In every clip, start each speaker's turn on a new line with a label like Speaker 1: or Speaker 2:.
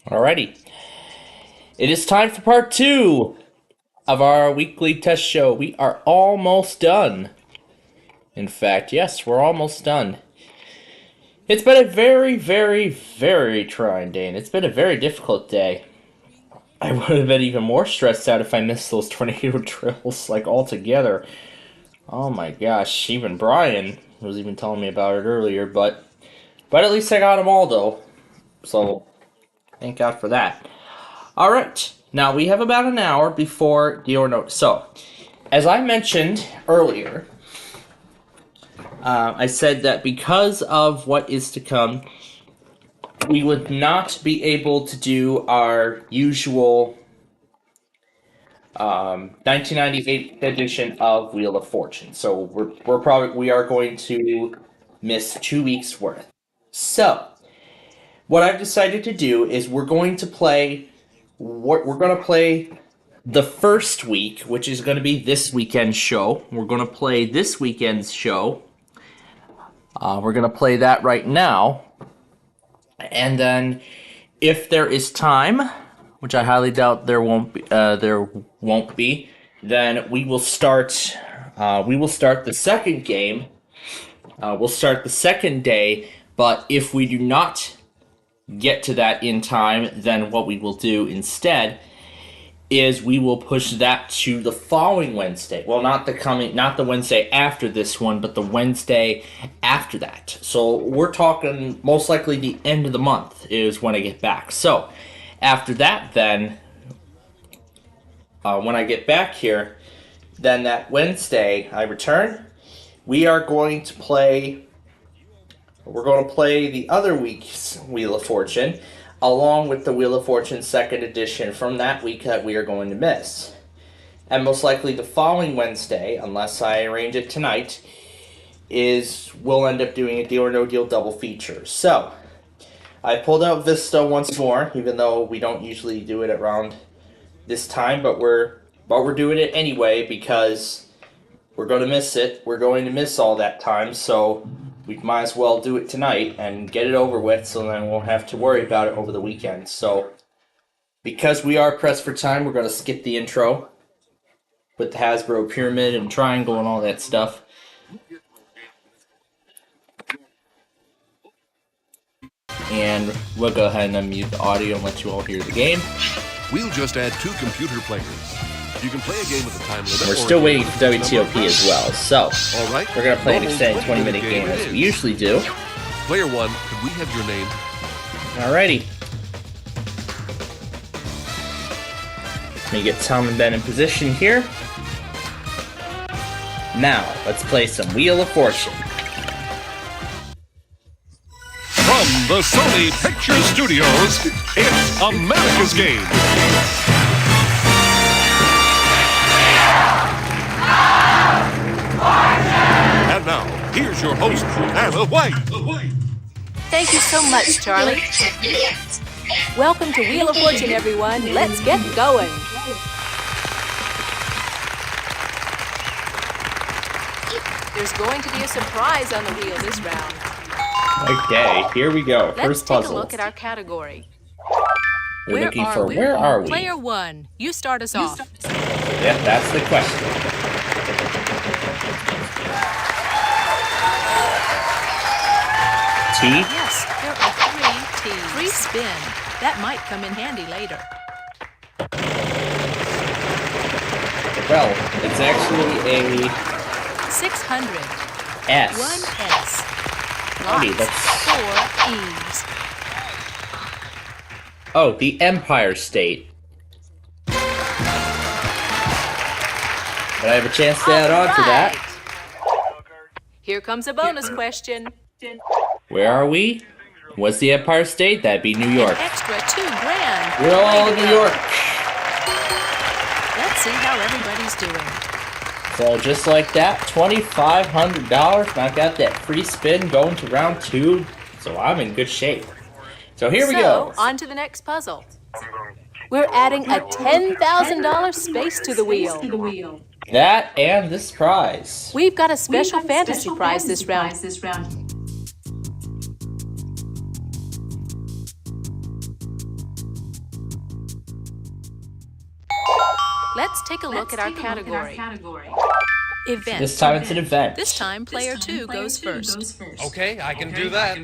Speaker 1: Alrighty. It is time for part 2 of our weekly test show. We are almost done. In fact, yes, we're almost done. It's been a very, very, very trying day, and it's been a very difficult day. I would have been even more stressed out if I missed those tornado drills, altogether. Oh my gosh, even Brian was even telling me about it earlier, but at least I got them all, though. So, thank God for that. Alright, now we have about an hour before Deal or No. So, as I mentioned earlier, I said that because of what is to come, we would not be able to do our usual 1998 edition of Wheel of Fortune. So we are going to miss 2 weeks worth. So, what I've decided to do is we're going to play the first week, which is going to be this weekend's show. We're going to play this weekend's show. We're going to play that right now. And then, if there is time, which I highly doubt there won't be, then we will start. We will start the second game. We'll start the second day. But if we do not get to that in time, then what we will do instead is we will push that to the following Wednesday. Well, not the Wednesday after this one, but the Wednesday after that. So we're talking most likely the end of the month is when I get back. So after that, then when I get back here, then that Wednesday I return. We are going to play. We're going to play the other week's Wheel of Fortune, along with the Wheel of Fortune 2nd edition from that week that we are going to miss. And most likely the following Wednesday, unless I arrange it tonight, we'll end up doing a Deal or No Deal double feature. So, I pulled out Vista once more, even though we don't usually do it around this time, but we're doing it anyway because we're going to miss it. We're going to miss all that time, so we might as well do it tonight and get it over with, so then we won't have to worry about it over the weekend. So, because we are pressed for time, we're going to skip the intro with the Hasbro pyramid and triangle and all that stuff. And we'll go ahead and unmute the audio and let you all hear the game.
Speaker 2: We'll just add 2 computer players. You can play a game with a time limit.
Speaker 1: We're still waiting for WTOP as well, so
Speaker 2: all right.
Speaker 1: We're going to play an extended 20-minute game as we usually do.
Speaker 2: Player 1, could we have your name?
Speaker 1: Alrighty. Let me get Tom and Ben in position here. Now, let's play some Wheel of Fortune.
Speaker 2: From the Sony Picture Studios, it's America's Game. And now, here's your host, Anna White.
Speaker 3: Thank you so much, Charlie. Welcome to Wheel of Fortune, everyone. Let's get going. There's going to be a surprise on the wheel this round.
Speaker 1: Okay, here we go.
Speaker 3: Let's
Speaker 1: First
Speaker 3: take
Speaker 1: puzzle.
Speaker 3: a look at our category.
Speaker 1: We're looking for where are we?
Speaker 3: Player 1, you start us off.
Speaker 1: Yeah, that's the question. T?
Speaker 3: Yes, there are 3 T's. Free spin. That might come in handy later.
Speaker 1: Well, it's actually a
Speaker 3: 600.
Speaker 1: S.
Speaker 3: 1 S.
Speaker 1: Howdy,
Speaker 3: Lots.
Speaker 1: that's...
Speaker 3: 4 E's.
Speaker 1: Oh, the Empire State. But I have a chance to add on to that.
Speaker 3: Here comes a bonus question.
Speaker 1: Where are we? What's the Empire State? That'd be New York.
Speaker 3: An extra $2,000.
Speaker 1: We're all in New York.
Speaker 3: Let's see how everybody's doing.
Speaker 1: So just like that, $2,500. And I've got that free spin going to round 2. So I'm in good shape. So here we go.
Speaker 3: So, on to the next puzzle. We're adding a $10,000 space to the wheel.
Speaker 1: That and this prize.
Speaker 3: We've got a special fantasy prize this round. take a look at our category. Event.
Speaker 1: This time it's an event.
Speaker 3: This time, player 2 goes first.
Speaker 2: Okay, I can do that.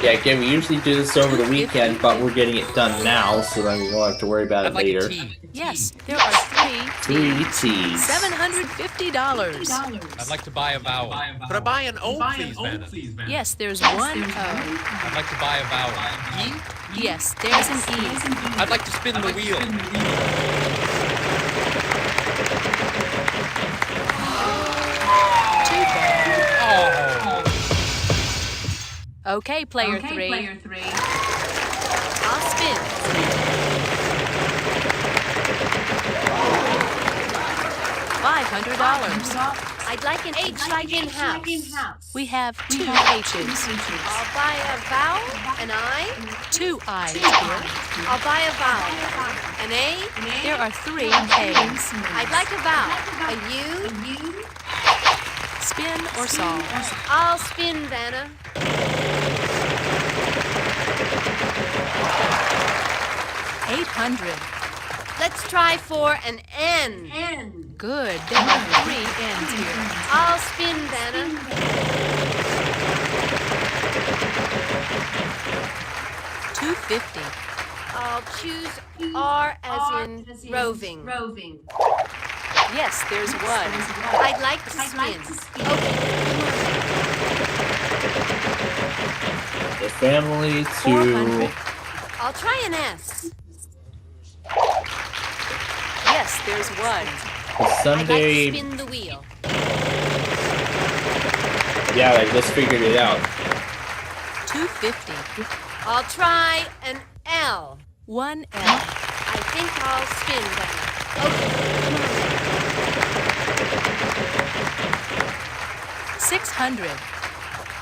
Speaker 1: Yeah, again, we usually do this over the weekend, but we're getting it done now, so then we won't have to worry about it
Speaker 2: I'd like a
Speaker 1: later.
Speaker 2: tea.
Speaker 3: Yes, there are three
Speaker 1: Teas.
Speaker 3: $750.
Speaker 2: I'd like to buy a vowel. Could I buy an O, please, Vanna?
Speaker 3: Yes, there's one O.
Speaker 2: I'd like to buy a vowel. E?
Speaker 3: Yes, there's an E.
Speaker 2: I'd like to spin the wheel.
Speaker 3: Too bad.
Speaker 2: Oh.
Speaker 3: Okay, player 3. I'll spin. $500.
Speaker 4: I'd like an H like in house.
Speaker 3: We have two H's.
Speaker 4: I'll buy a vowel, an I.
Speaker 3: Two I's here.
Speaker 4: I'll buy a vowel, an A.
Speaker 3: There are three A's.
Speaker 4: I'd like a vowel, a U.
Speaker 3: Spin or solve.
Speaker 4: I'll spin, Vanna.
Speaker 3: $800.
Speaker 4: Let's try for an N.
Speaker 3: Good. There are three N's here.
Speaker 4: I'll spin, Vanna.
Speaker 3: $250.
Speaker 4: I'll choose R as in roving.
Speaker 3: Yes, there's one.
Speaker 4: I'd like to spin. Okay.
Speaker 1: The family to
Speaker 3: 400.
Speaker 4: I'll try an S.
Speaker 3: Yes, there's one.
Speaker 1: the
Speaker 4: I'd like
Speaker 1: Sunday.
Speaker 4: to spin the wheel.
Speaker 1: Yeah, I just figured it out.
Speaker 3: $250.
Speaker 4: I'll try an L.
Speaker 3: One L.
Speaker 4: I think I'll spin that. Okay.
Speaker 3: $600.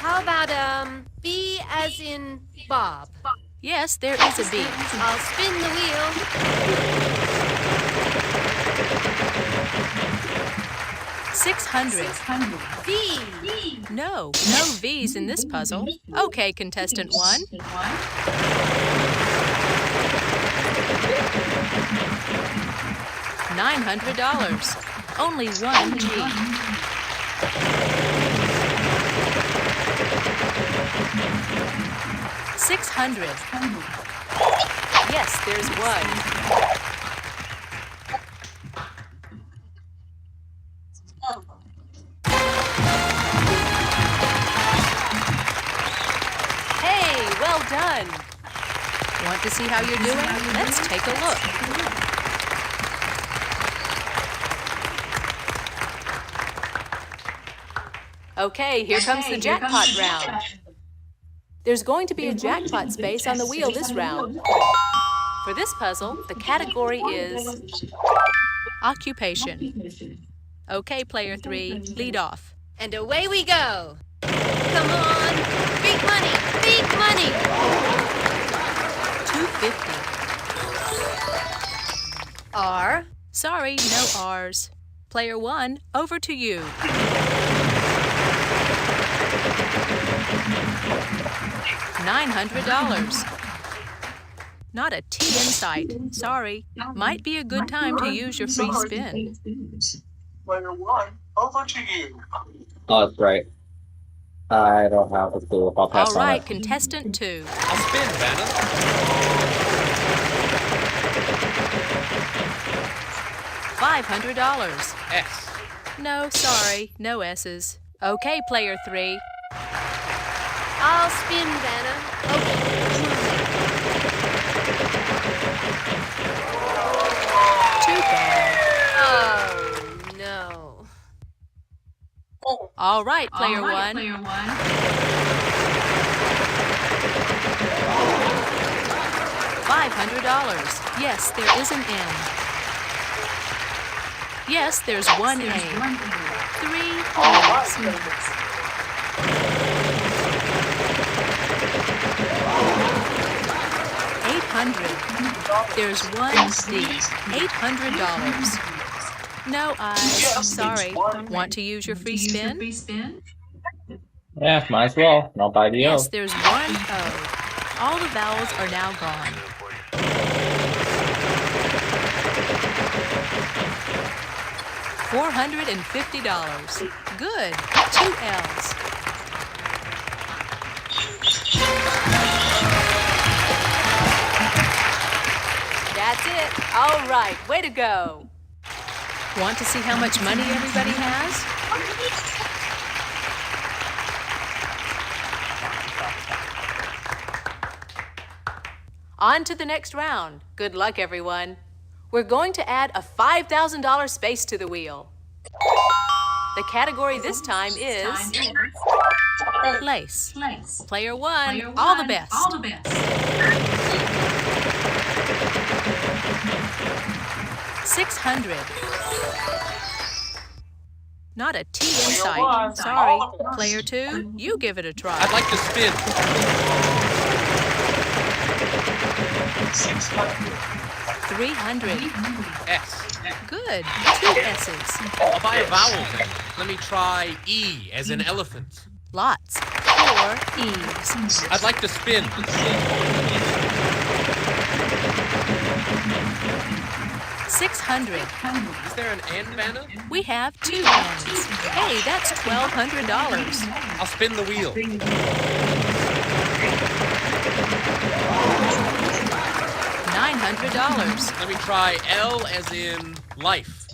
Speaker 4: How about B as in Bob?
Speaker 3: Yes, there is a B.
Speaker 4: I'll spin the wheel.
Speaker 3: $600.
Speaker 4: V.
Speaker 3: No V's in this puzzle. Okay, contestant 1. $900. Only one G. $600. Yes, there's one. Hey, well done. Want to see how you're doing? Let's take a look. Okay, here comes the jackpot round. There's going to be a jackpot space on the wheel this round. For this puzzle, the category is occupation. Okay, player 3, lead off.
Speaker 4: And away we go. Come on. Big money. Big money.
Speaker 3: $250.
Speaker 4: R.
Speaker 3: Sorry, no R's. Player 1, over to you. $900. Not a T in sight. Sorry. Might be a good time to use your free spin.
Speaker 5: Player 1, over to you.
Speaker 1: Oh, that's right. I don't have a clue. I'll pass
Speaker 3: All
Speaker 1: on
Speaker 3: right,
Speaker 1: it.
Speaker 3: contestant 2.
Speaker 2: I'll spin, Vanna.
Speaker 3: $500.
Speaker 2: S.
Speaker 3: No, sorry, no S's. Okay, player 3.
Speaker 4: I'll spin, Vanna. Okay.
Speaker 3: Too bad.
Speaker 4: Oh, no.
Speaker 3: All right, player 1. $500. Yes, there is an N. Yes, there's one A. Three A's. $800. There's one D. $800. No I's. Sorry. Want to use your free spin?
Speaker 1: Yeah, might as well. And I'll buy the O.
Speaker 3: Yes, there's one O. All the vowels are now gone. $450. Good. 2 L's. That's it. All right. Way to go. Want to see how much money everybody has? On to the next round. Good luck, everyone. We're going to add a $5,000 space to the wheel. The category this time is place. Player one, all the best. 600. Not a T in sight. Sorry. Player two, you give it a try.
Speaker 6: I'd like to spin.
Speaker 3: 300.
Speaker 6: S.
Speaker 3: Good. 2 S's.
Speaker 6: I'll buy a vowel then. Let me try E as in elephant.
Speaker 3: Lots. 4 E's.
Speaker 6: I'd like to spin.
Speaker 3: 600.
Speaker 6: Is there an and, Vanna?
Speaker 3: We have 2 N's. Hey, that's $1,200.
Speaker 6: I'll spin the wheel.
Speaker 3: $900.
Speaker 6: Let me try L as in life.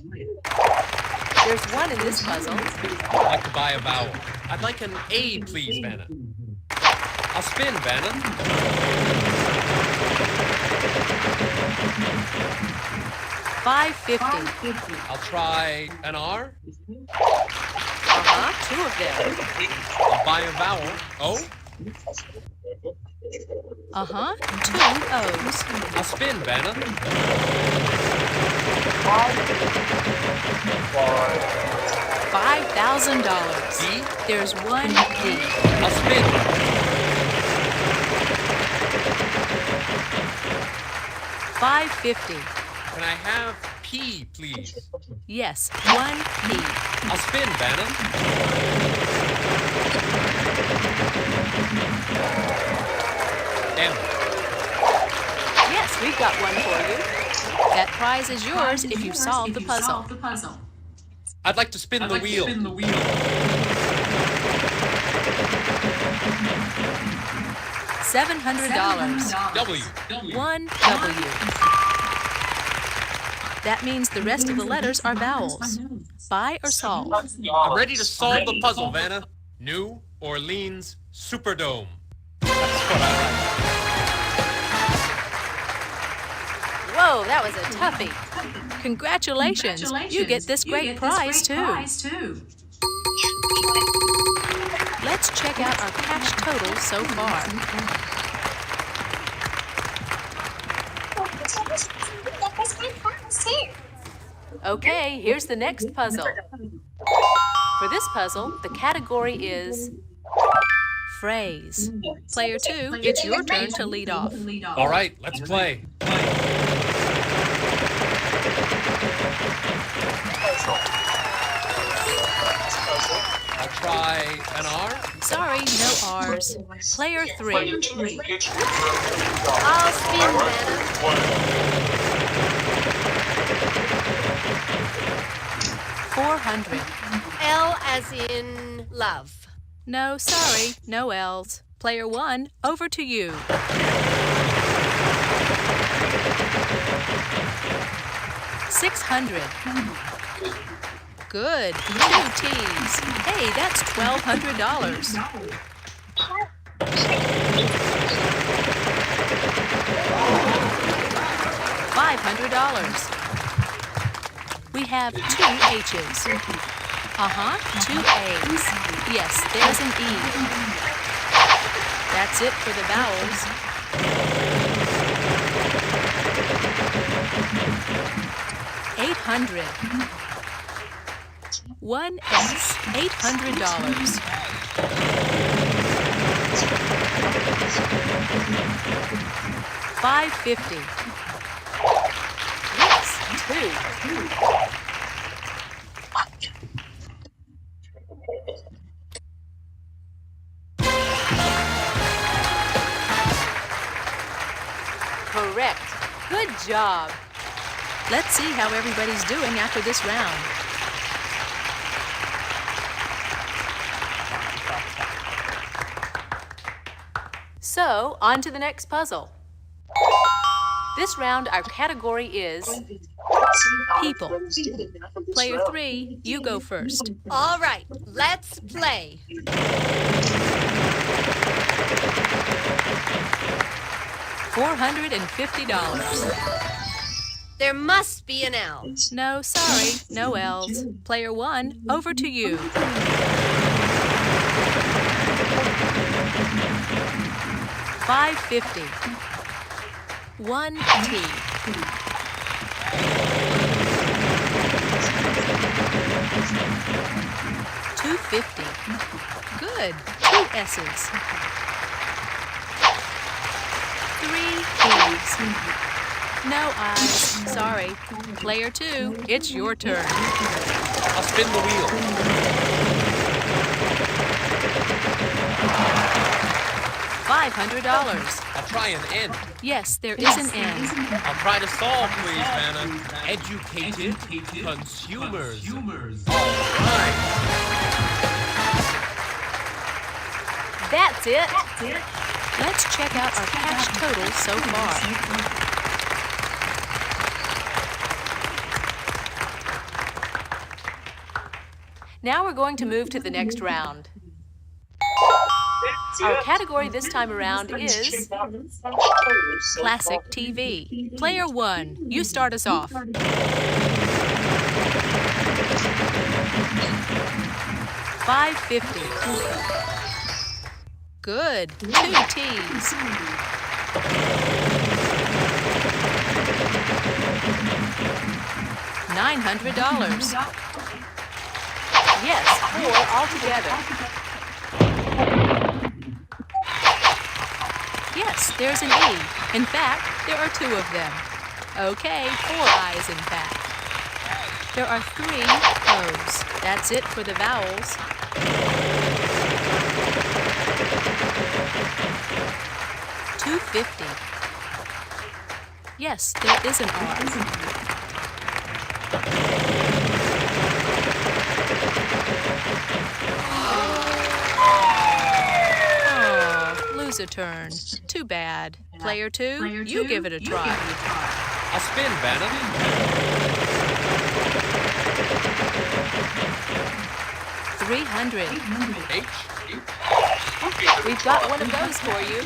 Speaker 3: There's 1 in this puzzle.
Speaker 6: I'd like to buy a vowel. I'd like an A, please, Vanna. I'll spin, Vanna.
Speaker 3: $550.
Speaker 6: I'll try an R.
Speaker 3: 2 of them.
Speaker 6: I'll buy a vowel. O.
Speaker 3: 2 O's.
Speaker 6: I'll spin, Vanna.
Speaker 3: $5,000.
Speaker 6: D.
Speaker 3: There's 1 D.
Speaker 6: I'll spin.
Speaker 3: $550.
Speaker 6: Can I have P, please?
Speaker 3: Yes, 1 P.
Speaker 6: I'll spin, Vanna. M.
Speaker 3: Yes, we've got one for you. That prize is yours if you solve the puzzle.
Speaker 6: I'd like to spin the wheel.
Speaker 3: $700.
Speaker 6: W.
Speaker 3: 1 W. That means the rest of the letters are vowels. Buy or solve?
Speaker 6: I'm ready to solve the puzzle, Vanna. New Orleans Superdome.
Speaker 3: Whoa, that was a toughie. Congratulations. You get this great prize, too. Let's check out our cash total so far. Okay, here's the next puzzle. For this puzzle, the category is phrase. Player two, it's your turn to lead off.
Speaker 6: All right, let's play. I'll try an R.
Speaker 3: Sorry, no R's. Player three.
Speaker 4: I'll spin, Vanna.
Speaker 3: 400.
Speaker 4: L as in love.
Speaker 3: No, sorry, no L's. Player one, over to you. $600. Good. 2 T's. Hey, that's $1,200. $500. We have 2 H's. 2 A's. Yes, there's an E. That's it for the vowels. $800. 1 S. $800. $550. Yes, 2. Correct. Good job. Let's see how everybody's doing after this round. So, on to the next puzzle. This round, our category is people. Player 3, you go first.
Speaker 4: All right, let's play.
Speaker 3: $450.
Speaker 4: There must be an L.
Speaker 3: No, sorry, no L's. Player 1, over to you. $550. 1 T. $250. Good. 2 S's. 3 E's. No I's. Sorry. Player 2, it's your turn.
Speaker 6: I'll spin the wheel.
Speaker 3: $500.
Speaker 6: I'll try an N.
Speaker 3: Yes, there is an N.
Speaker 6: I'll try to solve, please, Vanna. Educated consumers. All right.
Speaker 3: That's it. Let's check out our cash total so far. Now we're going to move to the next round. Our category this time around is Classic TV. Player 1, you start us off. $550. Good. 2 T's. $900. Yes, 4 altogether. Yes, there's an E. In fact, there are 2 of them. Okay, 4 I's in fact. There are 3 O's. That's it for the vowels. $250. Yes, there is an R. Oh, lose a turn. Too bad. Player 2, you give it a try.
Speaker 6: I'll spin, Vanna.
Speaker 3: $300.
Speaker 6: H.
Speaker 3: We've got one of those for you.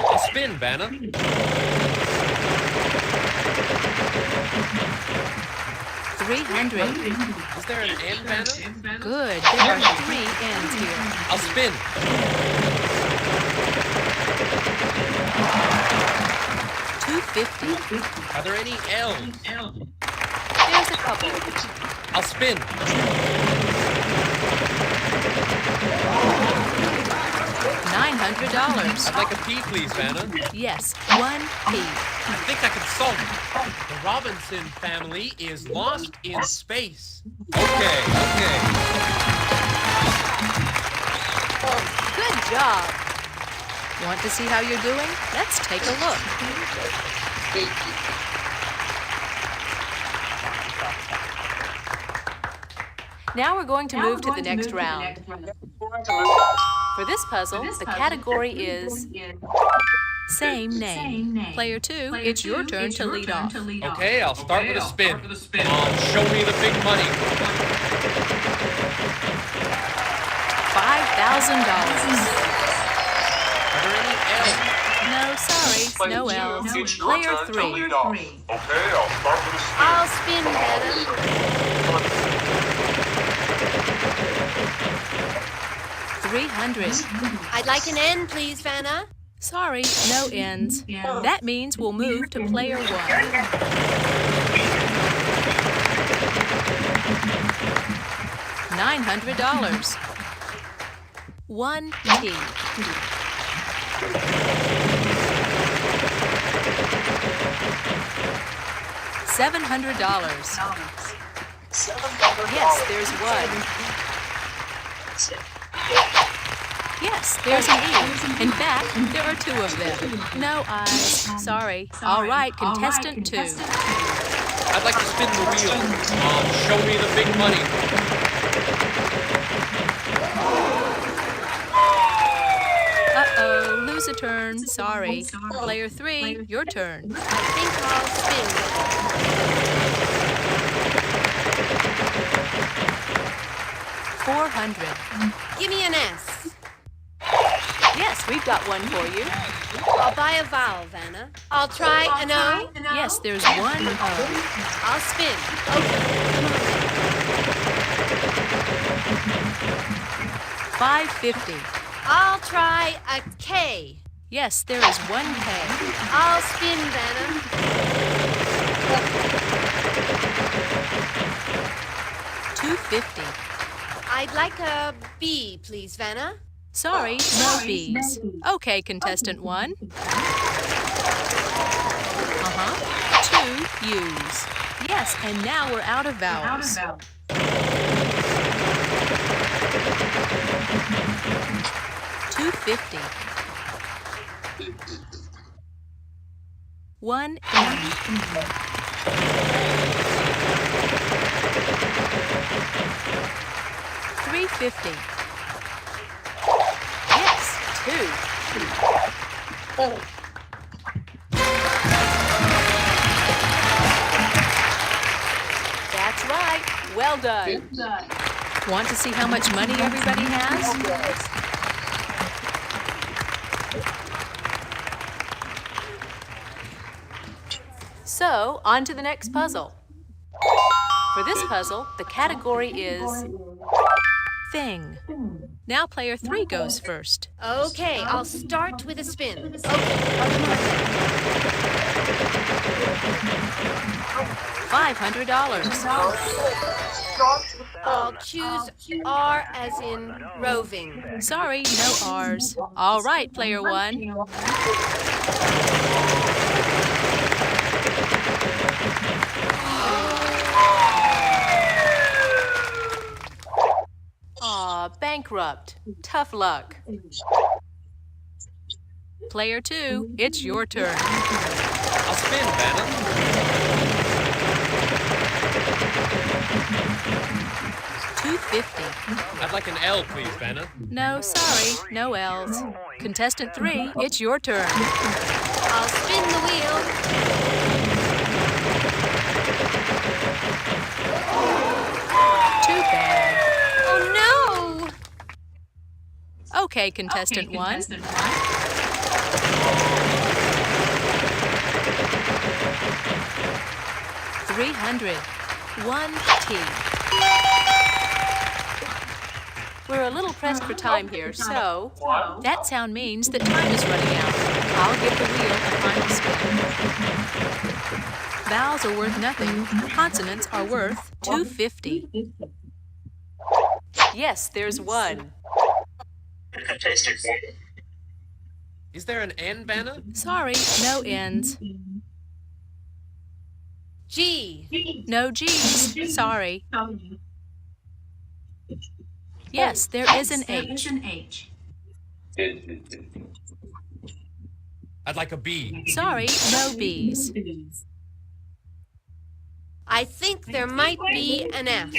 Speaker 6: I'll spin, Vanna.
Speaker 3: $300.
Speaker 6: Is there an N, Vanna?
Speaker 3: Good. There are 3 N's here.
Speaker 6: I'll spin.
Speaker 3: $250.
Speaker 6: Are there any L's?
Speaker 3: There's a couple.
Speaker 6: I'll spin.
Speaker 3: $900.
Speaker 6: I'd like a P, please, Vanna.
Speaker 3: Yes, 1 P.
Speaker 6: I think I can solve it. The Robinson family is lost in space. Okay.
Speaker 3: Good job. Want to see how you're doing? Let's take a look. Now we're going to move to the next round. For this puzzle, the category is same name. Player 2, it's your turn to lead off.
Speaker 6: Okay, I'll start with a spin. Come on, show me the big money.
Speaker 3: $5,000.
Speaker 6: Are there any L's?
Speaker 3: No, sorry, no L's.
Speaker 5: It's your
Speaker 3: Player
Speaker 5: turn to
Speaker 3: 3.
Speaker 5: lead off. Okay, I'll start with a spin.
Speaker 4: I'll spin, Vanna.
Speaker 3: $300.
Speaker 4: I'd like an N, please, Vanna.
Speaker 3: Sorry, no N's. That means we'll move to player 1. $900. 1 T. $700. Yes, there's 1. Yes, there's an E. In fact, there are 2 of them. No I's. Sorry. All right, contestant 2.
Speaker 6: I'd like to spin the wheel. Come on, show me the big money.
Speaker 3: Uh-oh, lose a turn. Sorry. Player 3, your turn.
Speaker 4: I think I'll spin.
Speaker 3: 400.
Speaker 4: Give me an S.
Speaker 3: Yes, we've got one for you.
Speaker 4: I'll buy a vowel, Vanna. I'll try an O.
Speaker 3: Yes, there's one O.
Speaker 4: I'll spin. Okay, come on.
Speaker 3: 550.
Speaker 4: I'll try a K.
Speaker 3: Yes, there is one K.
Speaker 4: I'll spin, Vanna.
Speaker 3: 250.
Speaker 4: I'd like a B, please, Vanna.
Speaker 3: Sorry, no B's. Okay, contestant 1. 2 U's. Yes, and now we're out of vowels. 250. 1 N. 350. Yes, 2. That's right. Well done. Want to see how much money everybody has? So, on to the next puzzle. For this puzzle, the category is thing. Now player 3 goes first.
Speaker 4: Okay, I'll start with a spin. Okay,
Speaker 3: $500.
Speaker 4: I'll choose R as in roving.
Speaker 3: Sorry, no R's. All right, player 1. Aw, bankrupt. Tough luck. Player 2, it's your turn.
Speaker 6: I'll spin, Vanna.
Speaker 3: $250.
Speaker 6: I'd like an L, please, Vanna.
Speaker 3: No, sorry, no L's. Contestant 3, it's your turn.
Speaker 4: I'll spin the wheel.
Speaker 3: Too bad.
Speaker 4: Oh no!
Speaker 3: Okay, contestant 1. $300. 1 T. We're a little pressed for time here, so that sound means that time is running out. I'll give the wheel a final spin. Vowels are worth nothing. Consonants are worth $250. Yes, there's one.
Speaker 6: Is there an N, Vanna?
Speaker 3: Sorry, no N's.
Speaker 4: G.
Speaker 3: No G's. Sorry. Yes, there is an H.
Speaker 6: I'd like a B.
Speaker 3: Sorry, no B's.
Speaker 4: I think there might be an F.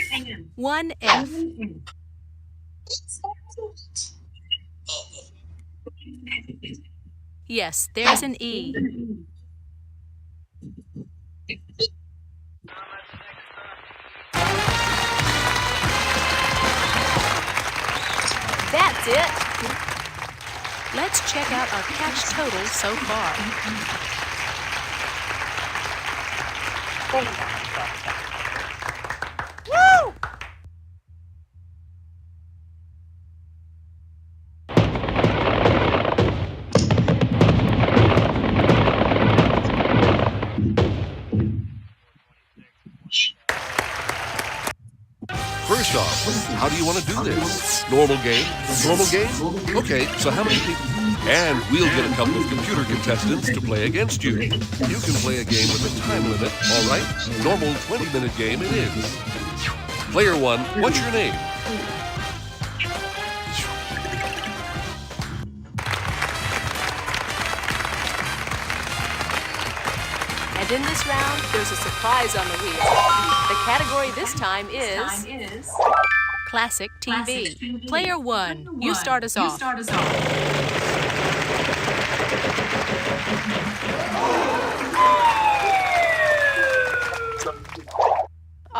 Speaker 3: 1 F. Yes, there's an E. That's it. Let's check out our cash total so far. Woo!
Speaker 2: First off, how do you want to do this? Normal game? Normal game? Okay, so how many people? And we'll get a couple of computer contestants to play against you. You can play a game with a time limit, all right? Normal 20-minute game it is. Player 1, what's your name?
Speaker 3: And in this round, there's a surprise on the wheel. The category this time is Classic TV. Player 1, you start us off.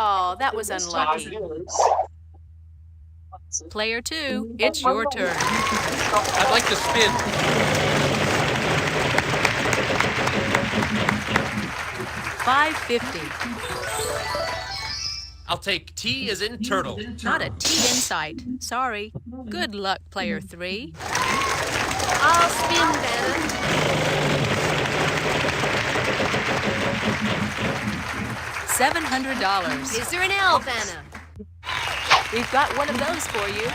Speaker 3: Oh, that was unlucky. Player 2, it's your turn.
Speaker 6: I'd like to spin.
Speaker 3: $5.50.
Speaker 6: I'll take T as in turtle.
Speaker 3: Not a T in sight. Sorry. Good luck, player 3.
Speaker 4: I'll spin, Vanna.
Speaker 3: $700.
Speaker 4: Is there an L, Vanna?
Speaker 3: We've got one of those for you.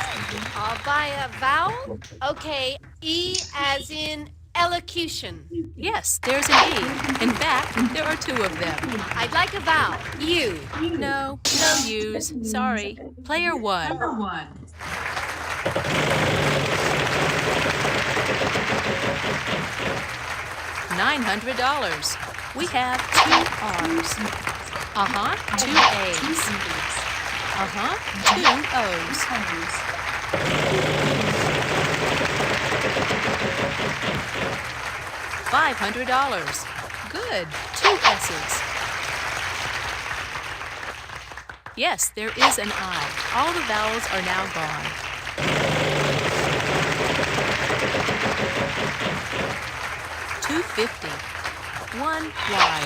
Speaker 4: I'll buy a vowel. Okay, E as in elocution.
Speaker 3: Yes, there's an E. In fact, there are 2 of them.
Speaker 4: I'd like a vowel. U.
Speaker 3: No U's. Sorry. Player 1. $900. We have 2 R's. 2 A's. 2 O's. $500. Good. 2 S's. Yes, there is an I. All the vowels are now gone. $250. 1 Y.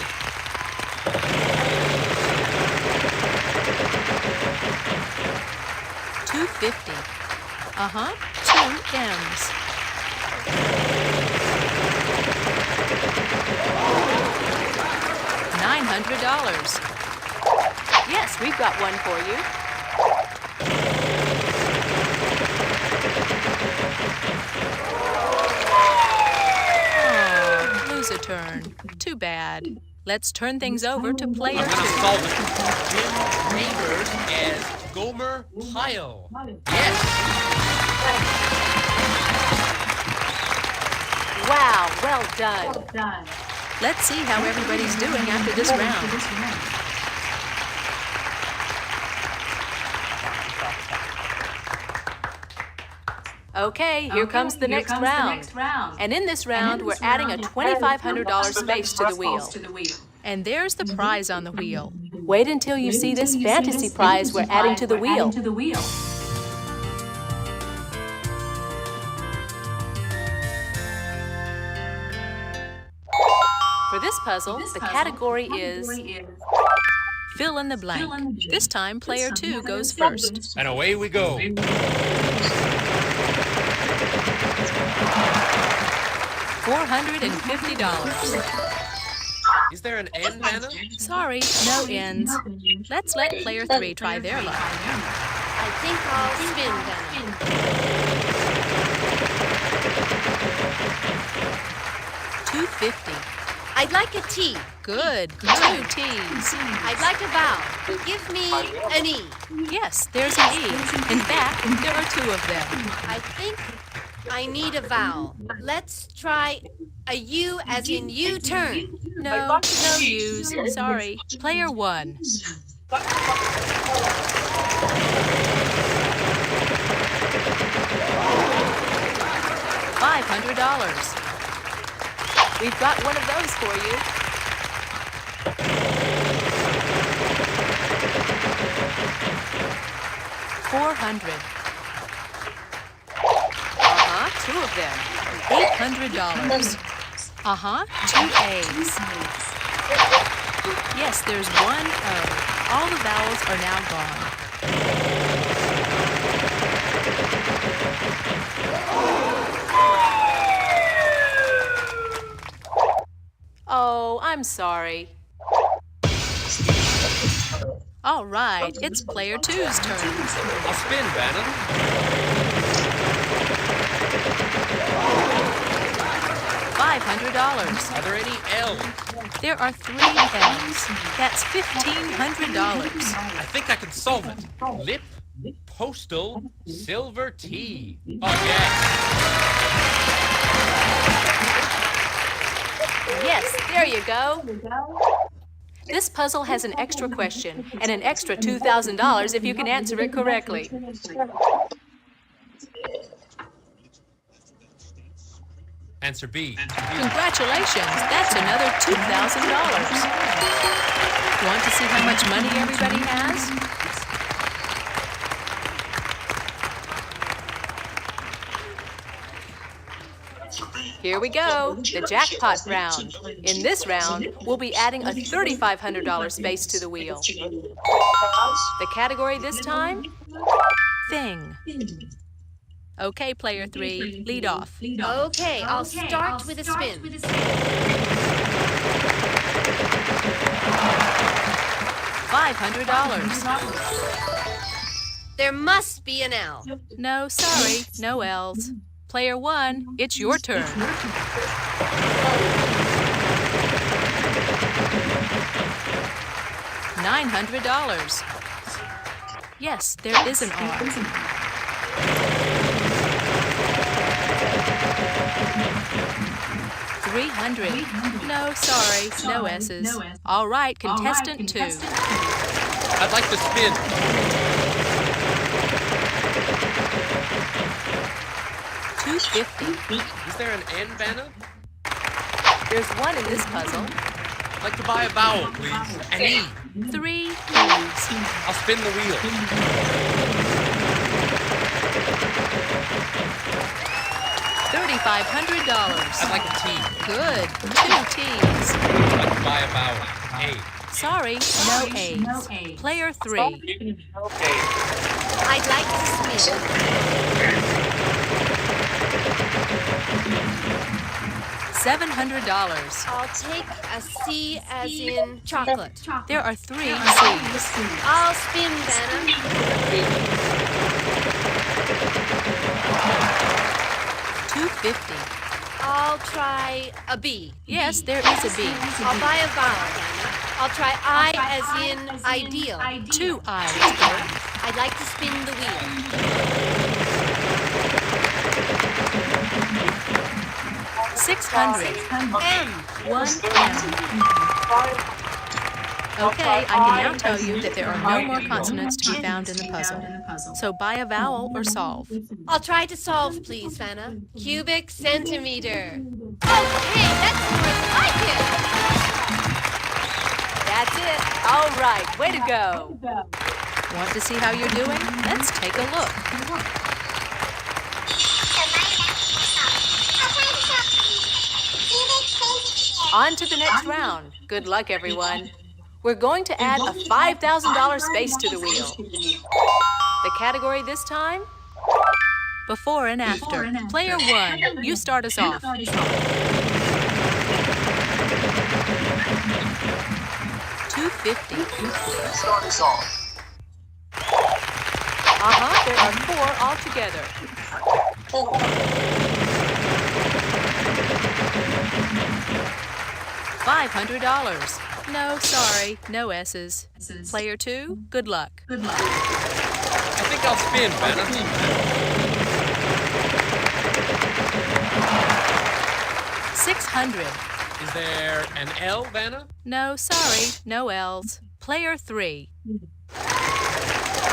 Speaker 3: $250. 2 M's. $900. Yes, we've got one for you. Oh, lose a turn. Too bad. Let's turn things over to player
Speaker 6: I'm
Speaker 3: 2.
Speaker 6: gonna solve it. Jim Neighbors as Gomer Pyle. Yes.
Speaker 3: Wow, well done. Let's see how everybody's doing after this round. Okay, here comes the next round. And in this round, we're adding a $2,500 space to the wheel. And there's the prize on the wheel. Wait until you see this fantasy prize we're adding to the wheel. For this puzzle, the category is fill in the blank. This time, player 2 goes first.
Speaker 6: And away we go.
Speaker 3: $450.
Speaker 6: Is there an N, Vanna?
Speaker 3: Sorry, no ends. Let's let player 3 try their luck.
Speaker 4: I think I'll spin, Vanna.
Speaker 3: $250.
Speaker 4: I'd like a T.
Speaker 3: Good. 2 T's.
Speaker 4: I'd like a vowel. Give me an E.
Speaker 3: Yes, there's an E. In fact, there are 2 of them.
Speaker 4: I think I need a vowel. Let's try a U as in U-turn.
Speaker 3: No U's. Sorry. Player 1. $500. We've got one of those for you. $400. 2 of them. $800. 2 A's. Yes, there's 1 O. All the vowels are now gone. Oh, I'm sorry. All right, it's player 2's turn.
Speaker 6: I'll spin, Vanna.
Speaker 3: $500.
Speaker 6: Are there any L's?
Speaker 3: There are 3 L's. That's $1,500.
Speaker 6: I think I can solve it. Lip, postal, silver tea. Oh, yeah.
Speaker 3: Yes, there you go. This puzzle has an extra question and an extra $2,000 if you can answer it correctly.
Speaker 6: Answer B.
Speaker 3: Congratulations, that's another $2,000. Want to see how much money everybody has? Here we go, the jackpot round. In this round, we'll be adding a $3,500 space to the wheel. The category this time? Thing. Okay, player 3, lead off.
Speaker 4: Okay, I'll start with a spin.
Speaker 3: $500.
Speaker 4: There must be an L.
Speaker 3: No, sorry, no L's. Player 1, it's your turn. $900. Yes, there is an R. $300. No, sorry, no S's. All right, contestant 2.
Speaker 6: I'd like to spin.
Speaker 3: $250.
Speaker 6: Is there an N, Vanna?
Speaker 3: There's one in this puzzle.
Speaker 6: I'd like to buy a vowel, please. An E.
Speaker 3: 3 E's.
Speaker 6: I'll spin the wheel.
Speaker 3: $3,500.
Speaker 6: I'd like a T.
Speaker 3: Good. 2 T's.
Speaker 6: I'd like to buy a vowel. A.
Speaker 3: Sorry, no A's. Player 3.
Speaker 4: I'd like to spin.
Speaker 3: $700.
Speaker 4: I'll take a C as in chocolate.
Speaker 3: There are 3 C's.
Speaker 4: I'll spin, Vanna.
Speaker 3: $250.
Speaker 4: I'll try a B.
Speaker 3: Yes, there is a B.
Speaker 4: I'll buy a vowel, Vanna. I'll try I as in ideal.
Speaker 3: 2 I's.
Speaker 4: I'd like to spin the wheel.
Speaker 3: $600.
Speaker 4: M.
Speaker 3: 1 M. Okay, I can now tell you that there are no more consonants to be found in the puzzle. So buy a vowel or solve.
Speaker 4: I'll try to solve, please, Vanna. Cubic centimeter. Okay, that's more like it.
Speaker 3: That's it. All right, way to go. Want to see how you're doing? Let's take a look. On to the next round. Good luck, everyone. We're going to add a $5,000 space to the wheel. The category this time? Before and after. Player 1, you start us off. $250. There are 4 altogether. $500. No, sorry, no S's. Player 2, good luck.
Speaker 6: I think I'll spin, Vanna.
Speaker 3: $600.
Speaker 6: Is there an L, Vanna?
Speaker 3: No, sorry, no L's. Player 3.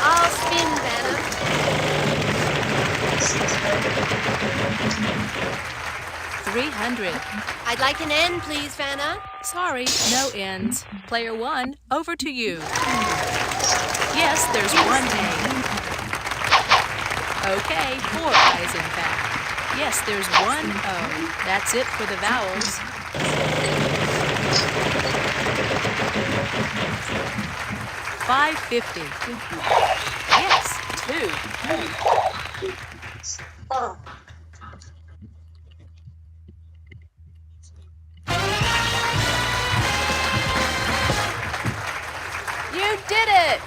Speaker 4: I'll spin, Vanna.
Speaker 3: $300.
Speaker 4: I'd like an N, please, Vanna.
Speaker 3: Sorry, no N's. Player 1, over to you. Yes, there's 1 A. Okay, 4 I's in fact. Yes, there's 1 O. That's it for the vowels. $550. Yes, 2. You did it!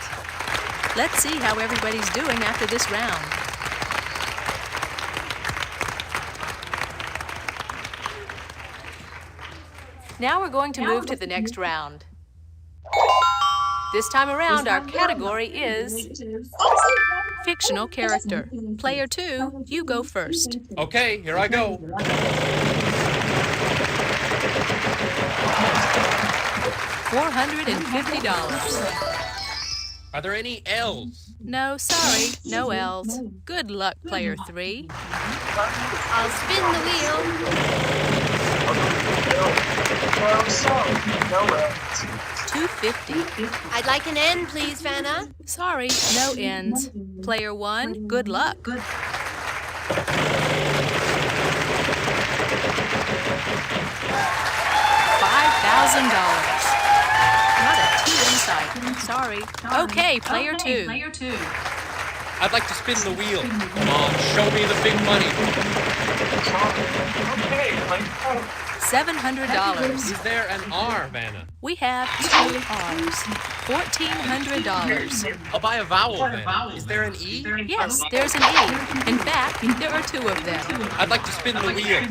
Speaker 3: Let's see how everybody's doing after this round. Now we're going to move to the next round. This time around, our category is fictional character. Player 2, you go first.
Speaker 6: Okay, here I go.
Speaker 3: $450.
Speaker 6: Are there any L's?
Speaker 3: No, sorry, no L's. Good luck, player 3.
Speaker 4: I'll spin the wheel.
Speaker 3: $2.50.
Speaker 4: I'd like an N, please, Vanna.
Speaker 3: Sorry, no ends. Player 1, good luck. $5,000. Not a T in sight. Sorry. Okay, player 2.
Speaker 6: I'd like to spin the wheel. Come on, show me the big money.
Speaker 5: Okay, play
Speaker 3: $700.
Speaker 6: Is there an R, Vanna?
Speaker 3: We have 2 R's. $1,400.
Speaker 6: I'll buy a vowel, Vanna. Is there an E?
Speaker 3: Yes, there's an E. In fact, there are 2 of them.
Speaker 6: I'd like to spin the wheel.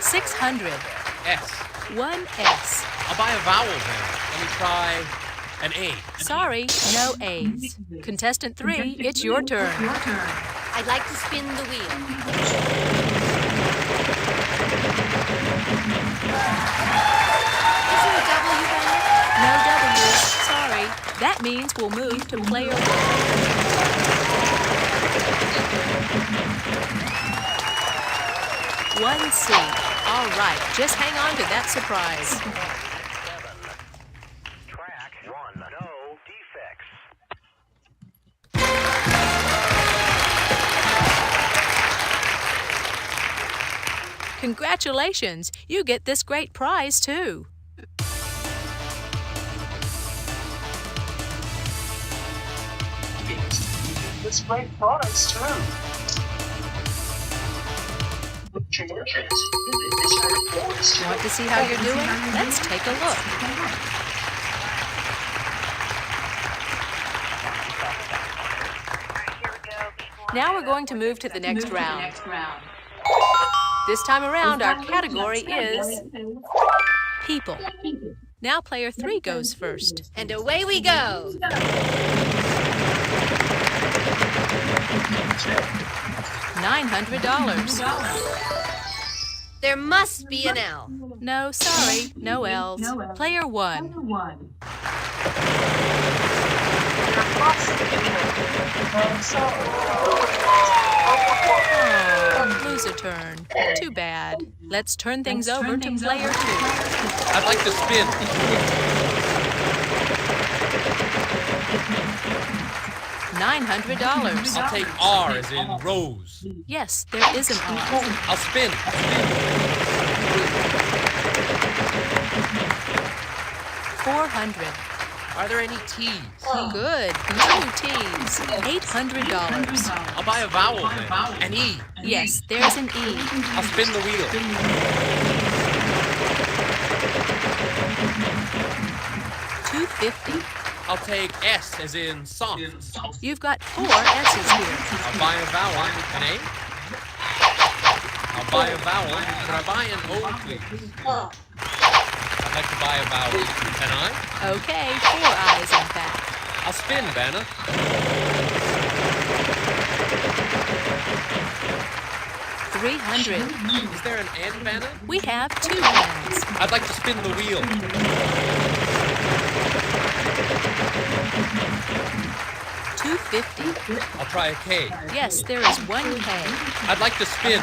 Speaker 3: $600.
Speaker 6: S.
Speaker 3: 1 S.
Speaker 6: I'll buy a vowel, Vanna. Let me try an A.
Speaker 3: Sorry, no A's. Contestant 3, it's your turn.
Speaker 4: I'd like to spin the wheel. Is there a W, Vanna?
Speaker 3: No W's. Sorry. That means we'll move to player 1. One C. All right, just hang on to that surprise.
Speaker 7: Track 1, no defects.
Speaker 3: Congratulations, you get this great prize too.
Speaker 5: this great prize too.
Speaker 3: Want to see how you're doing? Let's take a look. Now we're going to move to the next round. This time around, our category is people. Now player 3 goes first.
Speaker 4: And away we go.
Speaker 3: $900.
Speaker 4: There must be an L.
Speaker 3: No, sorry, no L's. Player 1. Oh, lose a turn. Too bad. Let's turn things over to player 2.
Speaker 6: I'd like to spin.
Speaker 3: $900.
Speaker 6: I'll take R as in rose.
Speaker 3: Yes, there is an R.
Speaker 6: I'll spin.
Speaker 3: 400.
Speaker 6: Are there any T's?
Speaker 3: Good. 2 T's. $800.
Speaker 6: I'll buy a vowel then. An E.
Speaker 3: Yes, there's an E.
Speaker 6: I'll spin the wheel.
Speaker 3: $250.
Speaker 6: I'll take S as in soft.
Speaker 3: You've got 4 S's here.
Speaker 6: I'll buy a vowel. An A. I'll buy a vowel. Could I buy an O, please? I'd like to buy a vowel. An I?
Speaker 3: Okay, 4 I's in fact.
Speaker 6: I'll spin, Vanna.
Speaker 3: $300.
Speaker 6: Is there an N, Vanna?
Speaker 3: We have 2 N's.
Speaker 6: I'd like to spin the wheel.
Speaker 3: $250.
Speaker 6: I'll try a K.
Speaker 3: Yes, there is 1 K.
Speaker 6: I'd like to spin.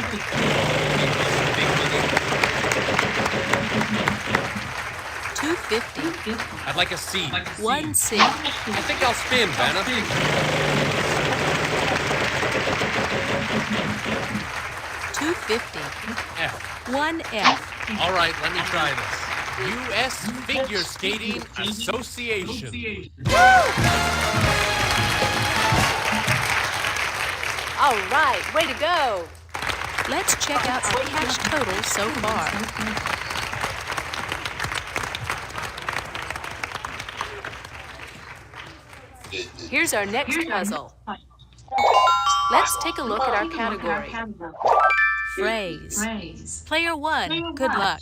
Speaker 3: $250.
Speaker 6: I'd like a C.
Speaker 3: 1 C.
Speaker 6: I think I'll spin, Vanna.
Speaker 3: $250.
Speaker 6: F.
Speaker 3: 1 F.
Speaker 6: All right, let me try this. U.S. Figure Skating Association.
Speaker 3: All right, way to go. Let's check out our cash total so far. Here's our next puzzle. Let's take a look at our category. Phrase. Player 1, good luck.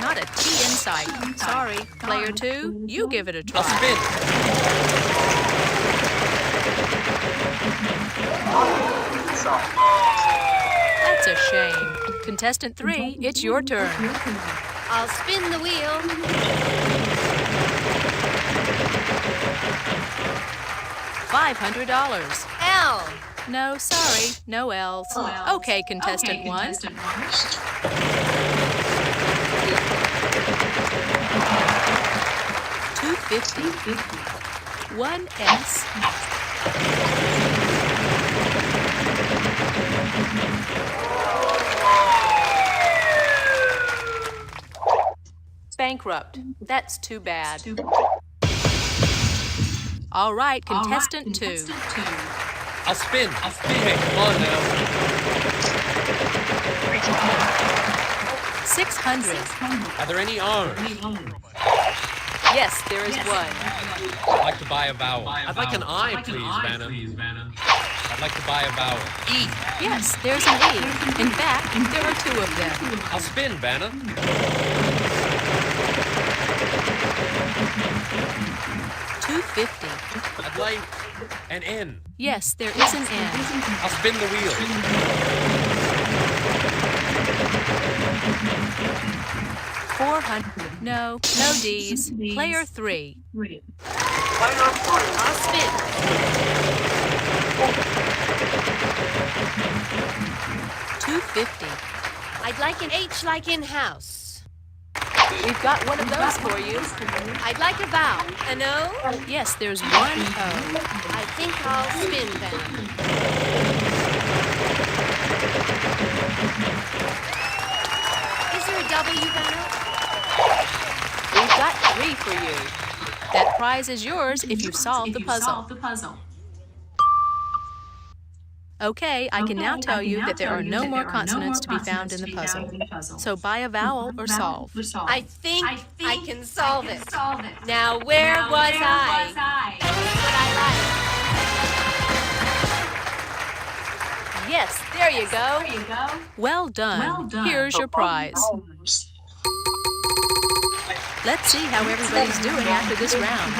Speaker 3: Not a T in sight. Sorry. Player 2, you give it a
Speaker 6: I'll
Speaker 3: try.
Speaker 6: spin.
Speaker 3: That's a shame. Contestant 3, it's your turn.
Speaker 4: I'll spin the wheel.
Speaker 3: $500.
Speaker 4: L.
Speaker 3: No, sorry, no L's. Okay, contestant one. $250. One S. Bankrupt. That's too bad. All right, contestant two.
Speaker 6: I'll spin. Okay, come on now.
Speaker 3: 600.
Speaker 6: Are there any R's?
Speaker 3: Yes, there is one.
Speaker 6: I'd like to buy a vowel. I'd like an I, please, Vanna. I'd like to buy a vowel. E.
Speaker 3: Yes, there's an E. In fact, there are two of them.
Speaker 6: I'll spin, Vanna.
Speaker 3: $250.
Speaker 6: I'd like an N.
Speaker 3: Yes, there is an N.
Speaker 6: I'll spin the wheel.
Speaker 3: $400. No D's. Player three.
Speaker 4: I'll spin.
Speaker 3: $250.
Speaker 4: I'd like an H like in house.
Speaker 3: We've got one of those for you.
Speaker 4: I'd like a vowel. An O?
Speaker 3: Yes, there's one O.
Speaker 4: I think I'll spin then. Is there a W, Vanna?
Speaker 3: We've got three for you. That prize is yours if you solve the puzzle. Okay, I can now tell you that there are no more consonants to be found in the puzzle. So buy a vowel or solve.
Speaker 4: I think I can solve it. Now, where was I? What I like?
Speaker 3: Yes, there you go. Well done. Here's your prize. Let's see how everybody's doing after this round.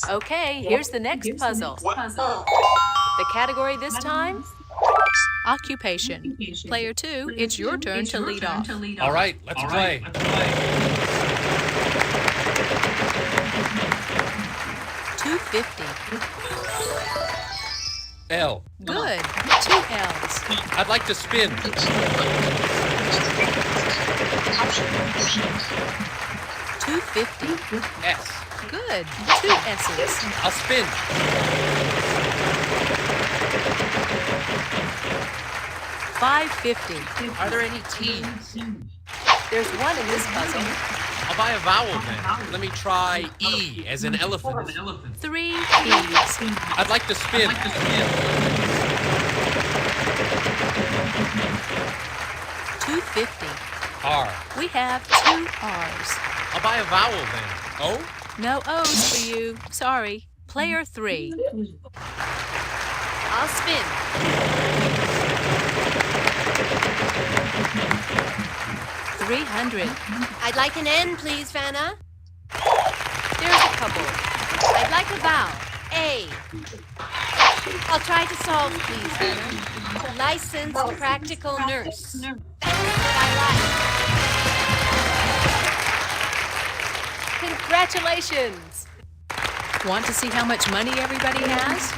Speaker 3: Okay, here's the next puzzle. The category this time? Occupation. Player two, it's your turn to lead off.
Speaker 6: All right, let's play.
Speaker 3: $250.
Speaker 6: L.
Speaker 3: Good. Two L's.
Speaker 6: I'd like to spin.
Speaker 3: $250.
Speaker 6: S.
Speaker 3: Good. Two S's.
Speaker 6: I'll spin.
Speaker 3: $550.
Speaker 6: Are there any T's?
Speaker 3: There's one in this puzzle.
Speaker 6: I'll buy a vowel then. Let me try E as in elephant.
Speaker 3: Three E's.
Speaker 6: I'd like to spin.
Speaker 3: $250.
Speaker 6: R.
Speaker 3: We have two R's.
Speaker 6: I'll buy a vowel then. O?
Speaker 3: No O's for you. Sorry. Player three.
Speaker 4: I'll spin.
Speaker 3: $300.
Speaker 4: I'd like an N, please, Vanna.
Speaker 3: There's a couple.
Speaker 4: I'd like a vowel. A. I'll try to solve, please, Vanna. Licensed practical nurse. That's what I like.
Speaker 3: Congratulations! Want to see how much money everybody has?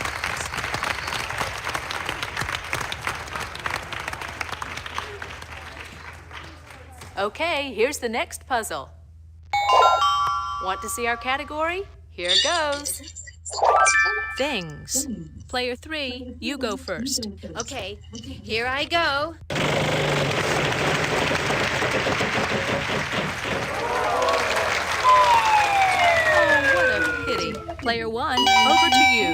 Speaker 3: Okay, here's the next puzzle. Want to see our category? Here goes. Things. Player three, you go first.
Speaker 4: Okay, here I go.
Speaker 3: Oh, what a pity. Player one, over to you.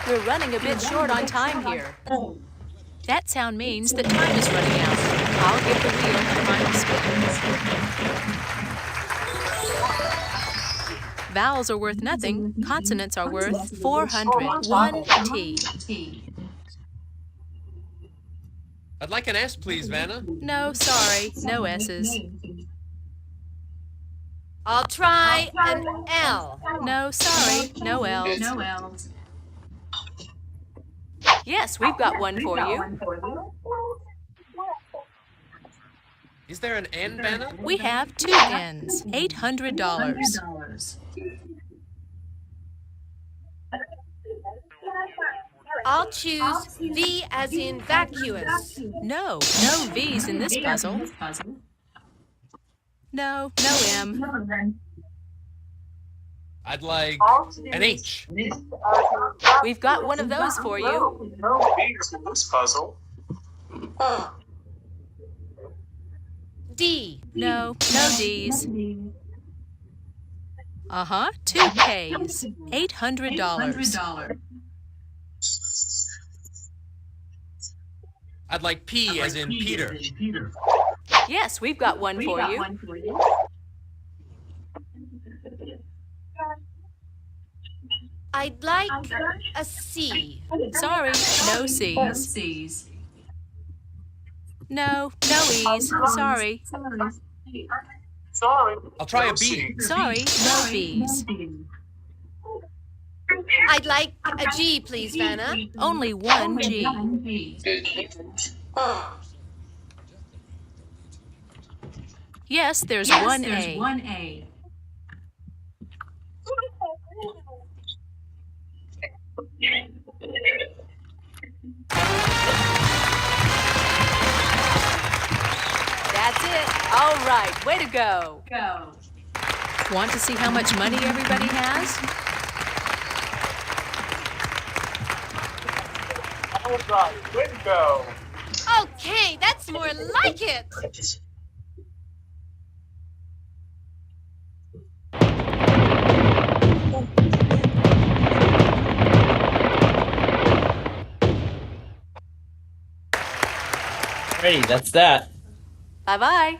Speaker 3: We're running a bit short on time here. That sound means that time is running out. I'll give the wheel a final spin. Vowels are worth nothing. Consonants are worth 400. One T.
Speaker 6: I'd like an S, please, Vanna.
Speaker 3: No, sorry. No S's.
Speaker 4: I'll try an L.
Speaker 3: No, sorry. No L's. Yes, we've got one for you.
Speaker 6: Is there an N, Vanna?
Speaker 3: We have 2 N's, $800.
Speaker 4: I'll choose V as in vacuous.
Speaker 3: No V's in this puzzle. No M.
Speaker 6: I'd like an H.
Speaker 3: We've got one of those for you.
Speaker 5: No B's in this puzzle.
Speaker 4: D.
Speaker 3: No D's. 2 K's, $800.
Speaker 6: I'd like P as in Peter.
Speaker 3: Yes, we've got one for you.
Speaker 4: I'd like a C.
Speaker 3: Sorry, no C's. No E's. Sorry.
Speaker 5: Sorry.
Speaker 6: I'll try a
Speaker 5: No
Speaker 6: B.
Speaker 5: C.
Speaker 3: Sorry, no B's.
Speaker 4: I'd like a G, please, Vanna.
Speaker 3: Only one G. Yes, there's one A. That's it. All right, way to go. Want to see how much money everybody has?
Speaker 5: All right, way to go.
Speaker 4: Okay, that's more like it.
Speaker 1: Alrighty, that's that.
Speaker 3: Bye-bye.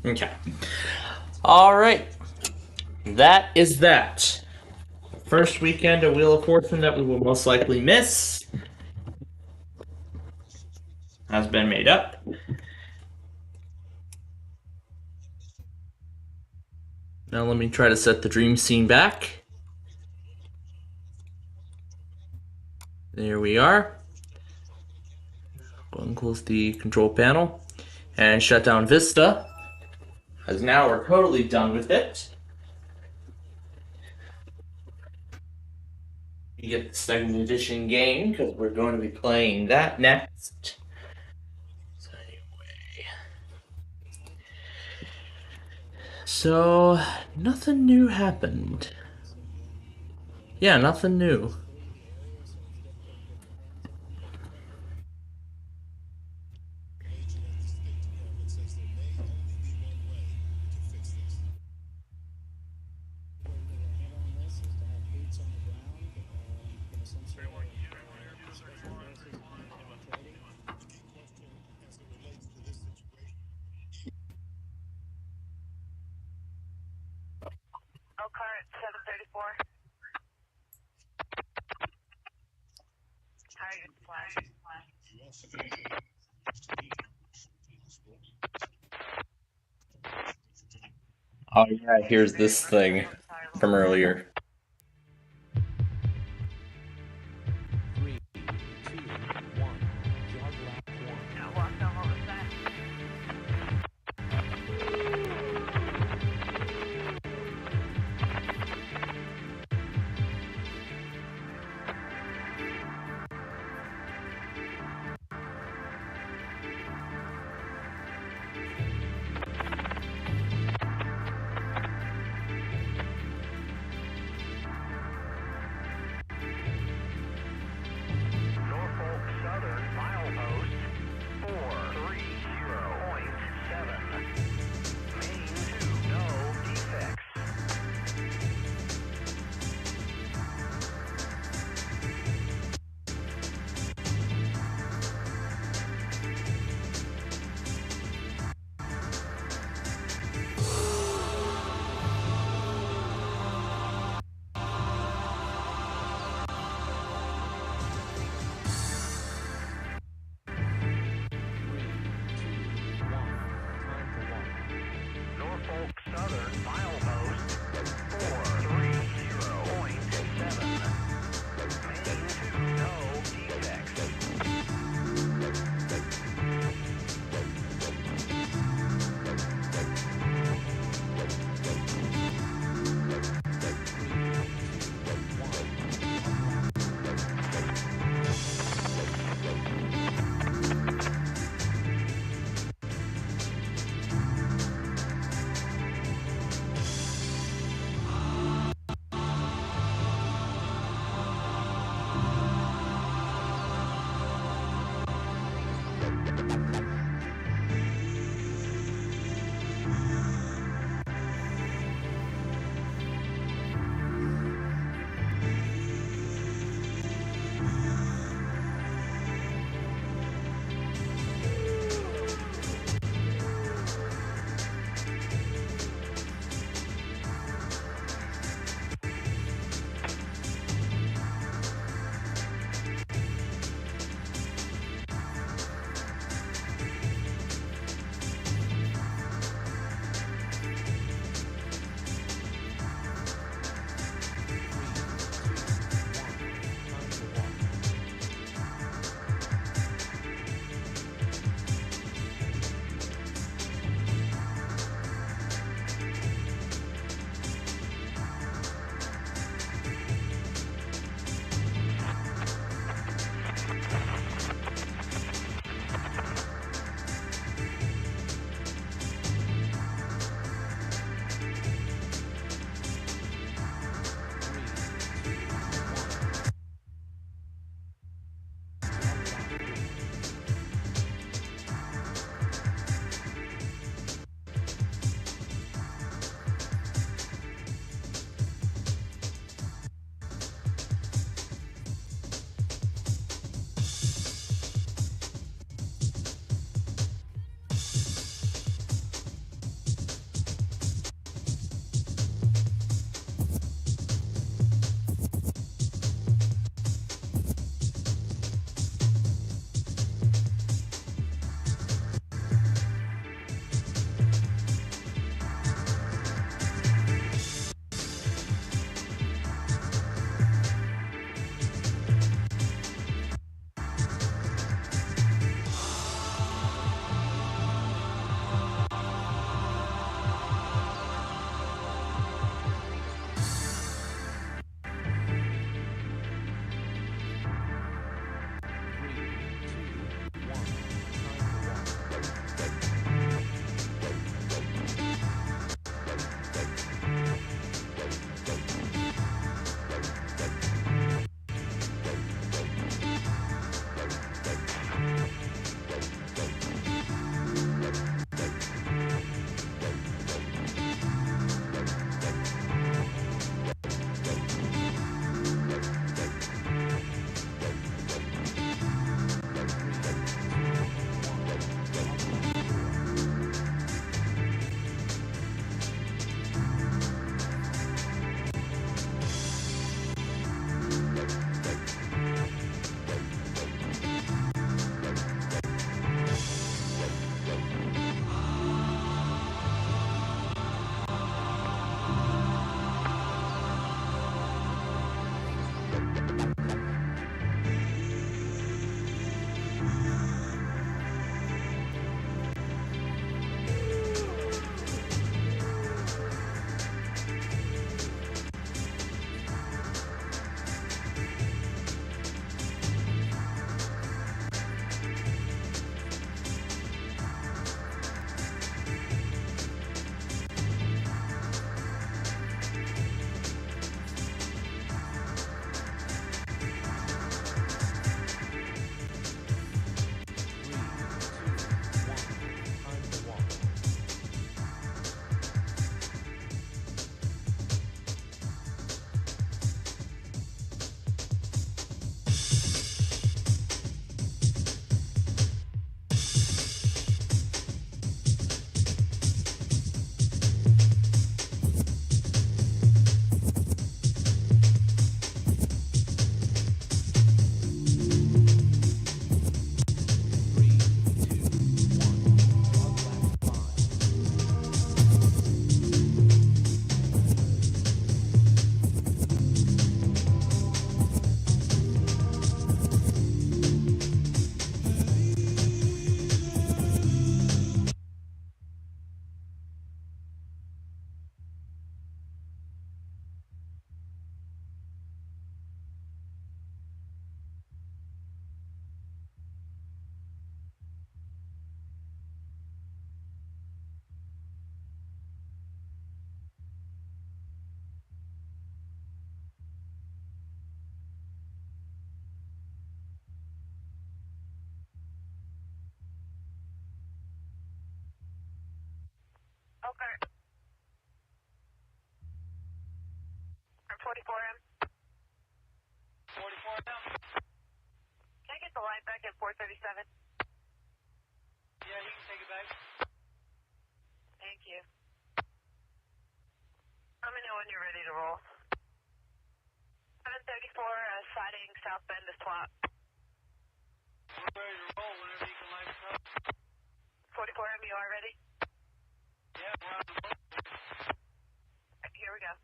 Speaker 1: Okay. All right. That is that. First weekend of Wheel of Fortune that we will most likely miss has been made up. Now let me try to set the dream scene back. There we are. Go and close the control panel and shut down Vista, as now we're totally done with it. You get the second edition game because we're going to be playing that next. So anyway, so nothing new happened. Yeah, nothing new.
Speaker 7: Car at 734. Target flash.
Speaker 1: Oh yeah, here's this thing from earlier.
Speaker 7: Elkhart. Or 44M. 44M. Can I get the line back at 437? Yeah, you can take it back. Thank you. Let me know when you're ready to roll. 734, siding South Bend to swap. We're ready to roll whenever you can line us up. 44M, you are ready? Yeah, we're on the roll. Right, here we go.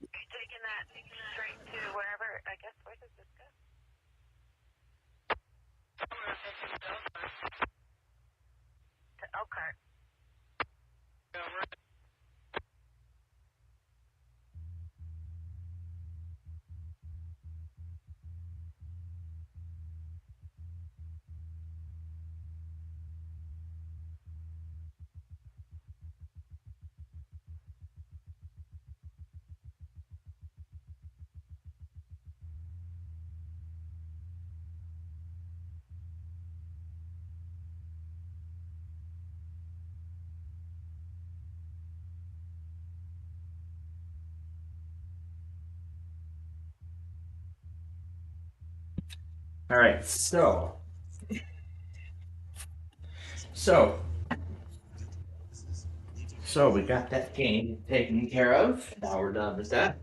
Speaker 7: Are you taking that straight to wherever? I guess, where does this go? We're taking it to Elkhart. To Elkhart. Yeah, we're...
Speaker 1: All right, so we got that game taken care of. Now we're done with that.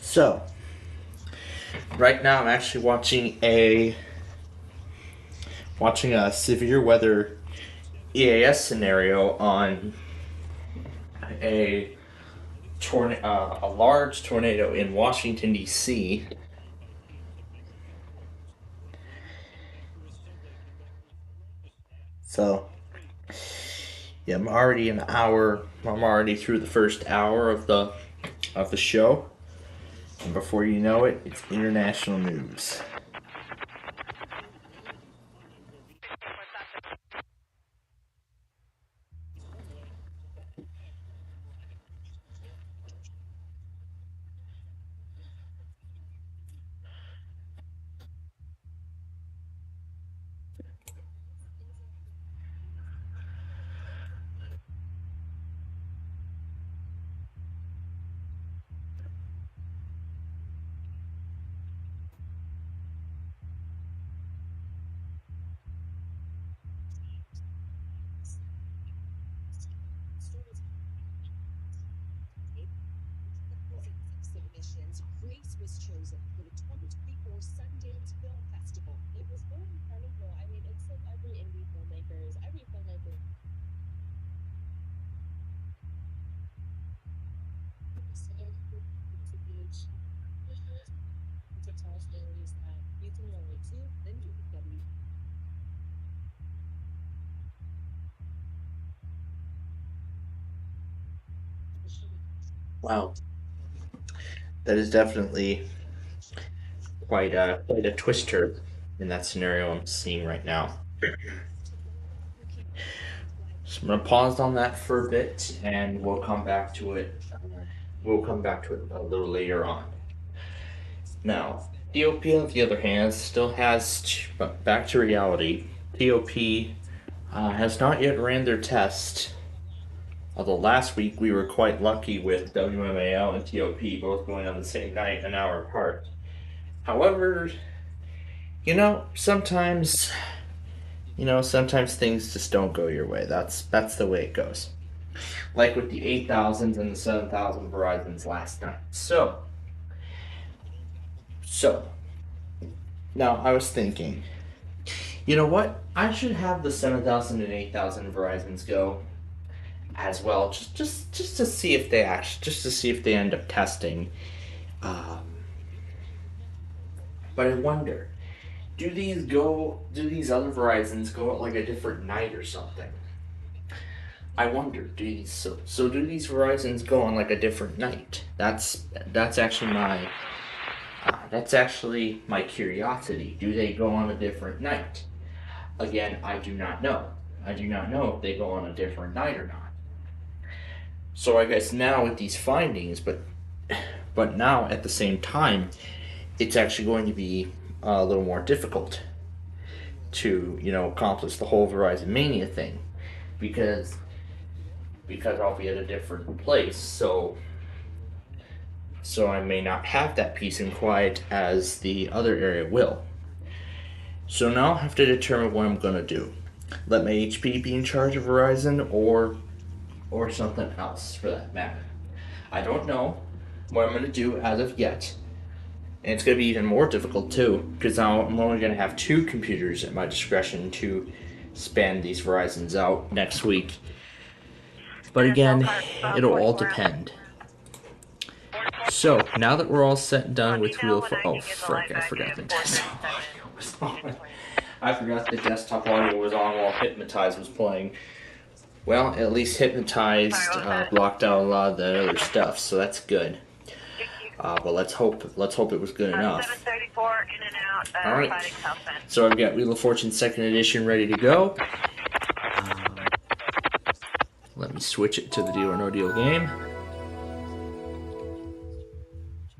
Speaker 1: So right now I'm actually watching a severe weather EAS scenario on a large tornado in Washington D.C. So yeah, I'm already through the first hour of the show, and before you know it, it's international news.
Speaker 8: Grace was chosen for the 2024 Sundance Film Festival. It was very incredible. I mean, it's like every indie every filmmaker. To tell stories that you can relate to, then do study.
Speaker 1: Wow, that is definitely quite a twister in that scenario I'm seeing right now. So I'm gonna pause on that for a bit, and we'll come back to it. We'll come back to it a little later on. Now, TOP on the other hand still has, but back to reality. TOP has not yet ran their test. Although last week we were quite lucky with WMAL and TOP both going on the same night, an hour apart. However, sometimes things just don't go your way. That's the way it goes. Like with the 8000s and the 7000 Verizons last night. So now I was thinking, you know what? I should have the 7000 and 8000 Verizons go as well, just to see if they end up testing. But I wonder, Do these other Verizons go at like a different night or something? I wonder, do these Verizons go on like a different night? That's actually my curiosity. Do they go on a different night? Again, I do not know. I do not know if they go on a different night or not. So I guess now with these findings, but now at the same time, it's actually going to be a little more difficult to, accomplish the whole Verizon Mania thing, because I'll be at a different place, so I may not have that peace and quiet as the other area will. So now I'll have to determine what I'm gonna do. Let my HP be in charge of Verizon, or something else for that matter. I don't know what I'm gonna do as of yet. And it's going to be even more difficult too, because now I'm only going to have 2 computers at my discretion to span these Verizons out next week. But again, it'll all depend. So, now that we're all set and done with Wheel of... Oh, frick, I forgot the desktop audio was on. I forgot the desktop audio was on while Hypnotize was playing. Well, at least Hypnotized blocked out a lot of the other stuff, so that's good. But let's hope it was good enough.
Speaker 7: 734 in and out.
Speaker 1: Alright, so I've got Wheel of Fortune 2nd Edition ready to go. Let me switch it to the Deal or No Deal game.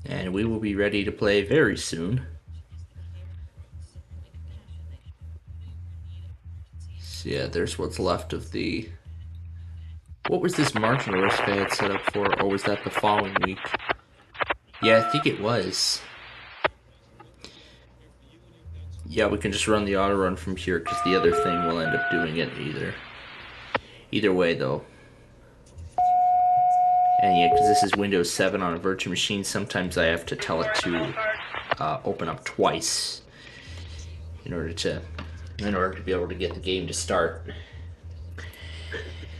Speaker 1: And we will be ready to play very soon. So yeah, there's what's left of the... What was this marginal risk I had set up for, or was that the following week? Yeah, I think it was. Yeah, we can just run the auto run from here, because the other thing will end up doing it either way, though. And yeah, because this is Windows 7 on a virtual machine, sometimes I have to tell it to open up twice in order to be able to get the game to start.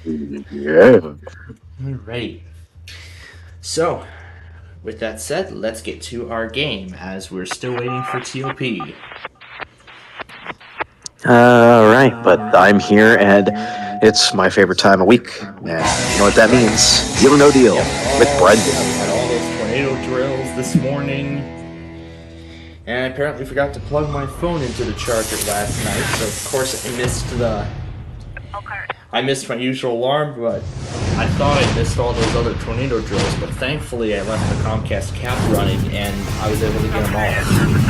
Speaker 9: Yeah.
Speaker 1: Alright. So, with that said, let's get to our game, as we're still waiting for TOP.
Speaker 9: Alright, but I'm here, and it's my favorite time of week. And you know what that means. Deal or No Deal with Brendan.
Speaker 1: We had all those tornado drills this morning. And I apparently forgot to plug my phone into the charger last night, so of course I missed my usual alarm, but I thought I missed all those other tornado drills, but thankfully I left the Comcast cap running and I was able to get them all.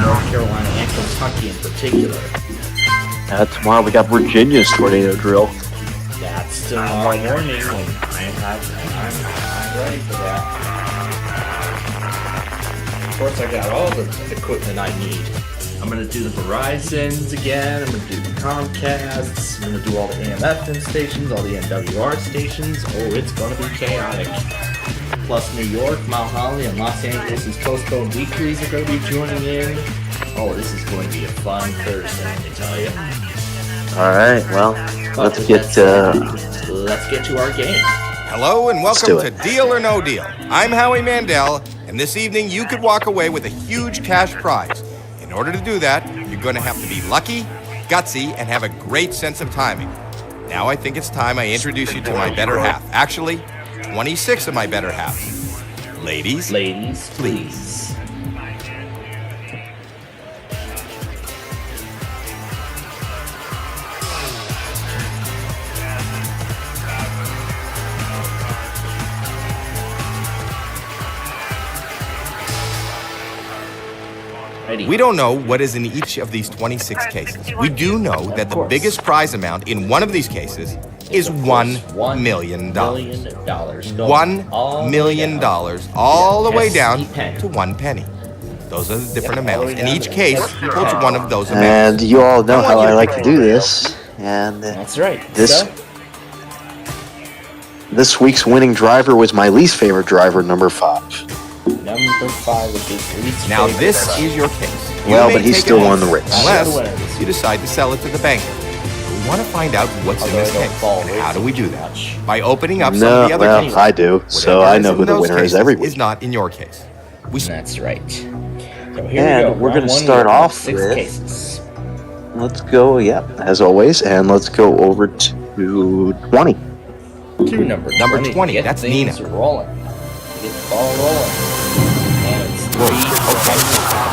Speaker 1: North Carolina and Kentucky in particular.
Speaker 9: Tomorrow we got Virginia's tornado drill.
Speaker 1: That's tomorrow morning, and I'm ready for that. Of course I got all the equipment I need. I'm going to do the Verizons again, I'm going to do the Comcasts, I'm going to do all the AM/FM stations, all the NWR stations. Oh, it's going to be chaotic. Plus New York, Mount Holly, and Los Angeles' postponed weeklies are going to be joining in. Oh, this is going to be a fun Thursday, let me tell you.
Speaker 9: Alright, well, let's get
Speaker 1: to our game.
Speaker 10: Hello and welcome to Deal or No Deal. I'm Howie Mandel, and this evening you could walk away with a huge cash prize. In order to do that, you're going to have to be lucky, gutsy, and have a great sense of timing. Now I think it's time I introduce you to my better half. Actually, 26 of my better half. Ladies, please. We don't know what is in each of these 26 cases. We do know that the biggest prize amount in one of these cases is $1 million. $1 million, all the way down to 1 penny. Those are the different amounts, and each case holds one of those amounts.
Speaker 9: And you all know how I like to do this. And
Speaker 1: that's right.
Speaker 9: This week's winning driver was my least favorite driver, number 5.
Speaker 1: Number 5 is his least
Speaker 10: Now
Speaker 1: favorite
Speaker 10: this
Speaker 1: driver.
Speaker 10: is your case.
Speaker 9: Well, but he still won the race.
Speaker 10: Unless you decide to sell it to the banker. We want to find out what's in this case. And how do we do that? By opening up some of the other cases.
Speaker 9: I do, so I know who the winner is every week.
Speaker 10: Is not in your case.
Speaker 1: That's right. So here we
Speaker 9: And
Speaker 1: go.
Speaker 9: we're going to
Speaker 1: Round one,
Speaker 9: start
Speaker 1: we have
Speaker 9: off
Speaker 1: 6
Speaker 9: with
Speaker 1: cases.
Speaker 9: let's go, as always, and let's go over to 20.
Speaker 1: To number
Speaker 10: 20,
Speaker 1: Get
Speaker 10: that's
Speaker 1: things
Speaker 10: Nina.
Speaker 1: rolling. Get the ball rolling. And it's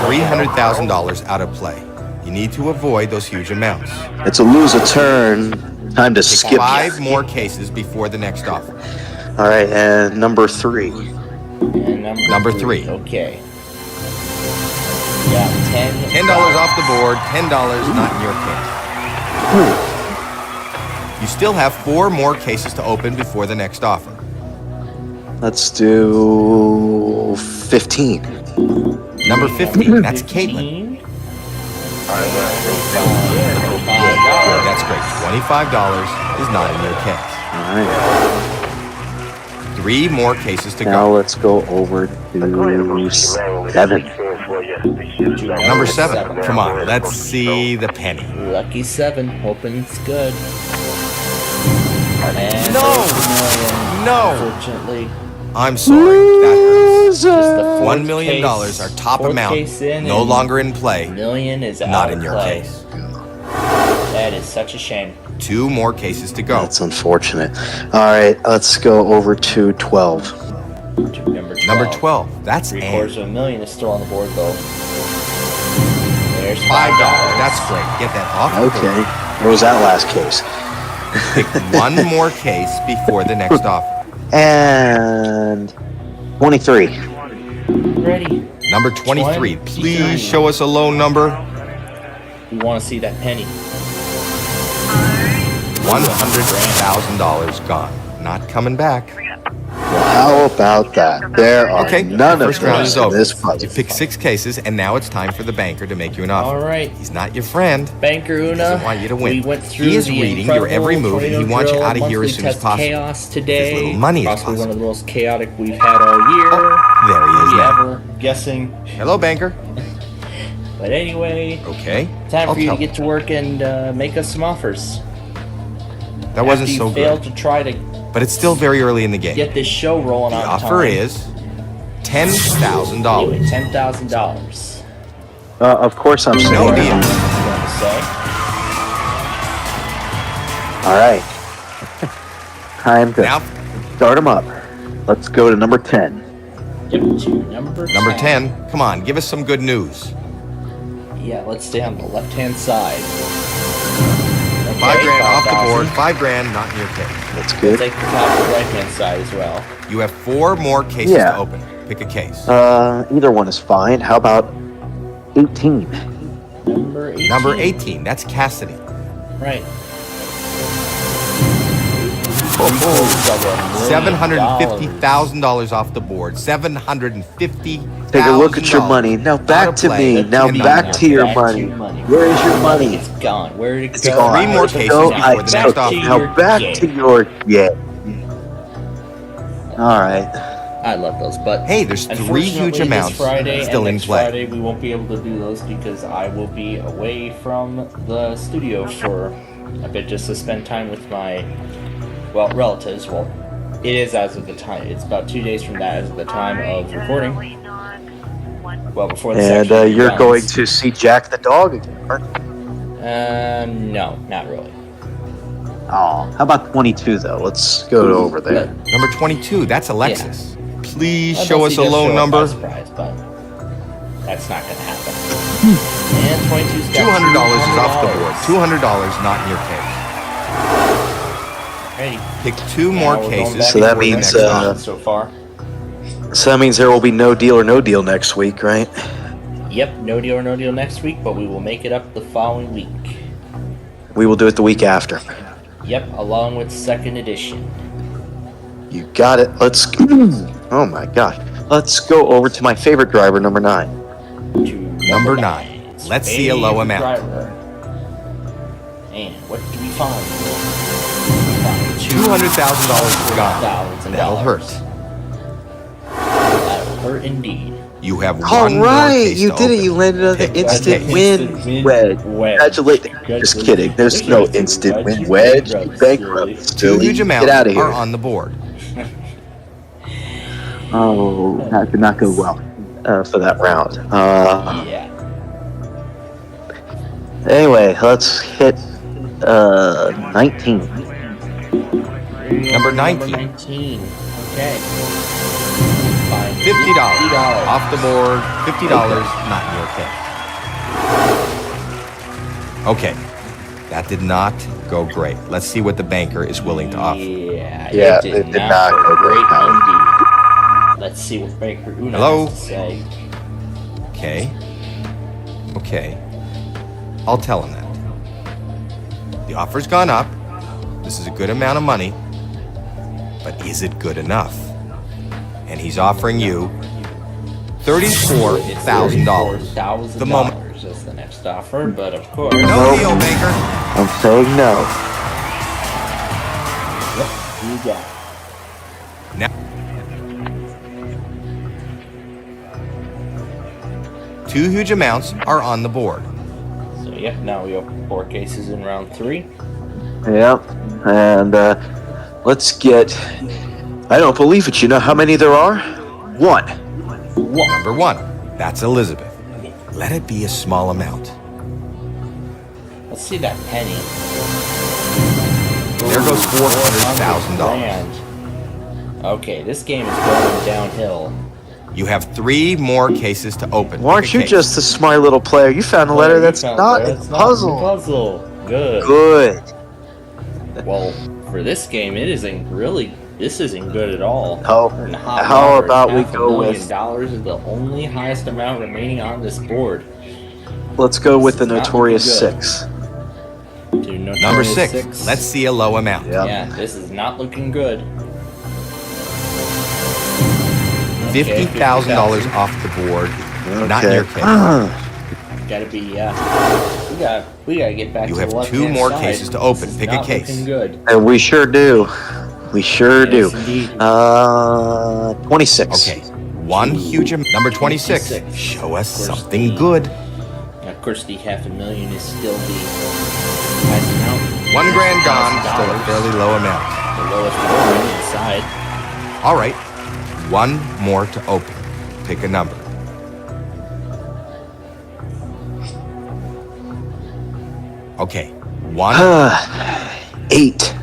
Speaker 10: $300,000 out of play. You need to avoid those huge amounts.
Speaker 9: It's a lose a turn. Time to skip.
Speaker 10: 5 more cases before the next offer.
Speaker 9: All right, and number 3.
Speaker 1: And
Speaker 10: Number 3.
Speaker 1: Okay. Yeah,
Speaker 10: $10 off the board, $10 not in your case. You still have 4 more cases to open before the next offer.
Speaker 9: Let's do 15.
Speaker 10: Number 15, that's Caitlin. That's great. $25 is not in your case.
Speaker 9: All right.
Speaker 10: 3 more cases to
Speaker 9: Now
Speaker 10: go.
Speaker 9: let's go over to 7.
Speaker 10: Number 7. Come on, let's see the penny.
Speaker 1: Lucky 7. Hoping it's good. And
Speaker 10: No!
Speaker 1: Unfortunately,
Speaker 10: I'm sorry. That hurts.
Speaker 1: just the fourth
Speaker 10: $1 million,
Speaker 1: case-
Speaker 10: our top
Speaker 1: fourth
Speaker 10: amount,
Speaker 1: case in
Speaker 10: no
Speaker 1: and
Speaker 10: longer in play.
Speaker 1: $1 million is out
Speaker 10: Not
Speaker 1: of
Speaker 10: in your
Speaker 1: play.
Speaker 10: case.
Speaker 1: That is such a shame.
Speaker 10: 2 more cases to go.
Speaker 9: That's unfortunate. All right, let's go over to 12.
Speaker 1: To
Speaker 10: Number 12. That's
Speaker 1: $750,000
Speaker 10: Ann.
Speaker 1: is still on the board though. There's $5.
Speaker 10: That's great. Get that off. the board.
Speaker 9: Okay. Where was that last case?
Speaker 10: Pick 1 more case before the next offer.
Speaker 9: And 23.
Speaker 1: Ready.
Speaker 10: Number 23. Please show us a low number.
Speaker 1: We want to see that penny.
Speaker 10: $100,000 gone. Not coming back.
Speaker 9: Well, how about that? There are
Speaker 10: Okay,
Speaker 9: none
Speaker 10: the
Speaker 9: of
Speaker 10: first round
Speaker 9: those
Speaker 10: is
Speaker 9: in
Speaker 10: over.
Speaker 9: this
Speaker 10: You
Speaker 9: puzzle.
Speaker 10: picked 6 cases, and now it's time for the banker to make you an offer.
Speaker 1: All right.
Speaker 10: He's not your friend.
Speaker 1: Banker Una,
Speaker 10: doesn't want you to win.
Speaker 1: we went through
Speaker 10: He is
Speaker 1: the
Speaker 10: reading your every move, and he
Speaker 1: incredible
Speaker 10: wants you
Speaker 1: tornado
Speaker 10: out of here
Speaker 1: drill
Speaker 10: as soon as
Speaker 1: monthly test
Speaker 10: possible.
Speaker 1: Chaos today.
Speaker 10: His little money is
Speaker 1: Possibly one
Speaker 10: possible.
Speaker 1: of the most chaotic we've had all year.
Speaker 10: There he is
Speaker 1: Maybe
Speaker 10: now.
Speaker 1: ever. Guessing.
Speaker 10: Hello, banker.
Speaker 1: But anyway,
Speaker 10: Okay.
Speaker 1: time
Speaker 10: I'll
Speaker 1: for you to
Speaker 10: tell
Speaker 1: get to work and make us some offers.
Speaker 10: That wasn't
Speaker 1: After
Speaker 10: so
Speaker 1: you failed
Speaker 10: good.
Speaker 1: to try to
Speaker 10: But it's still very early in the game.
Speaker 1: get this show rolling
Speaker 10: The
Speaker 1: on
Speaker 10: offer
Speaker 1: time.
Speaker 10: is $10,000.
Speaker 1: Anyway, $10,000.
Speaker 9: Of course I'm saying.
Speaker 10: No deal.
Speaker 1: Going to say.
Speaker 9: All right. Time to
Speaker 10: Now,
Speaker 9: start them up. Let's go to number 10.
Speaker 1: Yep, to number
Speaker 10: 10. Come on, give us some good news.
Speaker 1: Yeah, let's stay on the left-hand side. Okay,
Speaker 10: 5 grand off the
Speaker 1: 5,000.
Speaker 10: board. 5 grand not in your case.
Speaker 9: That's good.
Speaker 1: Take the top of the right-hand side as well.
Speaker 10: You have 4 more cases
Speaker 9: Yeah.
Speaker 10: to open. Pick a case.
Speaker 9: Either one is fine. How about 18?
Speaker 1: Number 18.
Speaker 10: Number 18. That's Cassidy.
Speaker 1: Right.
Speaker 10: $750,000 off the board. $750,000.
Speaker 9: Take a look at your money. Now back to me. Now back to your money. Where is your money?
Speaker 1: It's gone. Where did it
Speaker 9: It's
Speaker 1: go?
Speaker 9: gone.
Speaker 10: 3 more
Speaker 9: Where'd it
Speaker 10: cases
Speaker 9: go?
Speaker 10: before the next offer.
Speaker 9: Now back to your All right.
Speaker 1: I love those, but
Speaker 10: Hey, there's 3
Speaker 1: unfortunately,
Speaker 10: huge
Speaker 1: this
Speaker 10: amounts
Speaker 1: Friday
Speaker 10: still
Speaker 1: and
Speaker 10: in
Speaker 1: next
Speaker 10: play.
Speaker 1: Friday, we won't be able to do those because I will be away from the studio for a bit, just to spend time with my relatives. Well, it is as of the time. It's about 2 days from that as of the time of recording. Well, before the
Speaker 9: And
Speaker 1: section
Speaker 9: you're
Speaker 1: runs.
Speaker 9: going to see Jack the dog again, aren't you?
Speaker 1: No, not really.
Speaker 9: Oh, how about 22 though? Let's go over there.
Speaker 10: Number 22. That's Alexis. Please
Speaker 1: I'd
Speaker 10: show
Speaker 1: love
Speaker 10: us
Speaker 1: to
Speaker 9: Oh,
Speaker 10: a
Speaker 1: just
Speaker 10: low
Speaker 1: show up
Speaker 10: number.
Speaker 1: by surprise, but that's not going to happen. And 22's got
Speaker 10: $200 is off the
Speaker 1: $200.
Speaker 10: board. $200 not in your case.
Speaker 1: Ready.
Speaker 10: Pick 2 more
Speaker 1: Now we're going
Speaker 10: cases.
Speaker 1: back
Speaker 9: So that
Speaker 1: to where
Speaker 9: means,
Speaker 1: the next one so far.
Speaker 9: So that means there will be no deal or no deal next week, right?
Speaker 1: Yep, no deal or no deal next week, but we will make it up the following week.
Speaker 9: We will do it the week after.
Speaker 1: Yep, along with second edition.
Speaker 9: You got it. Let's. Oh my gosh. Let's go over to my favorite driver, number 9.
Speaker 1: To
Speaker 10: Number 9. Let's see a low
Speaker 1: favorite
Speaker 10: amount.
Speaker 1: driver. And what do we find?
Speaker 10: $200,000 is gone.
Speaker 1: $200,000.
Speaker 10: That'll hurt.
Speaker 1: That'll hurt indeed.
Speaker 10: You have
Speaker 9: All
Speaker 10: one more
Speaker 9: right,
Speaker 10: case
Speaker 9: you
Speaker 10: to
Speaker 9: did it.
Speaker 10: open.
Speaker 9: You landed on the
Speaker 10: Pick one
Speaker 9: instant
Speaker 10: case.
Speaker 9: win wedge.
Speaker 1: Wedge.
Speaker 9: Congratulations. Just kidding. There's no instant win wedge. You bankrupt.
Speaker 10: 2
Speaker 9: Silly.
Speaker 10: huge amounts
Speaker 9: Get out of
Speaker 10: are
Speaker 9: here.
Speaker 10: on the board.
Speaker 9: Oh, that did not go well for that round.
Speaker 1: Yeah.
Speaker 9: Anyway, let's hit 19.
Speaker 10: Number 19.
Speaker 1: 19. Okay. Fine.
Speaker 10: $50 off the board. $50 not in your case. Okay, that did not go great. Let's see what the banker is willing to offer.
Speaker 9: Yeah,
Speaker 1: it did not go great indeed. Let's see what Banker Una
Speaker 10: Hello?
Speaker 1: has to say.
Speaker 10: Okay. I'll tell him that. The offer's gone up. This is a good amount of money. But is it good enough? And he's offering you $34,000. The moment.
Speaker 1: That's the next offer, but of course.
Speaker 10: No deal, banker.
Speaker 9: I'm saying no.
Speaker 1: You got it.
Speaker 10: Now, two huge amounts are on the board.
Speaker 1: So yeah, now we open 4 cases in round 3.
Speaker 9: Yep. And let's get. I don't believe it. You know how many there are? 1.
Speaker 10: Number 1. That's Elizabeth. Let it be a small amount.
Speaker 1: Let's see that penny.
Speaker 10: There goes $400,000.
Speaker 1: Okay, this game is going downhill.
Speaker 10: You have 3 more cases to open.
Speaker 9: Well, aren't
Speaker 10: Pick a
Speaker 9: you
Speaker 10: case.
Speaker 9: just a smart little player? You found a letter that's not a puzzle.
Speaker 1: Good.
Speaker 9: Good.
Speaker 1: Well, for this game, it isn't really. This isn't good at all.
Speaker 9: Oh, how about we go with?
Speaker 1: $500,000 is the only highest amount remaining on this board.
Speaker 9: Let's go with the
Speaker 1: This is not
Speaker 9: notorious
Speaker 1: looking good.
Speaker 9: 6.
Speaker 1: Dude,
Speaker 10: Number
Speaker 1: notorious
Speaker 10: 6. Let's see a low amount.
Speaker 9: Yep.
Speaker 1: Yeah, this is not looking good.
Speaker 10: $50,000 off the board. Not in your case.
Speaker 1: Gotta be, we gotta get back
Speaker 10: You
Speaker 1: to
Speaker 10: have
Speaker 1: the
Speaker 10: 2
Speaker 1: left-hand
Speaker 10: more
Speaker 1: side.
Speaker 10: cases to open.
Speaker 1: This is
Speaker 10: Pick a
Speaker 1: not
Speaker 10: case.
Speaker 1: looking good.
Speaker 9: And we sure do. We sure
Speaker 1: Yes,
Speaker 9: do.
Speaker 1: indeed.
Speaker 9: 26.
Speaker 10: Okay. 1 huge amount. Number 26.
Speaker 1: 26.
Speaker 10: Show us
Speaker 1: Of course,
Speaker 10: something good.
Speaker 1: Of course, the $500,000 is still the highest amount.
Speaker 10: $1,000 gone.
Speaker 1: $1,000.
Speaker 10: Still a fairly low amount.
Speaker 1: The lowest amount inside.
Speaker 10: All right. 1 more to open. Pick a number. Okay. 1.
Speaker 9: 8.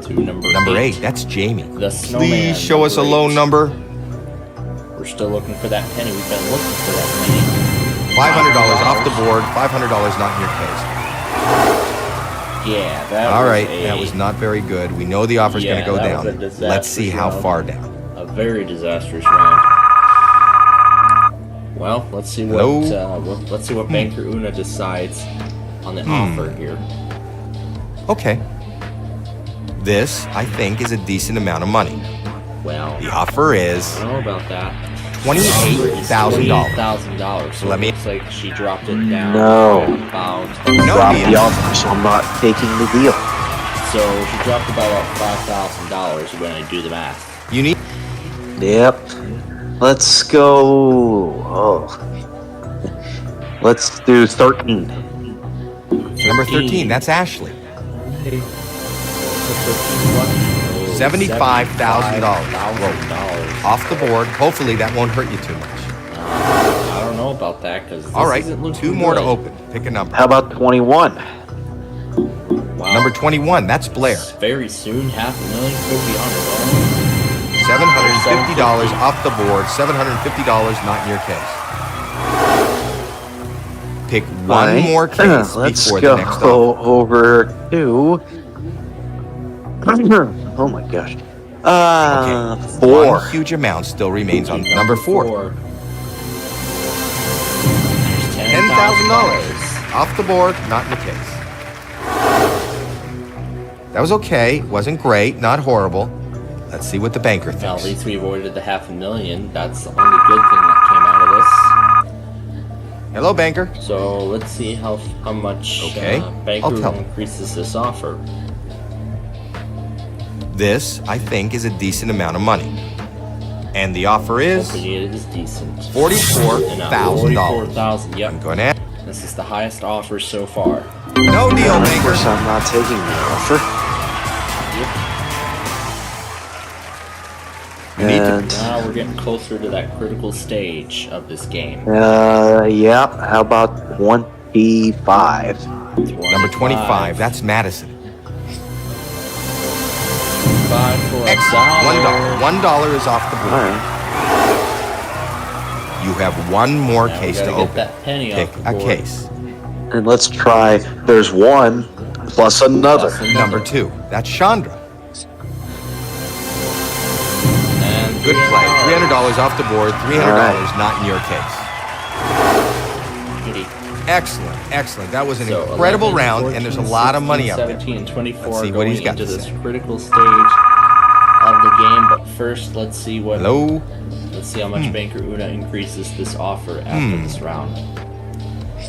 Speaker 1: To
Speaker 10: Number 8. That's Jamie.
Speaker 1: The snowman.
Speaker 10: Please show us a
Speaker 1: number
Speaker 10: low
Speaker 1: 8.
Speaker 10: number.
Speaker 1: We're still looking for that penny. We've been looking for that penny.
Speaker 10: $500 off the board. $500 not in your case.
Speaker 1: Yeah, that
Speaker 10: All
Speaker 1: was
Speaker 10: right.
Speaker 1: a,
Speaker 10: That was not very good. We know the offer's
Speaker 1: Yeah,
Speaker 10: going to go
Speaker 1: that was a
Speaker 10: down.
Speaker 1: disastrous
Speaker 10: Let's see how
Speaker 1: round.
Speaker 10: far down.
Speaker 1: a very disastrous round. Well, let's see what let's see what Banker Una decides on the offer here.
Speaker 10: Okay. This, I think, is a decent amount of money.
Speaker 1: Well,
Speaker 10: The offer is
Speaker 1: I don't know about that.
Speaker 10: $28,000.
Speaker 1: $28,000. So
Speaker 10: Let me-
Speaker 1: it looks like she dropped it down.
Speaker 9: No.
Speaker 1: About,
Speaker 10: No
Speaker 9: Drop
Speaker 10: deal.
Speaker 9: the offer, so I'm not taking the deal.
Speaker 1: so she dropped about $5,000 when I do the math.
Speaker 10: You need
Speaker 9: Yep. Let's go. Oh. Let's do 13.
Speaker 10: number 13. That's Ashley. $75,000.
Speaker 1: $75,000.
Speaker 10: Off the board. Hopefully that won't hurt you too much.
Speaker 1: I don't know about that because
Speaker 10: All right. 2 more to open. Pick a number.
Speaker 9: How about 21?
Speaker 1: Wow.
Speaker 10: Number 21. That's Blair.
Speaker 1: Very soon, $500,000 could be on its own.
Speaker 10: $750 off the board. $750 not in your case. Pick one
Speaker 9: Alright,
Speaker 10: more case
Speaker 9: let's
Speaker 10: before
Speaker 9: go
Speaker 10: the next offer.
Speaker 9: over to. Oh my gosh.
Speaker 10: Okay.
Speaker 9: 4.
Speaker 10: One huge amount still remains on number 4.
Speaker 1: There's
Speaker 10: $10,000 off the board, not in the case. That was okay. Wasn't great. Not horrible. Let's see what the banker
Speaker 1: Well, at
Speaker 10: thinks.
Speaker 1: least we avoided the $500,000. That's the only good thing that came out of this.
Speaker 10: Hello, banker.
Speaker 1: So let's see how much
Speaker 10: Okay,
Speaker 1: Banker
Speaker 10: I'll tell
Speaker 1: will
Speaker 10: him.
Speaker 1: increases this offer.
Speaker 10: This, I think, is a decent amount of money. And the offer is
Speaker 1: Hopefully it is decent.
Speaker 10: $44,000.
Speaker 1: $44,000. Yep.
Speaker 10: I'm going to.
Speaker 1: This is the highest offer so far.
Speaker 10: No deal,
Speaker 9: Of
Speaker 10: banker.
Speaker 9: course, I'm not taking the offer.
Speaker 10: You need to.
Speaker 9: And
Speaker 1: Now we're getting closer to that critical stage of this game.
Speaker 9: yeah. How about 25.
Speaker 10: Number 25, that's Madison.
Speaker 1: 5 for
Speaker 10: Excellent.
Speaker 1: $1.
Speaker 10: $1 is off the
Speaker 9: All
Speaker 10: board.
Speaker 9: right.
Speaker 10: You have one more
Speaker 1: Now we
Speaker 10: case
Speaker 1: gotta
Speaker 10: to
Speaker 1: get
Speaker 10: open.
Speaker 1: that penny
Speaker 10: Pick
Speaker 1: off the
Speaker 10: a
Speaker 1: board.
Speaker 10: case.
Speaker 9: And let's try. There's one plus another.
Speaker 1: Plus another.
Speaker 10: Number 2, that's Chandra.
Speaker 1: And
Speaker 10: Good play. $300 off the board. $300
Speaker 9: All right.
Speaker 10: not in your case. Excellent, excellent. That was an
Speaker 1: So
Speaker 10: incredible
Speaker 1: 11,
Speaker 10: round,
Speaker 1: 14,
Speaker 10: and there's a lot of money
Speaker 1: 16,
Speaker 10: up there.
Speaker 1: 17, and 24
Speaker 10: Let's see what
Speaker 1: going
Speaker 10: he's got
Speaker 1: into
Speaker 10: to
Speaker 1: this
Speaker 10: say.
Speaker 1: critical stage of the game. But first, let's see what.
Speaker 10: Hello?
Speaker 1: Let's see how much Banker Una increases this offer after this round.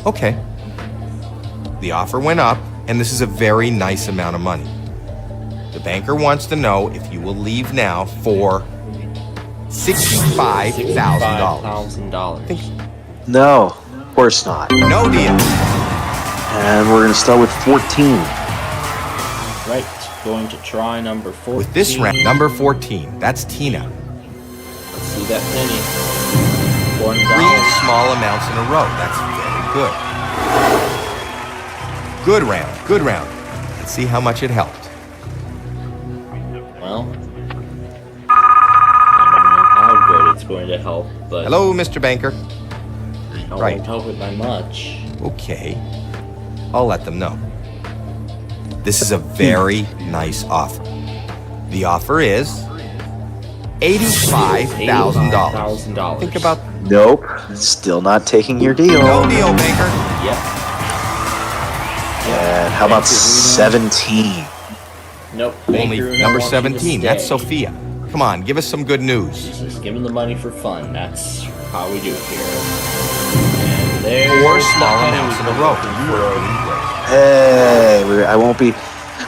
Speaker 10: Okay. The offer went up, and this is a very nice amount of money. The banker wants to know if you will leave now for $65,000.
Speaker 1: $65,000.
Speaker 9: No, of course not.
Speaker 10: No deal.
Speaker 9: And we're going to start with 14.
Speaker 1: Right, going to try number 14.
Speaker 10: With this round, number 14, that's Tina.
Speaker 1: Let's see that penny. $1.
Speaker 10: 3 small amounts in a row. That's very good. Good round, good round. Let's see how much it helped.
Speaker 1: Well, I don't know how good it's going to help, but
Speaker 10: Hello, Mr. Banker.
Speaker 1: it
Speaker 10: Right.
Speaker 1: won't help it by much.
Speaker 10: Okay. I'll let them know. This is a very nice offer. The offer is $85,000.
Speaker 1: $85,000.
Speaker 10: Think about
Speaker 9: Nope, still not taking your deal.
Speaker 10: no deal, Banker.
Speaker 1: Yep.
Speaker 9: And how about 17?
Speaker 1: Nope.
Speaker 10: Only
Speaker 1: Banker Una
Speaker 10: number
Speaker 1: wants you to
Speaker 10: 17. That's
Speaker 1: stay.
Speaker 10: Sophia. Come on, give us some good news.
Speaker 1: Just give him the money for fun. That's how we do it here. And there's
Speaker 10: 4
Speaker 1: the
Speaker 10: small
Speaker 1: penny
Speaker 10: amounts in a
Speaker 1: we
Speaker 10: row.
Speaker 1: can
Speaker 10: You are
Speaker 1: afford.
Speaker 10: doing great.
Speaker 9: Hey, I won't be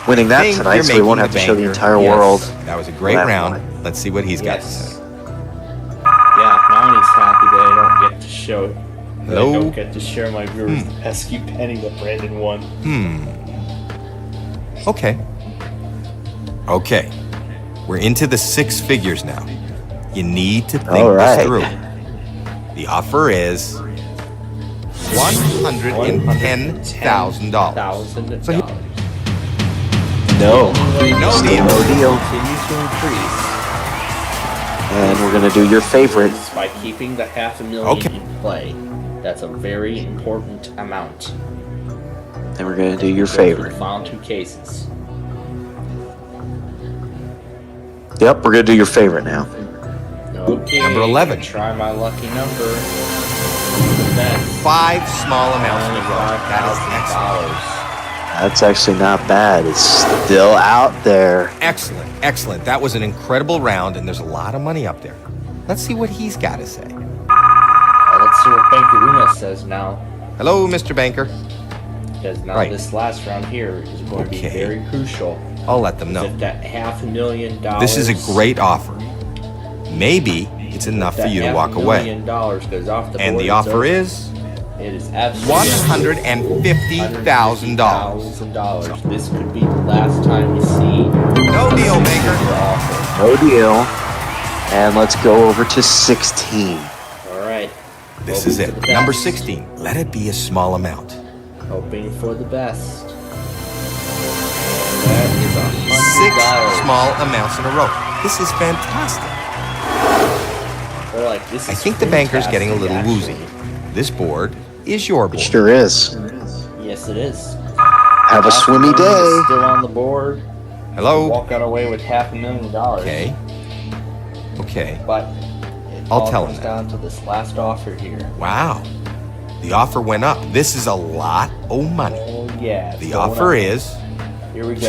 Speaker 9: winning that
Speaker 10: Think
Speaker 9: tonight,
Speaker 10: you're
Speaker 9: so we won't
Speaker 10: making
Speaker 9: have to show the
Speaker 10: banker.
Speaker 9: entire
Speaker 10: Yes.
Speaker 9: world.
Speaker 10: That was a great
Speaker 9: That
Speaker 10: round.
Speaker 9: one.
Speaker 10: Let's see what he's got to
Speaker 1: Yes.
Speaker 10: say.
Speaker 1: Yeah, now he's happy that I don't get to show. That I
Speaker 10: Hello?
Speaker 1: don't get to share my viewers the pesky penny that Brandon won.
Speaker 10: Okay. Okay. We're into the 6 figures now. You need to think
Speaker 9: All right.
Speaker 10: this through. The offer is $110,000.
Speaker 1: $110,000.
Speaker 10: So he-
Speaker 9: No,
Speaker 10: No
Speaker 9: still
Speaker 10: deal.
Speaker 9: no deal.
Speaker 1: Continue to increase
Speaker 9: And we're going to do your favorite.
Speaker 1: by keeping the $500,000
Speaker 10: Okay.
Speaker 1: in play. That's a very important amount.
Speaker 9: And we're going to do your
Speaker 1: Go for the
Speaker 9: favorite.
Speaker 1: final 2 cases.
Speaker 9: Yep, we're going to do your favorite now.
Speaker 1: Okay.
Speaker 10: Number 11.
Speaker 1: Try my lucky number. That's
Speaker 10: 5 small amounts in a row. That is excellent.
Speaker 1: $25,000.
Speaker 9: That's actually not bad. It's still out there.
Speaker 10: Excellent, excellent. That was an incredible round, and there's a lot of money up there. Let's see what he's got to say.
Speaker 1: Let's see what Banker Una says now.
Speaker 10: Hello, Mr. Banker.
Speaker 1: Because now
Speaker 10: Right.
Speaker 1: this last round here is going to be
Speaker 10: Okay.
Speaker 1: very crucial.
Speaker 10: I'll let them know.
Speaker 1: If that $500,000.
Speaker 10: This is a great offer. Maybe it's enough for you to walk away.
Speaker 1: $500,000 goes off the
Speaker 10: And
Speaker 1: board,
Speaker 10: the
Speaker 1: it's
Speaker 10: offer
Speaker 1: over.
Speaker 10: is
Speaker 1: It is absolutely
Speaker 10: $150,000.
Speaker 1: $150,000. This could be the last time we see
Speaker 10: No deal, Banker.
Speaker 1: your offer.
Speaker 9: No deal. And let's go over to 16.
Speaker 1: All right.
Speaker 10: This is
Speaker 1: Hoping
Speaker 10: it.
Speaker 1: for the
Speaker 10: Number
Speaker 1: best.
Speaker 10: 16. Let it be a small amount.
Speaker 1: Hoping for the best. And that is
Speaker 10: 6
Speaker 1: $100.
Speaker 10: small amounts in a row. This is fantastic.
Speaker 1: They're like, this
Speaker 10: I
Speaker 1: is
Speaker 10: think the banker's getting a little
Speaker 1: fantastic,
Speaker 10: woozy. This board is your board.
Speaker 9: Sure is.
Speaker 1: actually. Yes, it is.
Speaker 9: Have a swimmy
Speaker 1: $500,000
Speaker 9: day.
Speaker 1: is still on the board.
Speaker 10: Hello?
Speaker 1: Walk out away with $500,000.
Speaker 10: Okay. Okay.
Speaker 1: But it
Speaker 10: I'll
Speaker 1: all
Speaker 10: tell him
Speaker 1: comes
Speaker 10: that.
Speaker 1: down to this last offer here.
Speaker 10: Wow. The offer went up. This is a lot of money.
Speaker 1: Oh yeah. it's
Speaker 10: The
Speaker 1: going
Speaker 10: offer
Speaker 1: up.
Speaker 10: is
Speaker 1: Here we go.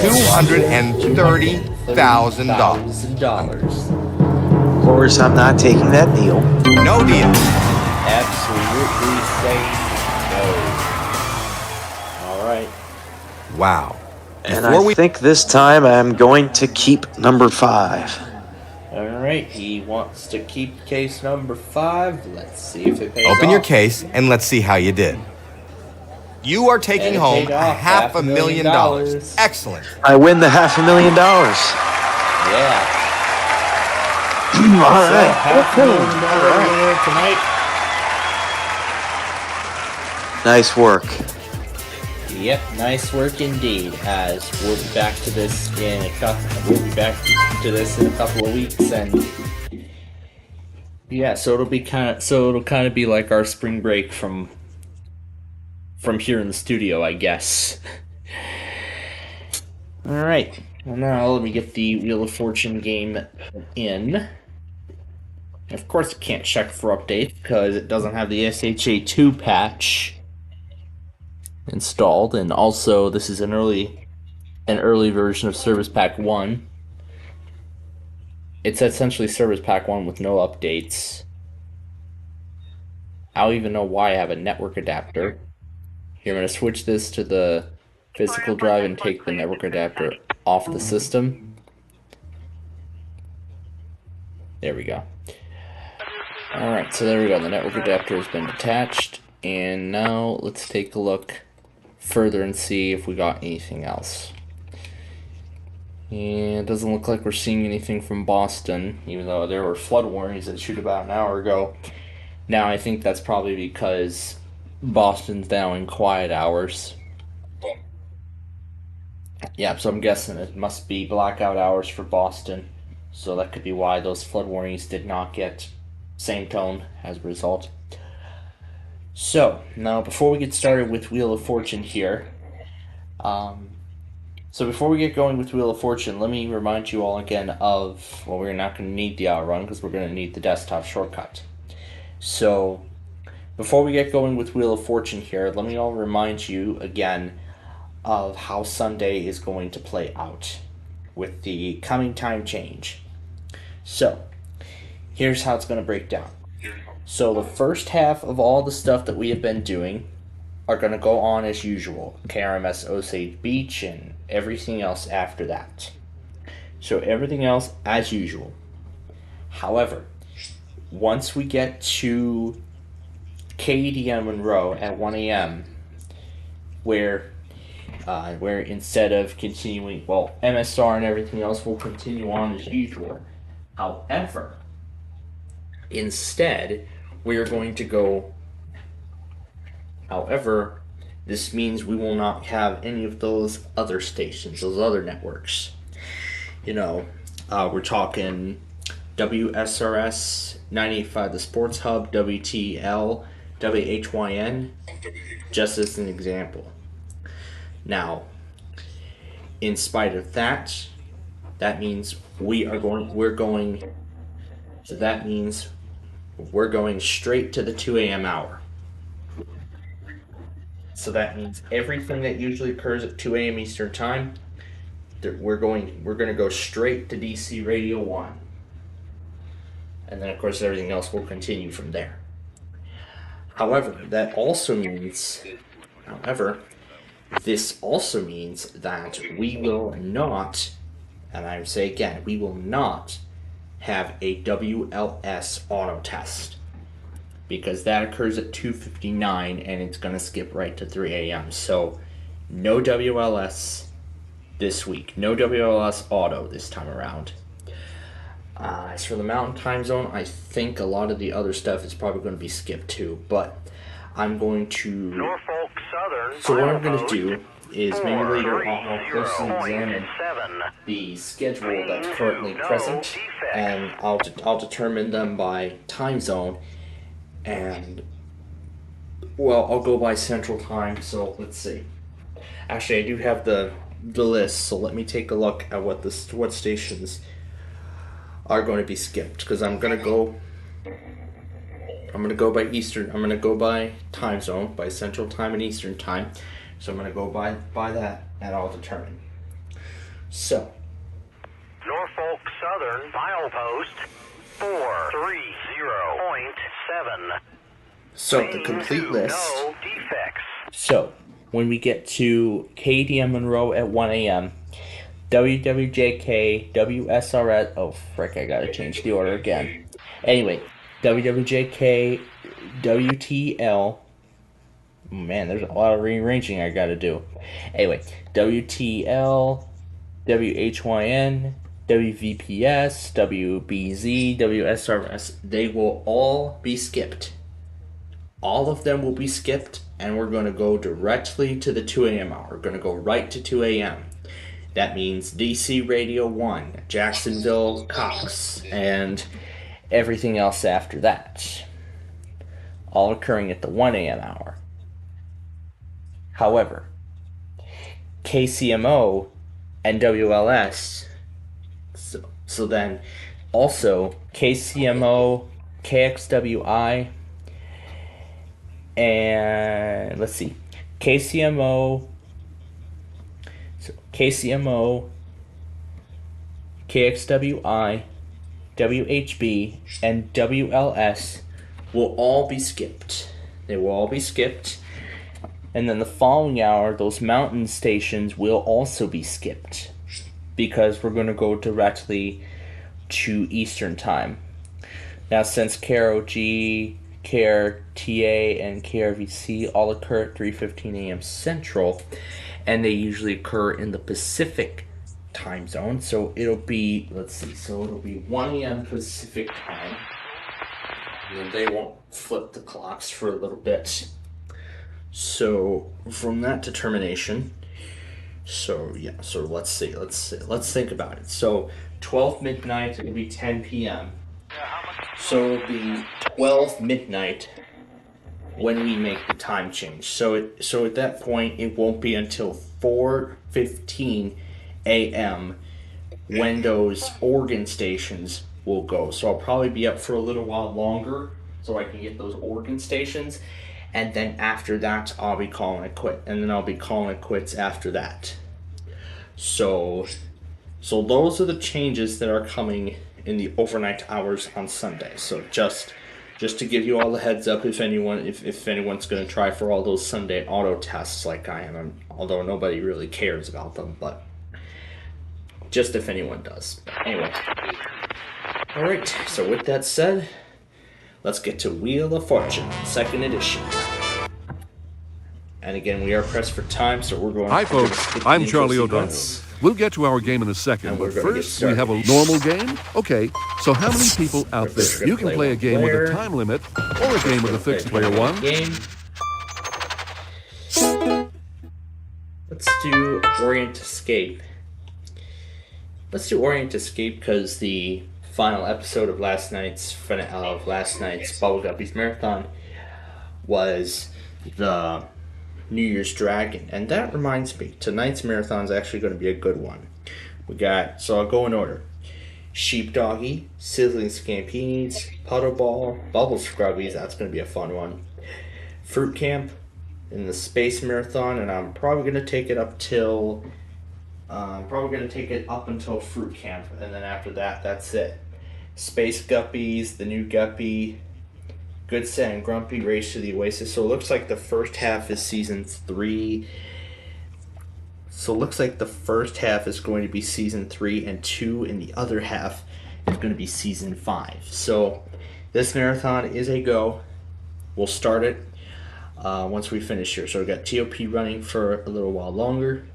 Speaker 10: $230,000.
Speaker 9: Of course, I'm not taking that deal.
Speaker 10: No deal.
Speaker 1: Absolutely say no. All right.
Speaker 10: Wow.
Speaker 9: And
Speaker 10: Before
Speaker 9: I
Speaker 10: we
Speaker 9: think this time I'm going to keep number 5.
Speaker 1: All right. He wants to keep case number 5. Let's see if it pays
Speaker 10: open your
Speaker 1: off.
Speaker 10: case and let's see how you did. You are taking
Speaker 1: And it
Speaker 10: home
Speaker 1: paid off,
Speaker 10: $500,000.
Speaker 1: $500,000.
Speaker 10: Excellent.
Speaker 9: I win the $500,000.
Speaker 1: Yeah.
Speaker 9: All
Speaker 1: So,
Speaker 9: right.
Speaker 1: $500,000 winner tonight.
Speaker 9: Nice work.
Speaker 1: Yep, nice work indeed. As we'll be back to this in a couple. Of weeks, and yeah, so it'll kind of be like our spring break from here in the studio, I guess. All right. Well, now let me get the Wheel of Fortune game in. Of course, it can't check for updates because it doesn't have the SHA2 patch installed, and also this is an early version of Service Pack 1. It's essentially Service Pack 1 with no updates. I don't even know why I have a network adapter. Here, I'm going to switch this to the physical drive and take the network adapter off the system. There we go. Alright, so there we go. The network adapter has been detached. And now let's take a look further and see if we got anything else. And it doesn't look like we're seeing anything from Boston, even though there were flood warnings that issued about an hour ago. Now I think that's probably because Boston's now in quiet hours. Yeah, so I'm guessing it must be blackout hours for Boston. So that could be why those flood warnings did not get same tone as a result. So, now before we get started with Wheel of Fortune here, so before we get going with Wheel of Fortune, let me remind you all again of, well, we're not going to need the outrun because we're going to need the desktop shortcut. So, before we get going with Wheel of Fortune here, let me all remind you again of how Sunday is going to play out with the coming time change. So, here's how it's going to break down. So the first half of all the stuff that we have been doing are going to go on as usual. KRMS Osage Beach and everything else after that. So everything else as usual. However, once we get to KDM Monroe at 1 a.m., where instead of continuing, well, MSR and everything else will continue on as usual. However, instead, we are going to go. However, this means we will not have any of those other stations, those other networks. You know, we're talking WSRS 98.5, the Sports Hub, WTL, WHYN, just as an example. Now, in spite of that, that means we're going straight to the 2 a.m. hour. So that means everything that usually occurs at 2 a.m. Eastern Time, we're going to go straight to DC Radio 1. And then, of course, everything else will continue from there. However, this also means that we will not, and I say again, we will not have a WLS auto test, because that occurs at 2:59 and it's going to skip right to 3 a.m. So no WLS this week. No WLS auto this time around. As for the Mountain Time Zone, I think a lot of the other stuff is probably going to be skipped too, but I'm going to...
Speaker 7: Norfolk Southern.
Speaker 1: So what I'm going to do is maybe later on I'll closely examine the schedule that's currently present, and I'll determine them by time zone. And, well, I'll go by Central Time, so let's see. Actually, I do have the list, so let me take a look at what stations are going to be skipped, because I'm going to go by Eastern, I'm going to go by time zone, by Central Time and Eastern Time, so I'm going to go by that, and I'll determine. So,
Speaker 7: Norfolk Southern, milepost 430.7.
Speaker 1: So the complete list.
Speaker 7: No defects.
Speaker 1: So when we get to KDM Monroe at 1 a.m., WWJK, WSRS. Oh frick! I gotta change the order again. Anyway, WWJK, WTL. Man, there's a lot of rearranging I gotta do. Anyway, WTL, WHYN, WVPS, WBZ, WSRS, they will all be skipped. All of them will be skipped and we're going to go directly to the 2 a.m. hour. We're going to go right to 2 a.m. That means DC Radio 1, Jacksonville, Cox, and everything else after that, all occurring at the 1 a.m. hour. However, KCMO and WLS, so then also KCMO, KXWI, and let's see, KCMO, KXWI, WHB, and WLS will all be skipped. They will all be skipped. And then the following hour, those mountain stations will also be skipped because we're going to go directly to Eastern Time. Now, since KROG, KRTA, and KRVC all occur at 3:15 a.m. Central, and they usually occur in the Pacific time zone, so it'll be, it'll be 1 a.m. Pacific time, and they won't flip the clocks for a little bit. So from that determination, let's think about it. So 12 midnight, it'll be 10 p.m. So it'll be 12 midnight when we make the time change. So at that point, it won't be until 4:15 a.m. when those Oregon stations will go. So I'll probably be up for a little while longer so I can get those Oregon stations. And then after that, I'll be calling it quits. And then I'll be calling it quits after that. So those are the changes that are coming in the overnight hours on Sunday. So just to give you all the heads up, if anyone's going to try for all those Sunday auto tests like I am, although nobody really cares about them, but just if anyone does. Anyway. Alright, so with that said, let's get to Wheel of Fortune, 2nd edition. And again, we are pressed for time, so we're going
Speaker 2: Hi,
Speaker 1: to
Speaker 2: folks. I'm Charlie O'Donnell. We'll get to our game in a second, but first we have a normal game. Okay, so how many people out there? You can play a game with a time limit or a game with a fixed player one.
Speaker 1: Let's do Orient Escape. Let's do Orient Escape because the final episode of last night's Bubble Guppies Marathon was the New Year's Dragon. And that reminds me, tonight's marathon is actually going to be a good one. So I'll go in order. Sheepdoggy, Sizzling Scampinis, Puddle Ball, Bubble Scrubbies, that's going to be a fun one. Fruit Camp, in the Space Marathon, and I'm probably going to take it up until Fruit Camp, and then after that, that's it. Space Guppies, the new Guppy, Good, Sad, and Grumpy, Race to the Oasis. So it looks like the first half is Season 3. So it looks like the first half is going to be Season 3 and 2, and the other half is going to be Season 5. So this marathon is a go. We'll start it once we finish here. So we've got TOP running for a little while longer.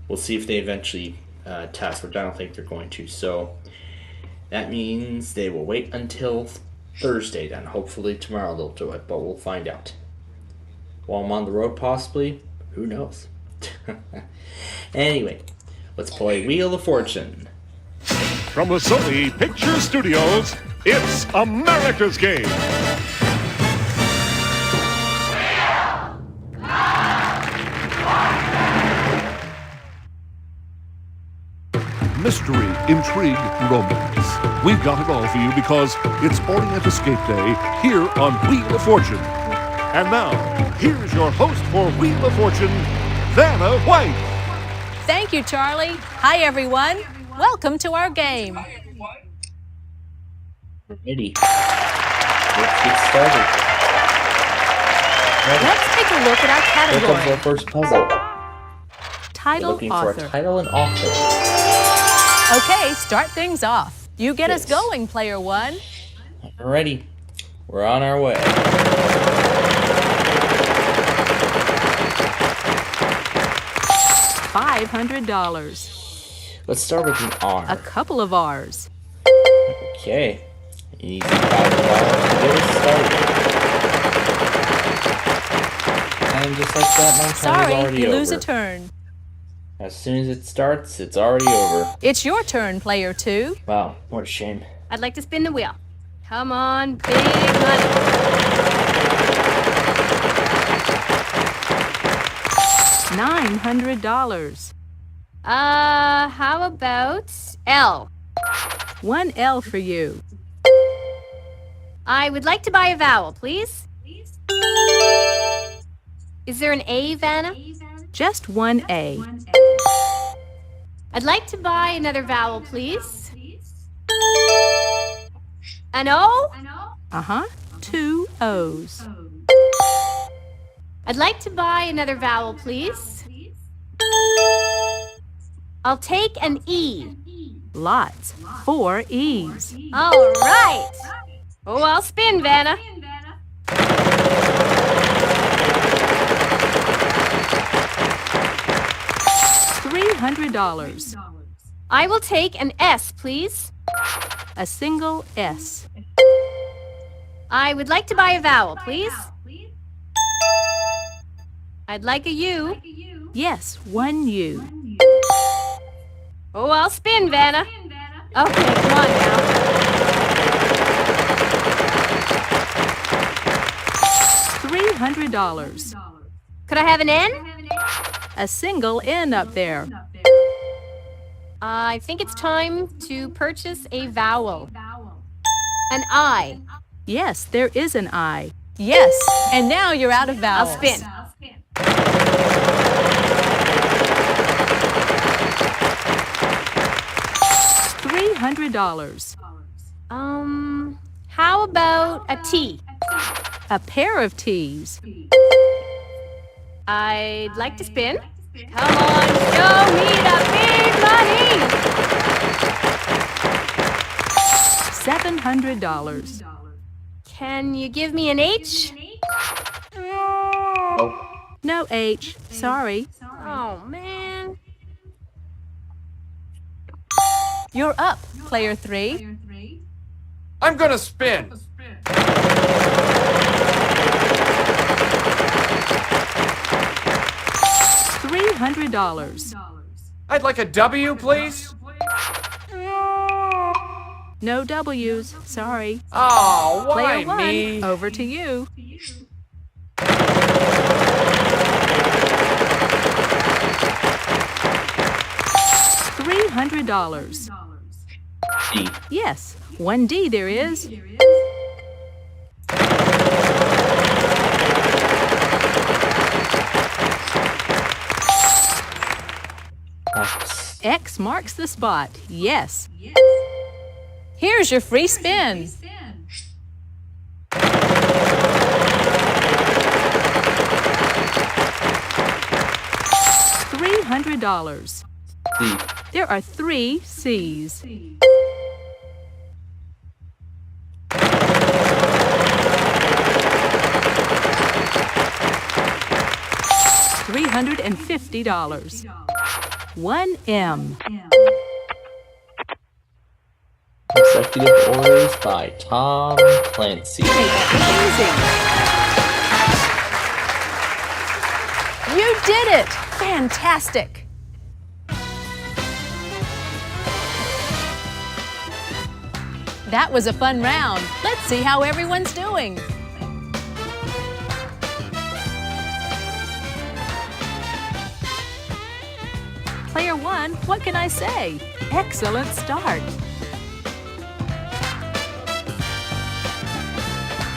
Speaker 1: We'll see if they eventually test, but I don't think they're going to. So that means they will wait until Thursday then. Hopefully tomorrow they'll do it, but we'll find out. While I'm on the road, possibly. Who knows? Anyway, let's play Wheel of Fortune.
Speaker 2: From the Sony Picture Studios, it's America's Game. Mystery, intrigue, romance. We've got it all for you because it's Orient Escape Day here on Wheel of Fortune. And now, here's your host for Wheel of Fortune, Vanna White.
Speaker 3: Thank you, Charlie. Hi, everyone. Welcome to our game.
Speaker 1: Ready. Let's get started.
Speaker 3: Let's take a look at our
Speaker 1: Here comes our
Speaker 3: category.
Speaker 1: first puzzle.
Speaker 3: Title,
Speaker 1: Looking
Speaker 3: author.
Speaker 1: for a title and author.
Speaker 3: Okay, start things off. You get us
Speaker 1: Yes.
Speaker 3: going, player one.
Speaker 1: Ready. We're on our way.
Speaker 3: $500.
Speaker 1: Let's start with an R.
Speaker 3: A couple of R's.
Speaker 1: Okay. Easy $5 to get us started. And just like that, my turn is
Speaker 3: Sorry,
Speaker 1: already
Speaker 3: you
Speaker 1: over.
Speaker 3: lose a turn.
Speaker 1: As soon as it starts, it's already over.
Speaker 3: It's your turn, player 2.
Speaker 1: Wow, what a shame.
Speaker 4: I'd like to spin the wheel. Come on, big money.
Speaker 3: $900.
Speaker 4: How about L?
Speaker 3: 1 L for you.
Speaker 4: I would like to buy a vowel, please. Is there an A, Vanna?
Speaker 3: Just 1 A.
Speaker 4: I'd like to buy another vowel, please. An O?
Speaker 3: Uh-huh. 2 O's.
Speaker 4: I'd like to buy another vowel, please. I'll take an E.
Speaker 3: Lots. 4 E's.
Speaker 4: All right. Oh, I'll spin, Vanna.
Speaker 3: $300.
Speaker 4: I will take an S, please.
Speaker 3: A single S.
Speaker 4: I would like to buy a vowel, please. I'd like a U.
Speaker 3: Yes, 1 U.
Speaker 4: Oh, I'll spin, Vanna. Okay, come on now.
Speaker 3: $300.
Speaker 4: Could I have an N?
Speaker 3: A single N up there.
Speaker 4: I think it's time to purchase a vowel. An I.
Speaker 3: Yes, there is an I. Yes, and now you're out of vowels.
Speaker 4: I'll spin.
Speaker 3: $300.
Speaker 4: How about a T?
Speaker 3: A pair of T's.
Speaker 4: I'd like to spin. Come on, show me the big money!
Speaker 3: $700.
Speaker 4: Can you give me an H?
Speaker 3: No H. Sorry.
Speaker 4: Oh, man.
Speaker 3: You're up, player 3.
Speaker 6: I'm gonna spin.
Speaker 3: $300.
Speaker 6: I'd like a W, please.
Speaker 3: No W's. Sorry.
Speaker 6: Oh, why
Speaker 3: Player 1,
Speaker 6: me?
Speaker 3: over to you. $300.
Speaker 1: D.
Speaker 3: Yes, 1 D there is.
Speaker 1: X.
Speaker 3: X marks the spot. Yes. Here's your free spin. $300.
Speaker 1: C.
Speaker 3: There are 3 C's. $350. 1 M.
Speaker 1: Consecutive orders by Tom Clancy.
Speaker 3: Easy. You did it! Fantastic! That was a fun round. Let's see how everyone's doing. Player 1, what can I say? Excellent start.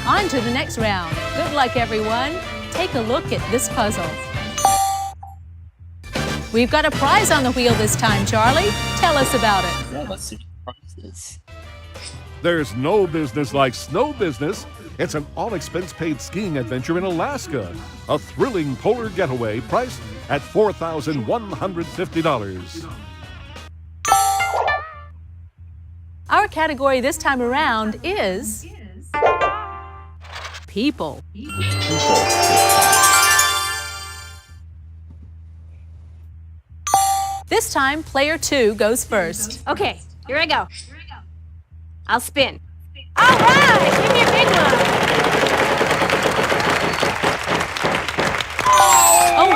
Speaker 3: On to the next round. Good luck, everyone. Take a look at this puzzle. We've got a prize on the wheel this time, Charlie. Tell us about it.
Speaker 1: Yeah, let's see what the prize is.
Speaker 2: There's no business like snow business. It's an all-expense-paid skiing adventure in Alaska. A thrilling polar getaway priced at $4,150.
Speaker 3: Our category this time around is people. This time, player 2 goes first.
Speaker 4: Okay, here I go. I'll spin. All right, give me a big one.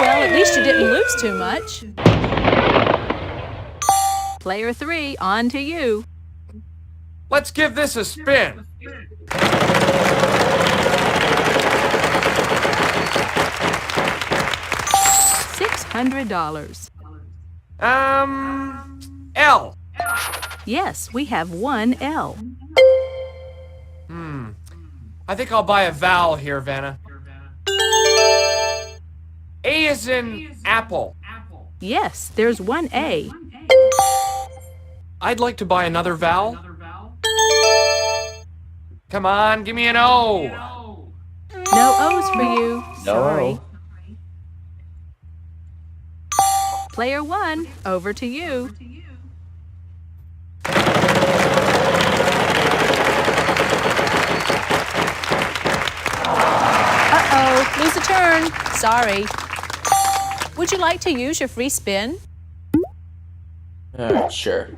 Speaker 3: well, at least you didn't lose too much. Player 3, on to you.
Speaker 6: Let's give this a spin.
Speaker 3: $600.
Speaker 6: L.
Speaker 3: Yes, we have one L.
Speaker 6: I think I'll buy a vowel here, Vanna. A is in apple.
Speaker 3: Yes, there's one A.
Speaker 6: I'd like to buy another vowel. Come on, give me an O.
Speaker 3: No O's for you. Sorry.
Speaker 1: No.
Speaker 3: Player 1, over to you. Uh-oh, lose a turn. Sorry. Would you like to use your free spin?
Speaker 1: Sure.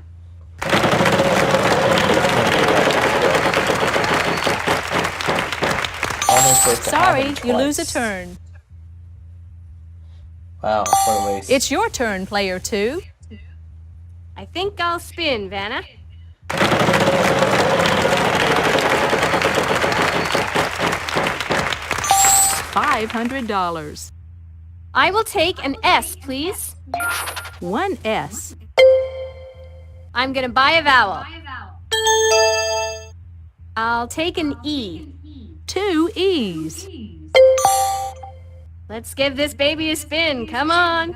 Speaker 3: Sorry, you lose a turn.
Speaker 1: Wow, what a waste.
Speaker 3: It's your turn, player 2.
Speaker 4: I think I'll spin, Vanna.
Speaker 3: $500.
Speaker 4: I will take an S, please.
Speaker 3: One S.
Speaker 4: I'm gonna buy a vowel. I'll take an E.
Speaker 3: Two E's.
Speaker 4: Let's give this baby a spin. Come on.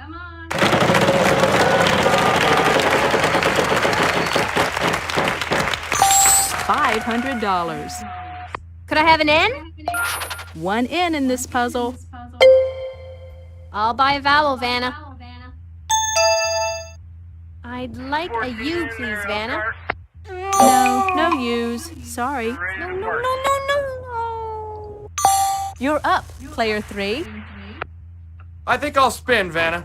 Speaker 3: $500.
Speaker 4: Could I have an N?
Speaker 3: One N in this puzzle.
Speaker 4: I'll buy a vowel, Vanna. I'd like a U, please, Vanna.
Speaker 3: No, no U's. Sorry.
Speaker 4: No.
Speaker 3: You're up, player 3.
Speaker 6: I think I'll spin, Vanna.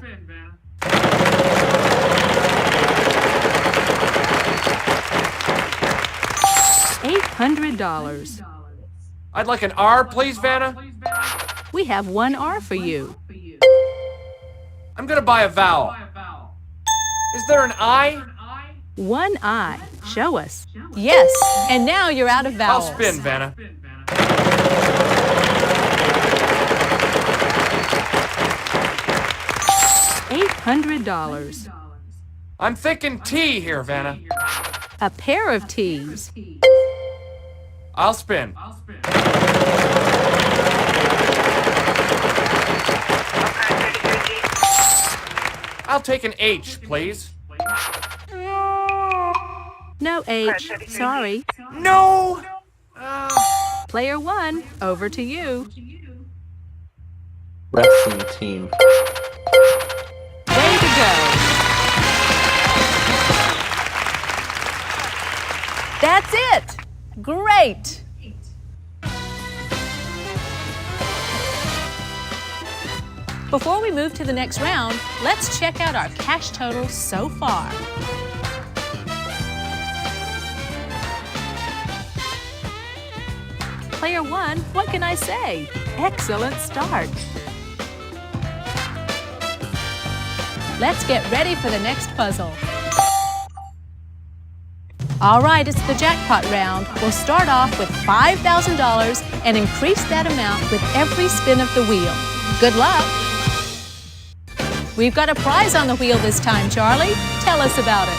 Speaker 3: $800.
Speaker 6: I'd like an R, please, Vanna.
Speaker 3: We have one R for you.
Speaker 6: I'm gonna buy a vowel. Is there an I?
Speaker 3: One I. Show us. Yes, and now you're out of vowels.
Speaker 6: I'll spin, Vanna.
Speaker 3: $800.
Speaker 6: I'm thinking T here, Vanna.
Speaker 3: A pair of T's.
Speaker 6: I'll spin. I'll take an H, please.
Speaker 3: No H. Sorry.
Speaker 6: No!
Speaker 3: Player 1, over to you.
Speaker 1: Wrestling team.
Speaker 3: Way to go. That's it. Great. Before we move to the next round, let's check out our cash totals so far. Player 1, what can I say? Excellent start. Let's get ready for the next puzzle. All right, it's the jackpot round. We'll start off with $5,000 and increase that amount with every spin of the wheel. Good luck. We've got a prize on the wheel this time, Charlie. Tell us about it.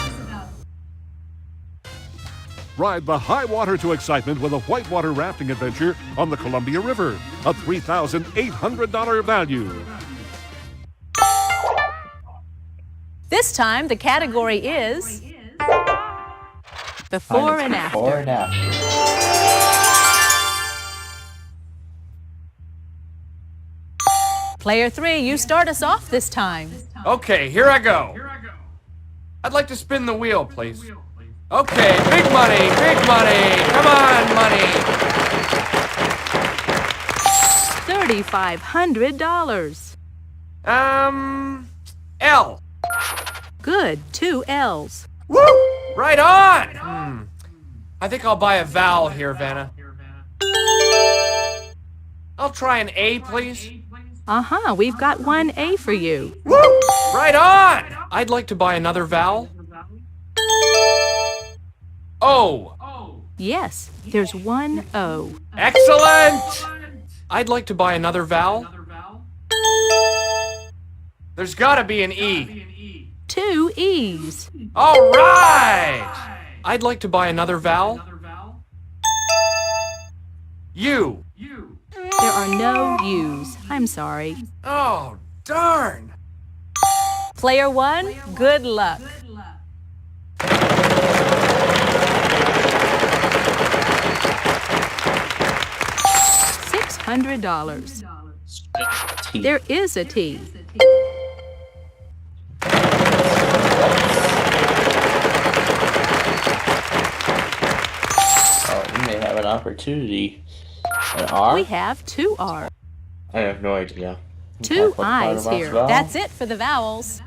Speaker 11: Ride the high water to excitement with a whitewater rafting adventure on the Columbia River, a $3,800 value.
Speaker 3: This time, the category is before and after.
Speaker 1: Before and after.
Speaker 3: Player 3, you start us off this time.
Speaker 6: Okay, here I go. I'd like to spin the wheel, please. Okay, big money, big money. Come on, money.
Speaker 3: $3,500.
Speaker 6: L.
Speaker 3: Good, 2 L's.
Speaker 6: Woo! Right on! I think I'll buy a vowel here, Vanna. I'll try an A, please.
Speaker 3: Uh-huh, we've got one A for you.
Speaker 6: Woo! Right on! I'd like to buy another vowel. O.
Speaker 3: Yes, there's one O.
Speaker 6: Excellent! I'd like to buy another vowel. There's gotta be an E.
Speaker 3: Two E's.
Speaker 6: All right! I'd like to buy another vowel. U.
Speaker 3: There are no U's. I'm sorry.
Speaker 6: Oh, darn!
Speaker 3: Player one, good luck. $600.
Speaker 1: T.
Speaker 3: There is a T.
Speaker 1: Oh, we may have an opportunity. An R?
Speaker 3: We have two R's.
Speaker 1: I have no idea.
Speaker 3: Two
Speaker 1: What part
Speaker 3: I's
Speaker 1: of
Speaker 3: here.
Speaker 1: vowel?
Speaker 3: That's it for the vowels.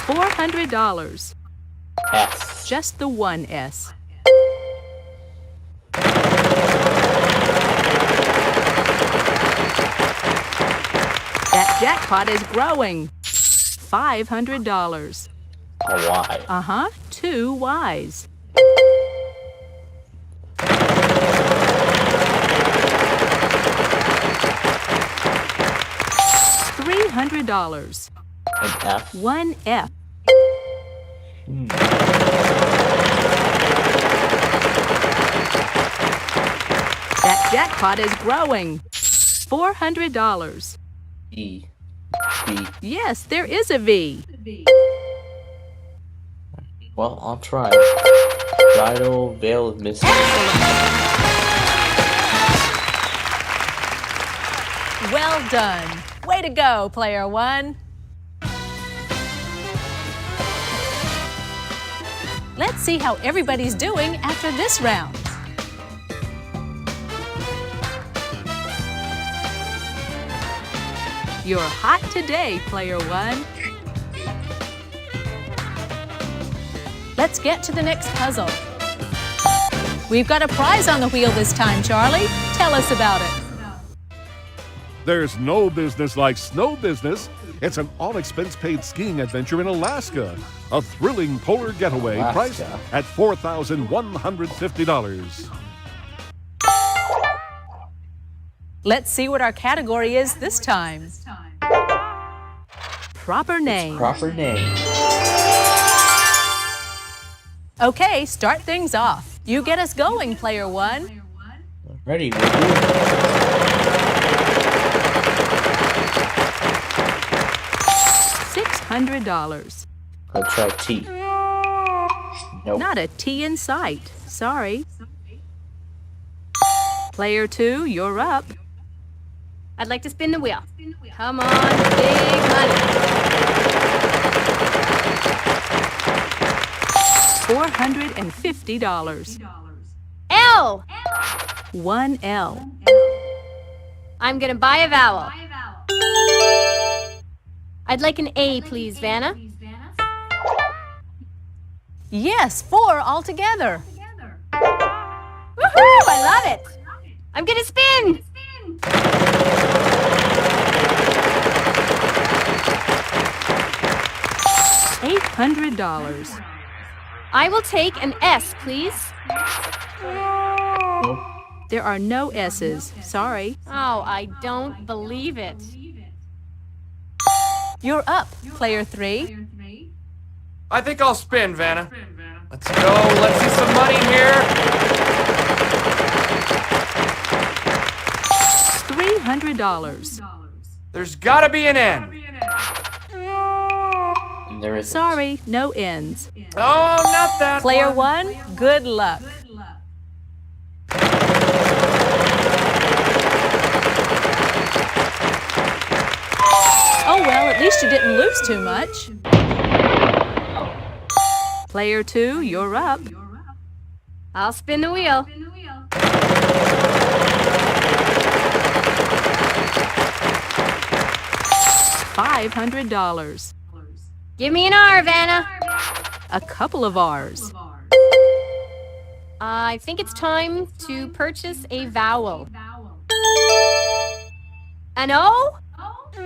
Speaker 3: $400.
Speaker 1: S.
Speaker 3: Just the one S. That jackpot is growing. $500.
Speaker 1: A Y.
Speaker 3: Uh-huh, two Y's. $300.
Speaker 1: An F.
Speaker 3: One F. That jackpot is growing. $400.
Speaker 1: E. B.
Speaker 3: Yes, there is a V.
Speaker 1: Well, I'll try. Bridal Veil of Mystery.
Speaker 3: Well done. Way to go, player one. Let's see how everybody's doing after this round. You're hot today, player one. Let's get to the next puzzle. We've got a prize on the wheel this time, Charlie. Tell us about it.
Speaker 11: There's no business like snow business. It's an all-expense-paid skiing adventure in Alaska. A thrilling polar getaway priced at $4,150.
Speaker 3: Let's see what our category is this time. Proper name.
Speaker 1: Proper name.
Speaker 3: Okay, start things off. You get us going, player one.
Speaker 1: Ready, we're good.
Speaker 3: $600.
Speaker 1: Let's try T. Nope.
Speaker 3: Not a T in sight. Sorry. Player two, you're up.
Speaker 4: I'd like to spin the wheel. Come on, big money.
Speaker 3: $450.
Speaker 4: L.
Speaker 3: One L.
Speaker 4: I'm gonna buy a vowel. I'd like an A, please, Vanna.
Speaker 3: Yes, four altogether.
Speaker 4: Woohoo! I love it. I'm gonna spin.
Speaker 3: $800.
Speaker 4: I will take an S, please.
Speaker 1: Nope.
Speaker 3: There are no S's. Sorry.
Speaker 4: Oh, I don't believe it.
Speaker 3: You're up, player three.
Speaker 6: I think I'll spin, Vanna. Let's go. Let's see some money here.
Speaker 3: $300.
Speaker 6: There's gotta be an N.
Speaker 1: There is.
Speaker 3: Sorry, no N's.
Speaker 6: Oh, not that
Speaker 3: Player
Speaker 6: one.
Speaker 3: one, good luck. Oh well, at least you didn't lose too much. Player two, you're up.
Speaker 4: I'll spin the wheel.
Speaker 3: $500.
Speaker 4: Give me an R, Vanna.
Speaker 3: A couple of R's.
Speaker 4: I think it's time to purchase a vowel. An O?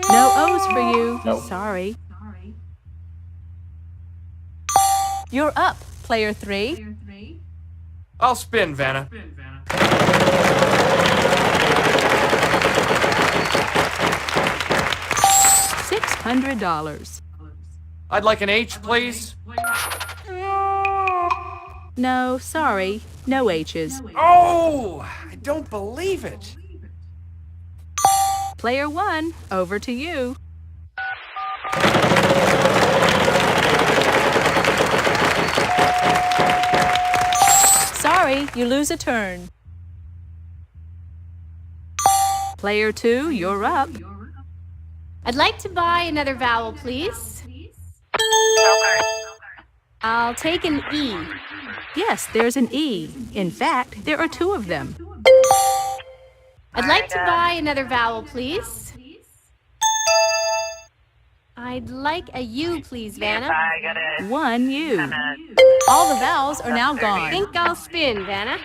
Speaker 3: No O's for you.
Speaker 1: Nope.
Speaker 3: Sorry. You're up, player 3.
Speaker 6: I'll spin, Vanna.
Speaker 3: $600.
Speaker 6: I'd like an H, please.
Speaker 3: No, sorry. No H's.
Speaker 6: Oh, I don't believe it.
Speaker 3: Player 1, over to you. Sorry, you lose a turn. Player 2, you're up.
Speaker 4: I'd like to buy another vowel, please. I'll take an E.
Speaker 3: Yes, there's an E. In fact, there are 2 of them.
Speaker 4: I'd like to buy another vowel, please. I'd like a U, please, Vanna.
Speaker 3: 1 U. All the vowels are now
Speaker 4: I
Speaker 3: gone.
Speaker 4: think I'll spin, Vanna.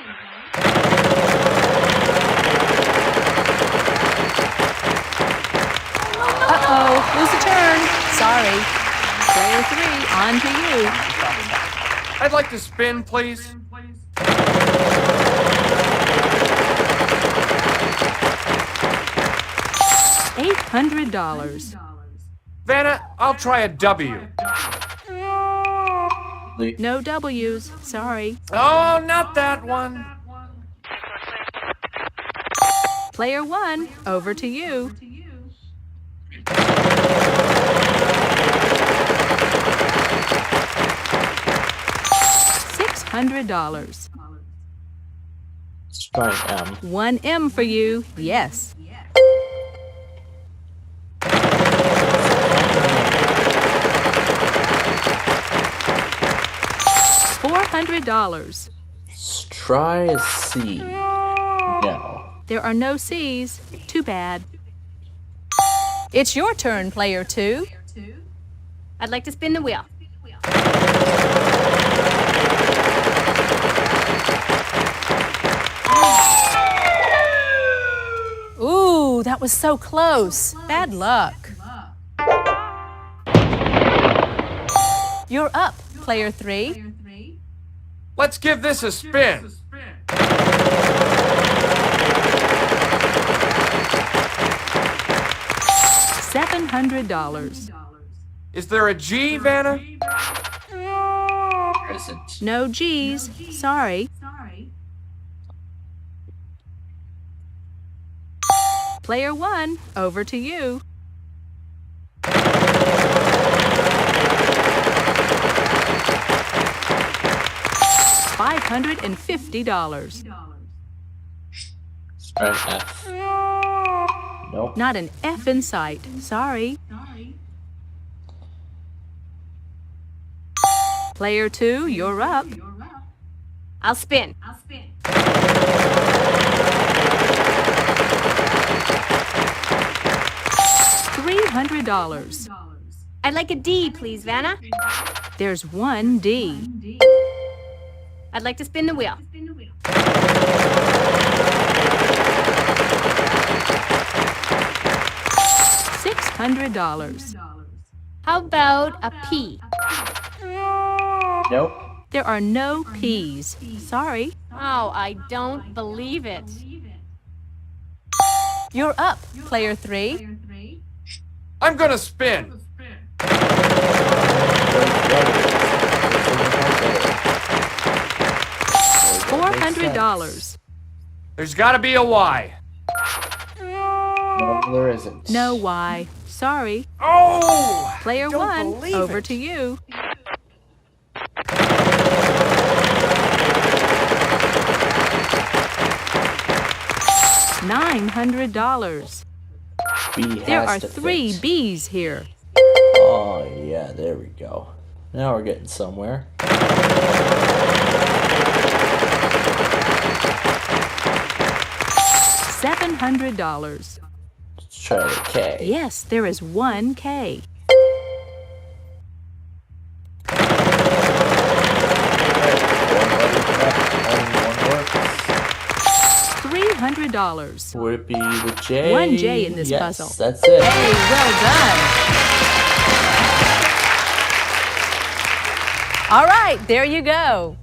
Speaker 3: Uh-oh, lose a turn. Sorry. Player 3, on to you.
Speaker 6: I'd like to spin, please.
Speaker 3: $800.
Speaker 6: Vanna, I'll try a W.
Speaker 3: No W's. Sorry.
Speaker 6: Oh, not that one.
Speaker 3: Player 1, over to you. $600.
Speaker 1: Let's try an M.
Speaker 3: 1 M for you. Yes. $400.
Speaker 1: Let's try a C. No.
Speaker 3: There are no C's. Too bad. It's your turn, player 2.
Speaker 4: I'd like to spin the wheel.
Speaker 3: Ooh, that was so close. Bad luck. You're up, player 3.
Speaker 6: Let's give this a spin.
Speaker 3: $700.
Speaker 6: Is there a G, Vanna?
Speaker 1: There isn't.
Speaker 3: No G's. Sorry. Player 1, over to you. $550.
Speaker 1: Let's try an F. Nope.
Speaker 3: Not an F in sight. Sorry. Player 2, you're up.
Speaker 4: I'll spin.
Speaker 3: $300.
Speaker 4: I'd like a D, please, Vanna.
Speaker 3: There's 1 D.
Speaker 4: I'd like to spin the wheel.
Speaker 3: $600.
Speaker 4: How about a P?
Speaker 1: Nope.
Speaker 3: There are no P's. Sorry.
Speaker 4: Oh, I don't believe it.
Speaker 3: You're up, player 3.
Speaker 6: I'm gonna spin.
Speaker 3: $400.
Speaker 6: There's gotta be a Y.
Speaker 1: No, there isn't.
Speaker 3: No Y. Sorry.
Speaker 6: Oh!
Speaker 3: Player
Speaker 6: Don't
Speaker 3: 1,
Speaker 6: believe
Speaker 3: over
Speaker 6: it.
Speaker 3: to you. $900.
Speaker 1: B
Speaker 3: There
Speaker 1: has
Speaker 3: are
Speaker 1: to
Speaker 3: 3
Speaker 1: fit.
Speaker 3: B's here.
Speaker 1: Oh, yeah, there we go. Now we're getting somewhere.
Speaker 3: $700.
Speaker 1: Let's try the K.
Speaker 3: Yes, there is 1 K.
Speaker 1: Four letters left, only
Speaker 3: $200.
Speaker 1: Would it be the J?
Speaker 3: One J in this
Speaker 1: yes,
Speaker 3: puzzle.
Speaker 1: That's it.
Speaker 3: Hey, well done. All right, there you go.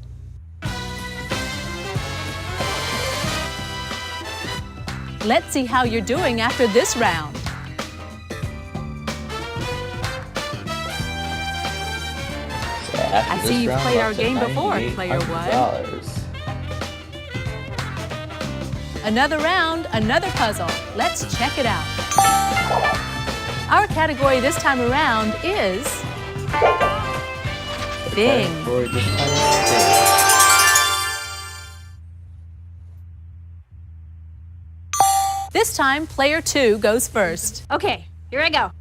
Speaker 3: Let's see how you're doing after this round. I see you've played our game before, Player One. Another round, another puzzle. Let's check it out. Our category this time around is Bing. This time, Player 2 goes first.
Speaker 4: Okay, here I go.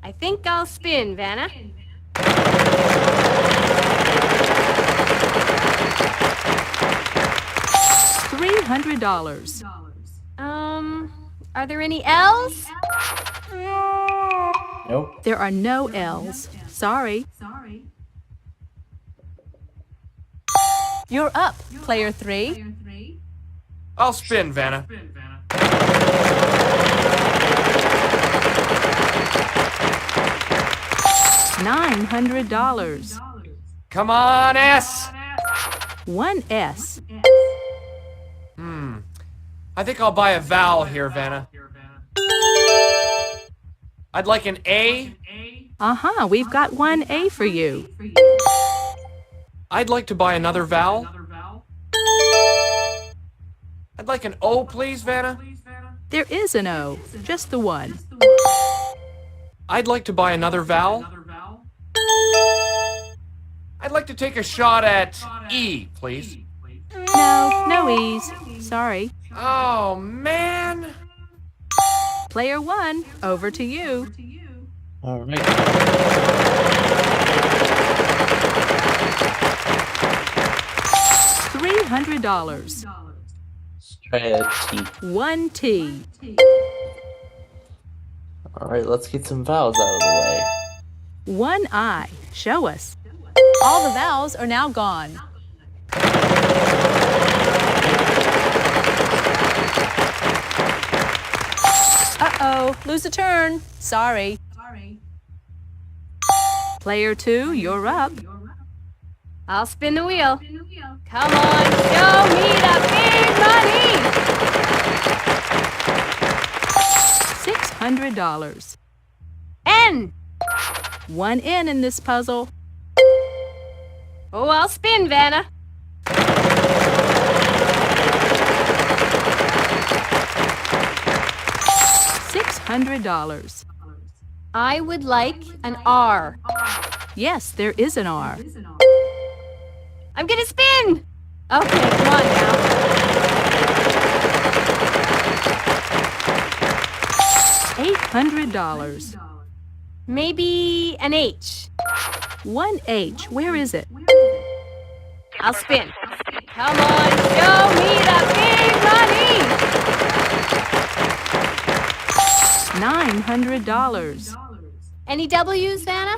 Speaker 4: I think I'll spin, Vanna.
Speaker 3: $300.
Speaker 4: Are there any L's?
Speaker 1: Nope.
Speaker 3: There are no L's. Sorry. You're up, Player 3.
Speaker 6: I'll spin, Vanna.
Speaker 3: $900.
Speaker 6: Come on, S.
Speaker 3: One S.
Speaker 6: I think I'll buy a vowel here, Vanna. I'd like an A.
Speaker 3: Uh-huh, we've got one A for you.
Speaker 6: I'd like to buy another vowel. I'd like an O, please, Vanna.
Speaker 3: There is an O, just the one.
Speaker 6: I'd like to buy another vowel. I'd like to take a shot at E, please.
Speaker 3: No E's. Sorry.
Speaker 6: Oh, man.
Speaker 3: Player 1, over to you.
Speaker 1: All right.
Speaker 3: $300.
Speaker 1: Let's try a T.
Speaker 3: One T.
Speaker 1: All right, let's get some vowels out of the way.
Speaker 3: One I. Show us. All the vowels are now gone. Uh-oh, lose a turn. Sorry. Player 2, you're up.
Speaker 4: I'll spin the wheel. Come on, show me the big money!
Speaker 3: $600.
Speaker 4: N!
Speaker 3: One N in this puzzle.
Speaker 4: Oh, I'll spin, Vanna.
Speaker 3: $600.
Speaker 4: I would like an R.
Speaker 3: Yes, there is an R.
Speaker 4: I'm gonna spin! Okay, come on now.
Speaker 3: $800.
Speaker 4: Maybe an H.
Speaker 3: One H, where is it?
Speaker 4: I'll spin. Come on, show me the big money!
Speaker 3: $900.
Speaker 4: Any W's, Vanna?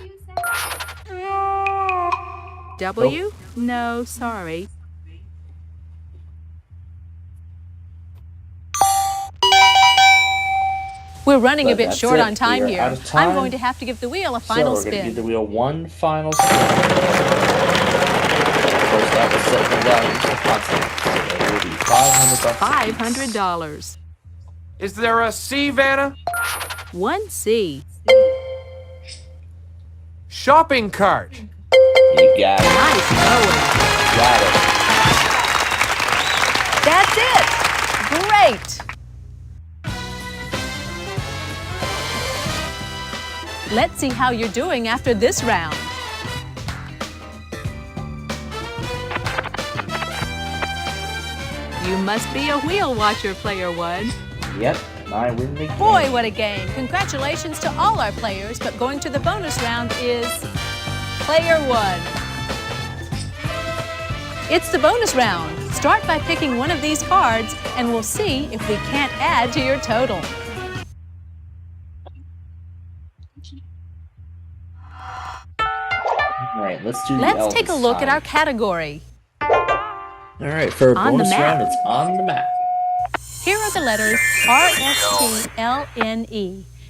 Speaker 3: W? No, sorry. We're running a
Speaker 1: But
Speaker 3: bit
Speaker 1: that's
Speaker 3: short
Speaker 1: it.
Speaker 3: on time
Speaker 1: We are
Speaker 3: here.
Speaker 1: out of time.
Speaker 3: I'm going to have to give the wheel a final
Speaker 1: so we're gonna
Speaker 3: spin.
Speaker 1: give the wheel one final spin. And of course, that will set the value for constant. So that will be $500.
Speaker 3: $500.
Speaker 6: Is there a C, Vanna?
Speaker 3: One C.
Speaker 6: Shopping cart.
Speaker 1: You got it.
Speaker 3: Nice going.
Speaker 1: Got it.
Speaker 3: That's it. Great. Let's see how you're doing after this round. You must be a wheel watcher, Player 1.
Speaker 1: Yep, and I win the game.
Speaker 3: Boy, what a game. Congratulations to all our players, but going to the bonus round is Player 1. It's the bonus round. Start by picking one of these cards, and we'll see if we can't add to your total.
Speaker 1: All right, let's do the
Speaker 3: Let's
Speaker 1: L
Speaker 3: take a
Speaker 1: this
Speaker 3: look at
Speaker 1: time.
Speaker 3: our category.
Speaker 1: All right, for a
Speaker 3: On the
Speaker 1: bonus
Speaker 3: map.
Speaker 1: round, it's on the map.
Speaker 3: Here are the letters R-S-T-L-N-E.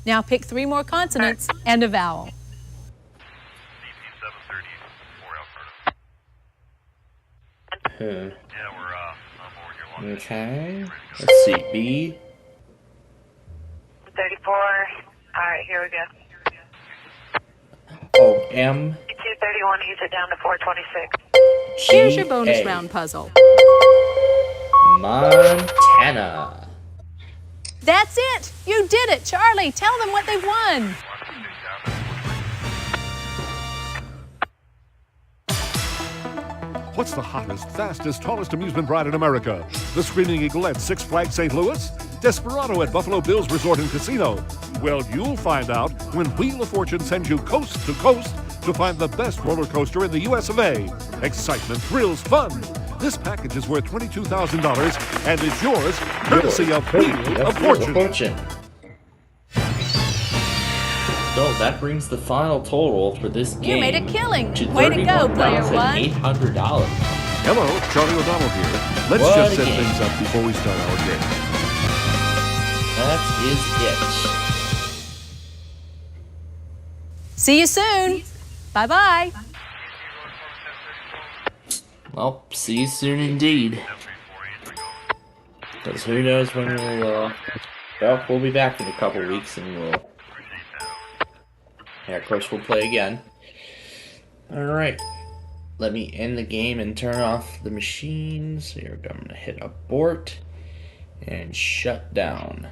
Speaker 3: Now pick 3 more consonants and a vowel.
Speaker 1: Okay. Let's see. B.
Speaker 7: 34. Alright, here we go.
Speaker 1: O. M.
Speaker 7: 231 ease it down to 426.
Speaker 3: Here's your bonus
Speaker 1: G-A.
Speaker 3: round puzzle.
Speaker 1: Montana.
Speaker 3: That's it! You did it! Charlie, tell them what they've won!
Speaker 11: What's the hottest, fastest, tallest amusement ride in America? The Screaming Eagle at Six Flags St. Louis? Desperado at Buffalo Bills Resort and Casino? Well, you'll find out when Wheel of Fortune sends you coast to coast to find the best roller coaster in the US of A. Excitement, thrills, fun. This package is worth $22,000 and is yours courtesy of Wheel of Fortune.
Speaker 1: So that brings the final total for this game.
Speaker 3: You made a killing. Way to go, player one.
Speaker 1: $800.
Speaker 11: Hello, Charlie O'Donnell here. Let's
Speaker 1: What
Speaker 11: just
Speaker 1: a
Speaker 11: set
Speaker 1: game.
Speaker 11: things up before we start our game.
Speaker 1: That is
Speaker 3: See you soon. Bye-bye.
Speaker 1: it. Well, see you soon indeed. Because who knows when we'll, well, we'll be back in a couple weeks and we'll, yeah, of course we'll play again. Alright. Let me end the game and turn off the machines. Here we go. I'm going to hit abort and shut down.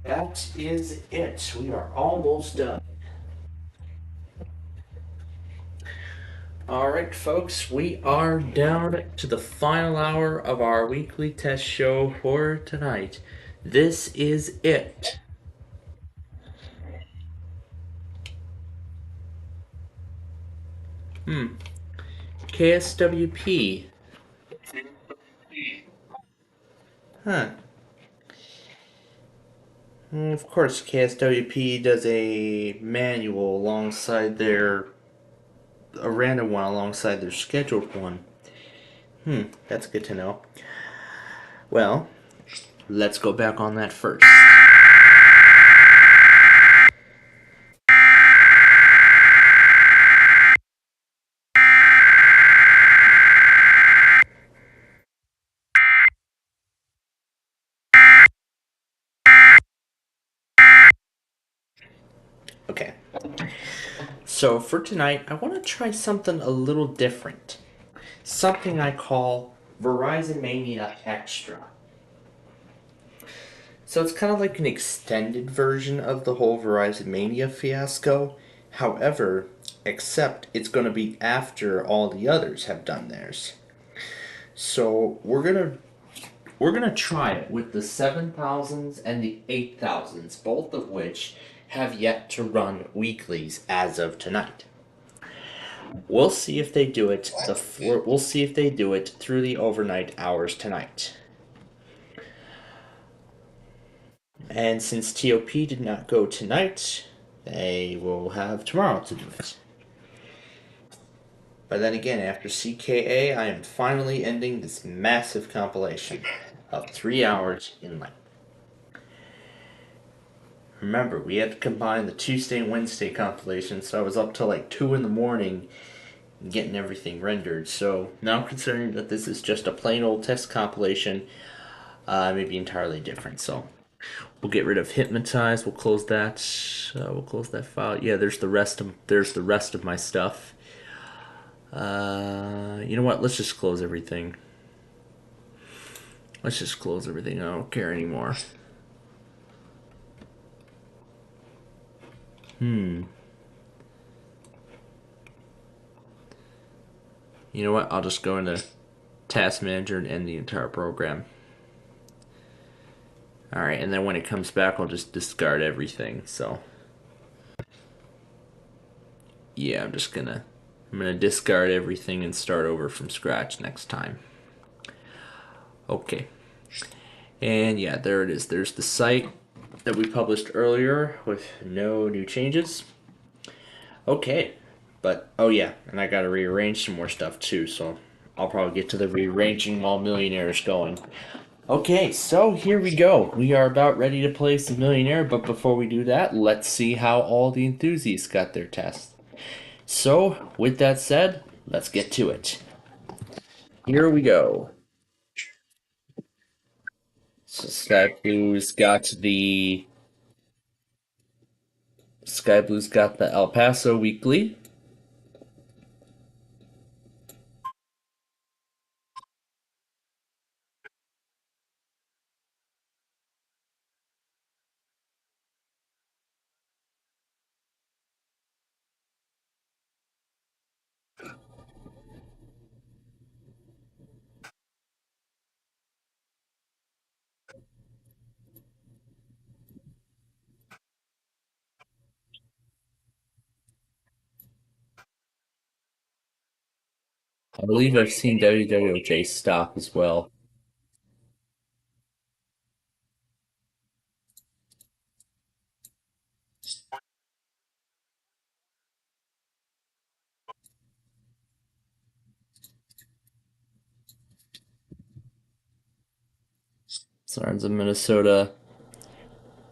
Speaker 1: That is it. We are almost done. Alright, folks, we are down to the final hour of our weekly test show for tonight. This is it. KSWP. Huh. Of course, KSWP does a manual alongside their, a random one alongside their scheduled one. That's good to know. Well, let's go back on that first. Okay. So for tonight, I want to try something a little different. Something I call Verizon Mania Extra. So it's kind of like an extended version of the whole Verizon Mania fiasco. However, except it's going to be after all the others have done theirs. So we're gonna try it with the 7000s and the 8000s, both of which have yet to run weeklies as of tonight. We'll see if they do it. We'll see if they do it through the overnight hours tonight. And since TOP did not go tonight, they will have tomorrow to do it. But then again, after CKA, I am finally ending this massive compilation of 3 hours in length. Remember, we had to combine the Tuesday and Wednesday compilation, so I was up till like 2 in the morning getting everything rendered. So now considering that this is just a plain old test compilation, it may be entirely different. So we'll get rid of Hypnotize. We'll close that. We'll close that file. Yeah, there's the rest of my stuff. You know what? Let's just close everything. Let's just close everything. I don't care anymore. You know what? I'll just go into Task Manager and end the entire program. Alright, and then when it comes back, I'll just discard everything, so. Yeah, I'm gonna discard everything and start over from scratch next time. Okay. And yeah, there it is. There's the site that we published earlier with no new changes. Okay. But, oh yeah, and I gotta rearrange some more stuff too, so I'll probably get to the rearranging while Millionaire is going. Okay, so here we go. We are about ready to play some Millionaire, but before we do that, let's see how all the enthusiasts got their test. So, with that said, let's get to it. Here we go. So Sky Blue's got the El Paso Weekly. I believe I've seen WWJ stock as well. Sarns of Minnesota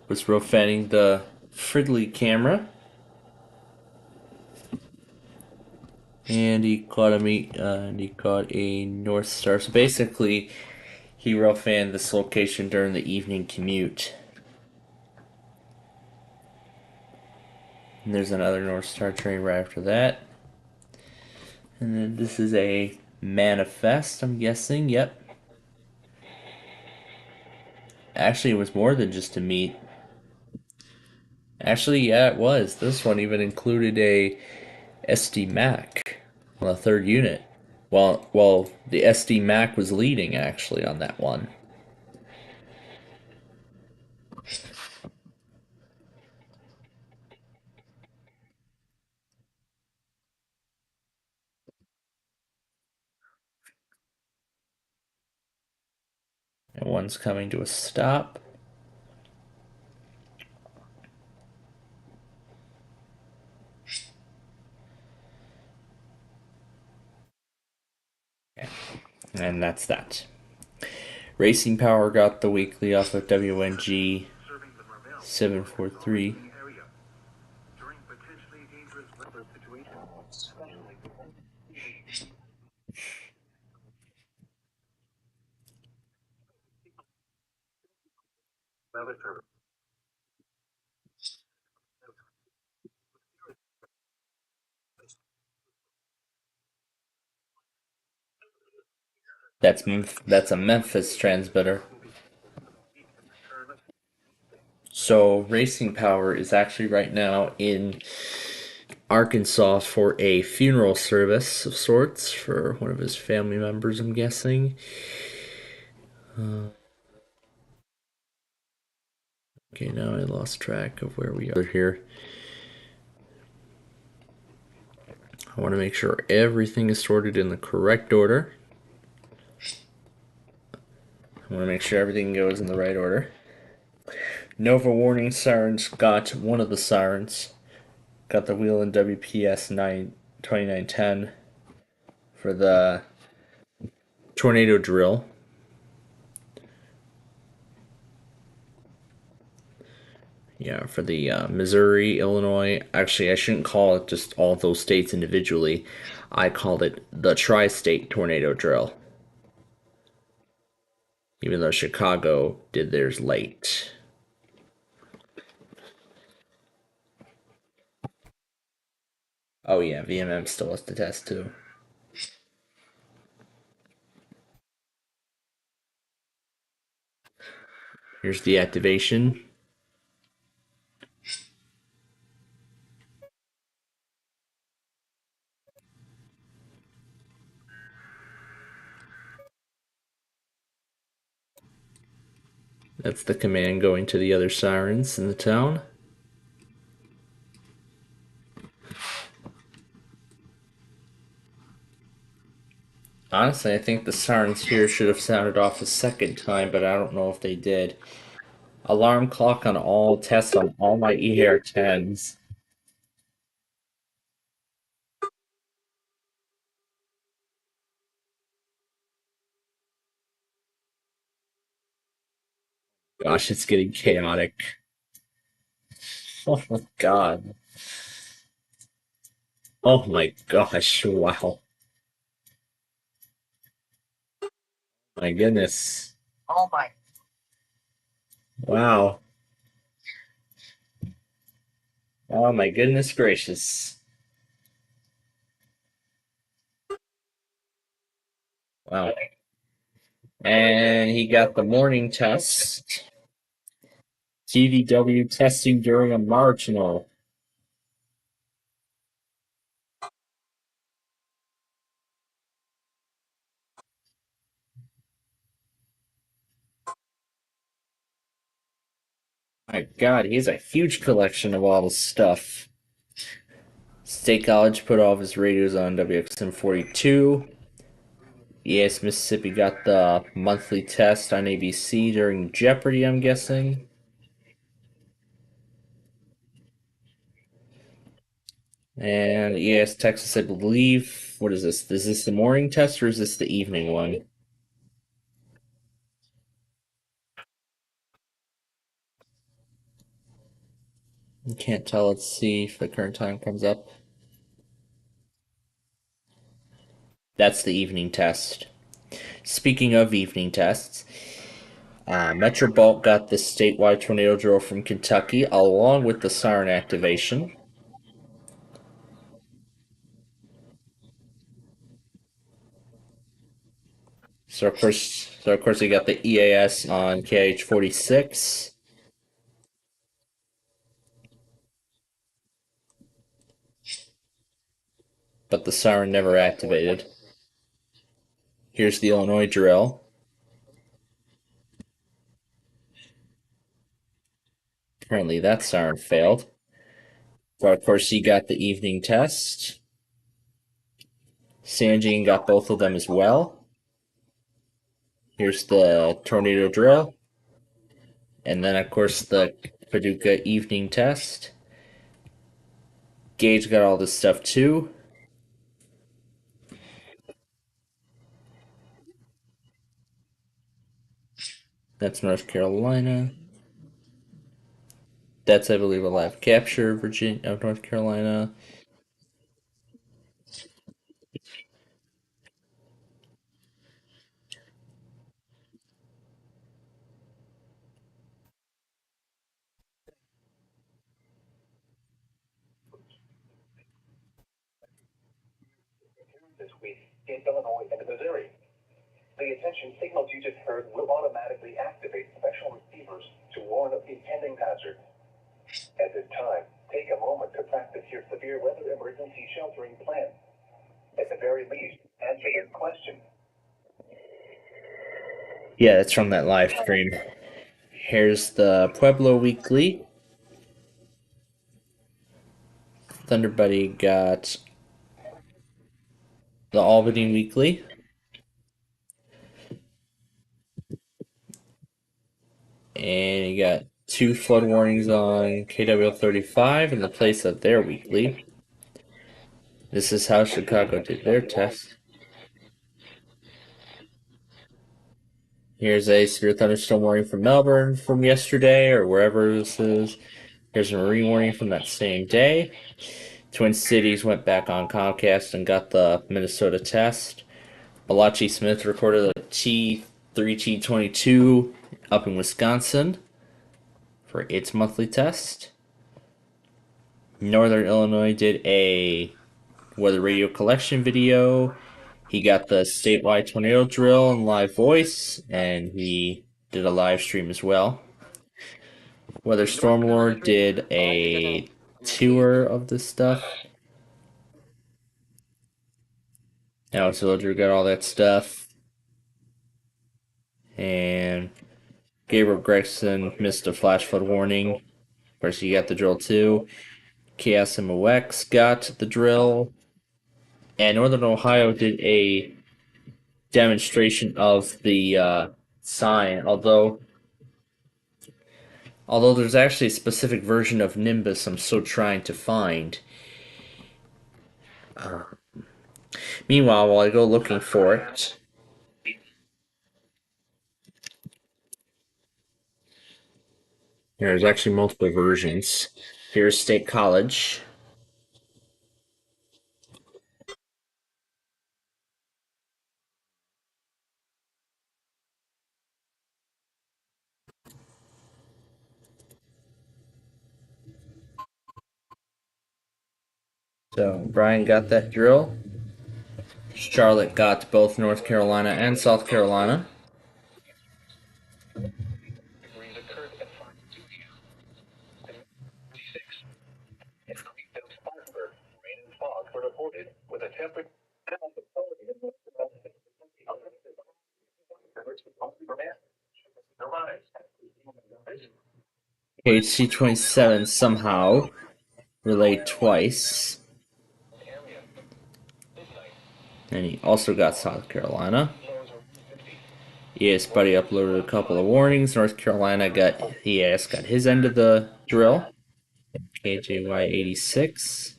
Speaker 1: was profaning the Fridley camera. And he caught a North Star. So basically, he fanned this location during the evening commute. And there's another North Star train right after that. And then this is a manifest, I'm guessing. Yep. Actually, it was more than just a meet. Actually, yeah, it was. This one even included a SD Mac on the third unit. Well, the SD Mac was leading actually on that one. And one's coming to a stop. And that's that. Racing Power got the weekly off of WNG 743. That's a Memphis transmitter. So Racing Power is actually right now in Arkansas for a funeral service of sorts for one of his family members, I'm guessing. Okay, now I lost track of where we are here. I want to make sure everything is sorted in the correct order. I want to make sure everything goes in the right order. Nova Warning Sirens got one of the sirens. Got the wheel in WPS 2910 for the tornado drill. Yeah, for the Missouri, Illinois. Actually, I shouldn't call it just all those states individually. I called it the tri-state tornado drill. Even though Chicago did theirs late. Oh yeah, VMM still has to test too. Here's the activation. That's the command going to the other sirens in the town. Honestly, I think the sirens here should have sounded off a second time, but I don't know if they did. Alarm clock on all tests on all my EAR 10s. Gosh, it's getting chaotic. Oh my god. Oh my gosh, wow. My goodness.
Speaker 7: Oh my.
Speaker 1: Wow. Oh my goodness gracious. Wow. And he got the morning test. TDW testing during a marginal. My god, he has a huge collection of all this stuff. State College put all of his radios on WXM 42. Yes, Mississippi got the monthly test on ABC during Jeopardy, I'm guessing. And yes, Texas, I believe. What is this? Is this the morning test or is this the evening one? I can't tell. Let's see if the current time comes up. That's the evening test. Speaking of evening tests, Metro Bulk got the statewide tornado drill from Kentucky along with the siren activation. So of course, we got the EAS on KH-46, but the siren never activated. Here's the Illinois drill. Apparently, that siren failed. But of course, he got the evening test. Sanjin got both of them as well. Here's the tornado drill. And then, of course, the Paducah evening test. Gage got all this stuff too. That's North Carolina. That's, I believe, a live capture Virginia of North Carolina.
Speaker 12: This week in Illinois and Missouri. The attention signals you just heard will automatically activate special receivers to warn of impending hazard. At this time, take a moment to practice your severe weather emergency sheltering plan. At the very least, answer this question.
Speaker 1: Yeah, it's from that live stream. Here's the Pueblo Weekly. Thunder Buddy got the Albany Weekly. And you got 2 flood warnings on KW35 in the place of their weekly. This is how Chicago did their test. Here's a severe thunderstorm warning from Melbourne from yesterday or wherever this is. Here's a marine warning from that same day. Twin Cities went back on Comcast and got the Minnesota test. Malachi Smith recorded a T3T22 up in Wisconsin for its monthly test. Northern Illinois did a weather radio collection video. He got the statewide tornado drill in live voice, and he did a live stream as well. Weather Stormlord did a tour of this stuff. Alex Villager got all that stuff. And Gabriel Gregson missed a flash flood warning. Of course, he got the drill too. KSMOX got the drill. And Northern Ohio did a demonstration of the sign, although there's actually a specific version of Nimbus I'm still trying to find. Meanwhile, while I go looking for it, There's actually multiple versions. Here's State College. So Brian got that drill. Charlotte got both North Carolina and South Carolina. HC-27 somehow relayed twice. And he also got South Carolina. ES Buddy uploaded a couple of warnings. North Carolina got ES got his end of the drill. KJY86.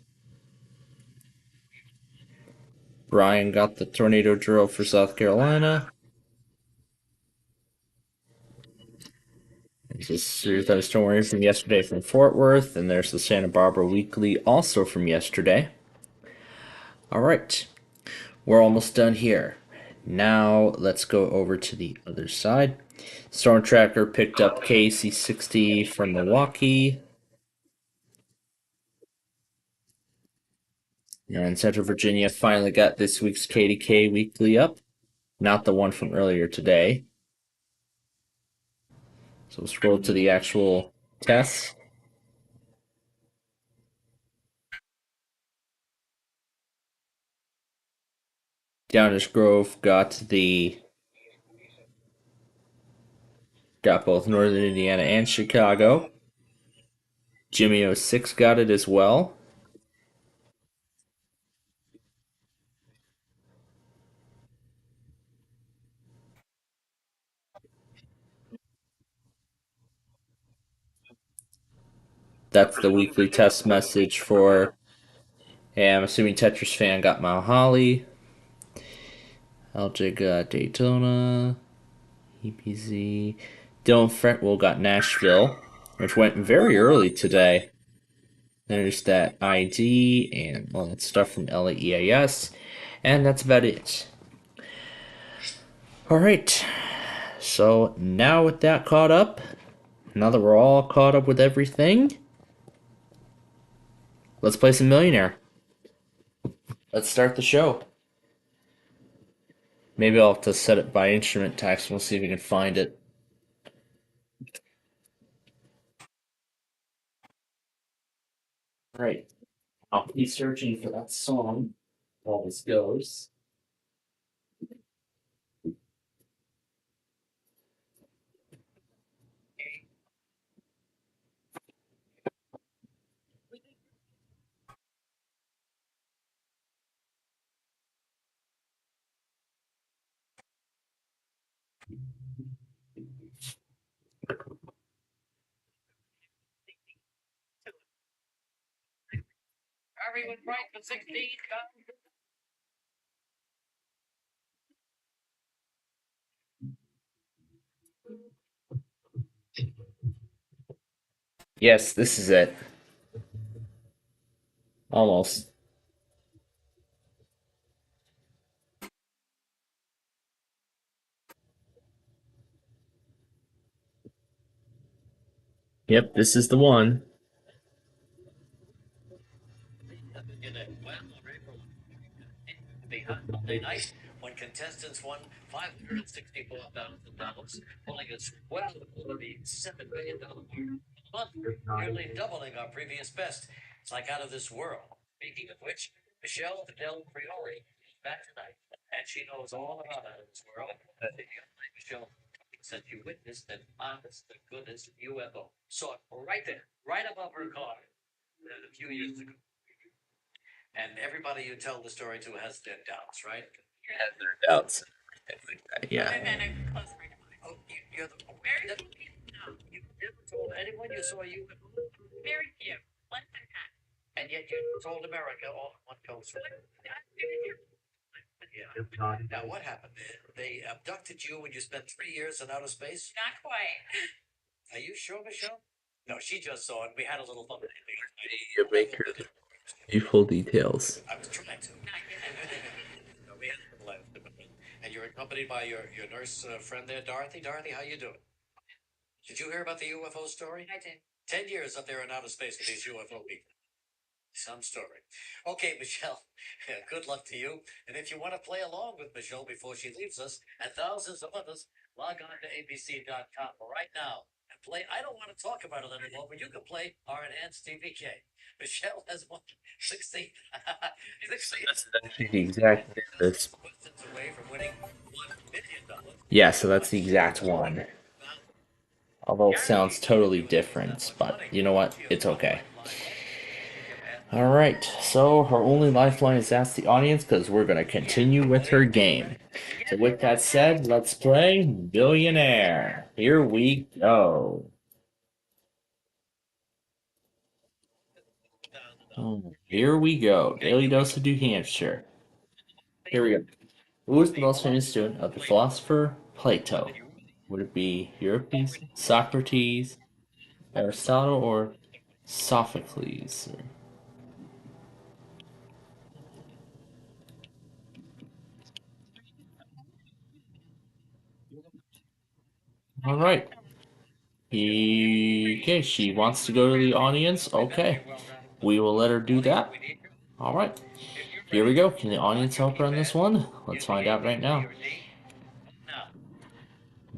Speaker 1: Brian got the tornado drill for South Carolina. There's those stories from yesterday from Fort Worth, and there's the Santa Barbara Weekly also from yesterday. Alright, we're almost done here. Now let's go over to the other side. Storm Tracker picked up KC-60 from Milwaukee. And Central Virginia finally got this week's KDK Weekly up. Not the one from earlier today. So we'll scroll to the actual tests. Downers Grove got both Northern Indiana and Chicago. Jimmy 06 got it as well. That's the weekly test message for. Yeah, I'm assuming Tetris fan got Mount Holly. LJ got Daytona. EPZ. Dylan Fretwell got Nashville, which went very early today. There's that ID and all that stuff from LAEAS. And that's about it. Alright. So now with that caught up, now that we're all caught up with everything, let's play some Millionaire. Let's start the show. Maybe I'll have to set it by instrument text. We'll see if we can find it. Right. I'll be searching for that song while this goes.
Speaker 13: Everyone right for 16.
Speaker 1: Yes, this is it. Almost. Yep, this is the one.
Speaker 14: Monday night when contestants won $564,000, pulling us well over the $7 million mark, nearly doubling our previous best. It's like out of this world. Speaking of which, Michelle Del Priori is back tonight, and she knows all about out of this world. Michelle, since you witnessed an honest to goodness UFO, saw it right there, right above her car, a few years ago. And everybody you tell the story to has their doubts, right?
Speaker 1: Has their doubts. Yeah.
Speaker 14: Oh, you're the very no. You never told anyone you saw you. Very few. Less than half. And yet you told America all in one goes. Yeah. Now what happened? They abducted you when you spent 3 years in outer space? Not quite. Are you sure, Michelle? No, she just saw it. We had a little fun.
Speaker 1: You make her beautiful details.
Speaker 14: I was trying to. No, we had a little laugh. And you're accompanied by your nurse friend there, Dorothy. Dorothy, how you doing? Did you hear about the UFO story? I did. 10 years up there in outer space with these UFO people. Some story. Okay, Michelle, good luck to you. And if you want to play along with Michelle before she leaves us, and thousands of others, log on to abc.com right now and play. I don't want to talk about it anymore, but you can play our enhanced TVK. Michelle has won 60. 60
Speaker 1: That's actually the exact this.
Speaker 14: questions away from winning $1 million.
Speaker 1: Yeah, so that's the exact one. Although it sounds totally different, but you know what? It's okay. Alright, so her only lifeline is ask the audience because we're going to continue with her game. So with that said, let's play Billionaire. Here we go. Oh, here we go. Daily Dose of New Hampshire. Here we go. Who is the most famous student of the philosopher Plato? Would it be Euripides, Socrates, Aristotle, or Sophocles? All right. Okay, she wants to go to the audience. Okay, we will let her do that. All right. Here we go. Can the audience help her on this one? Let's find out right now.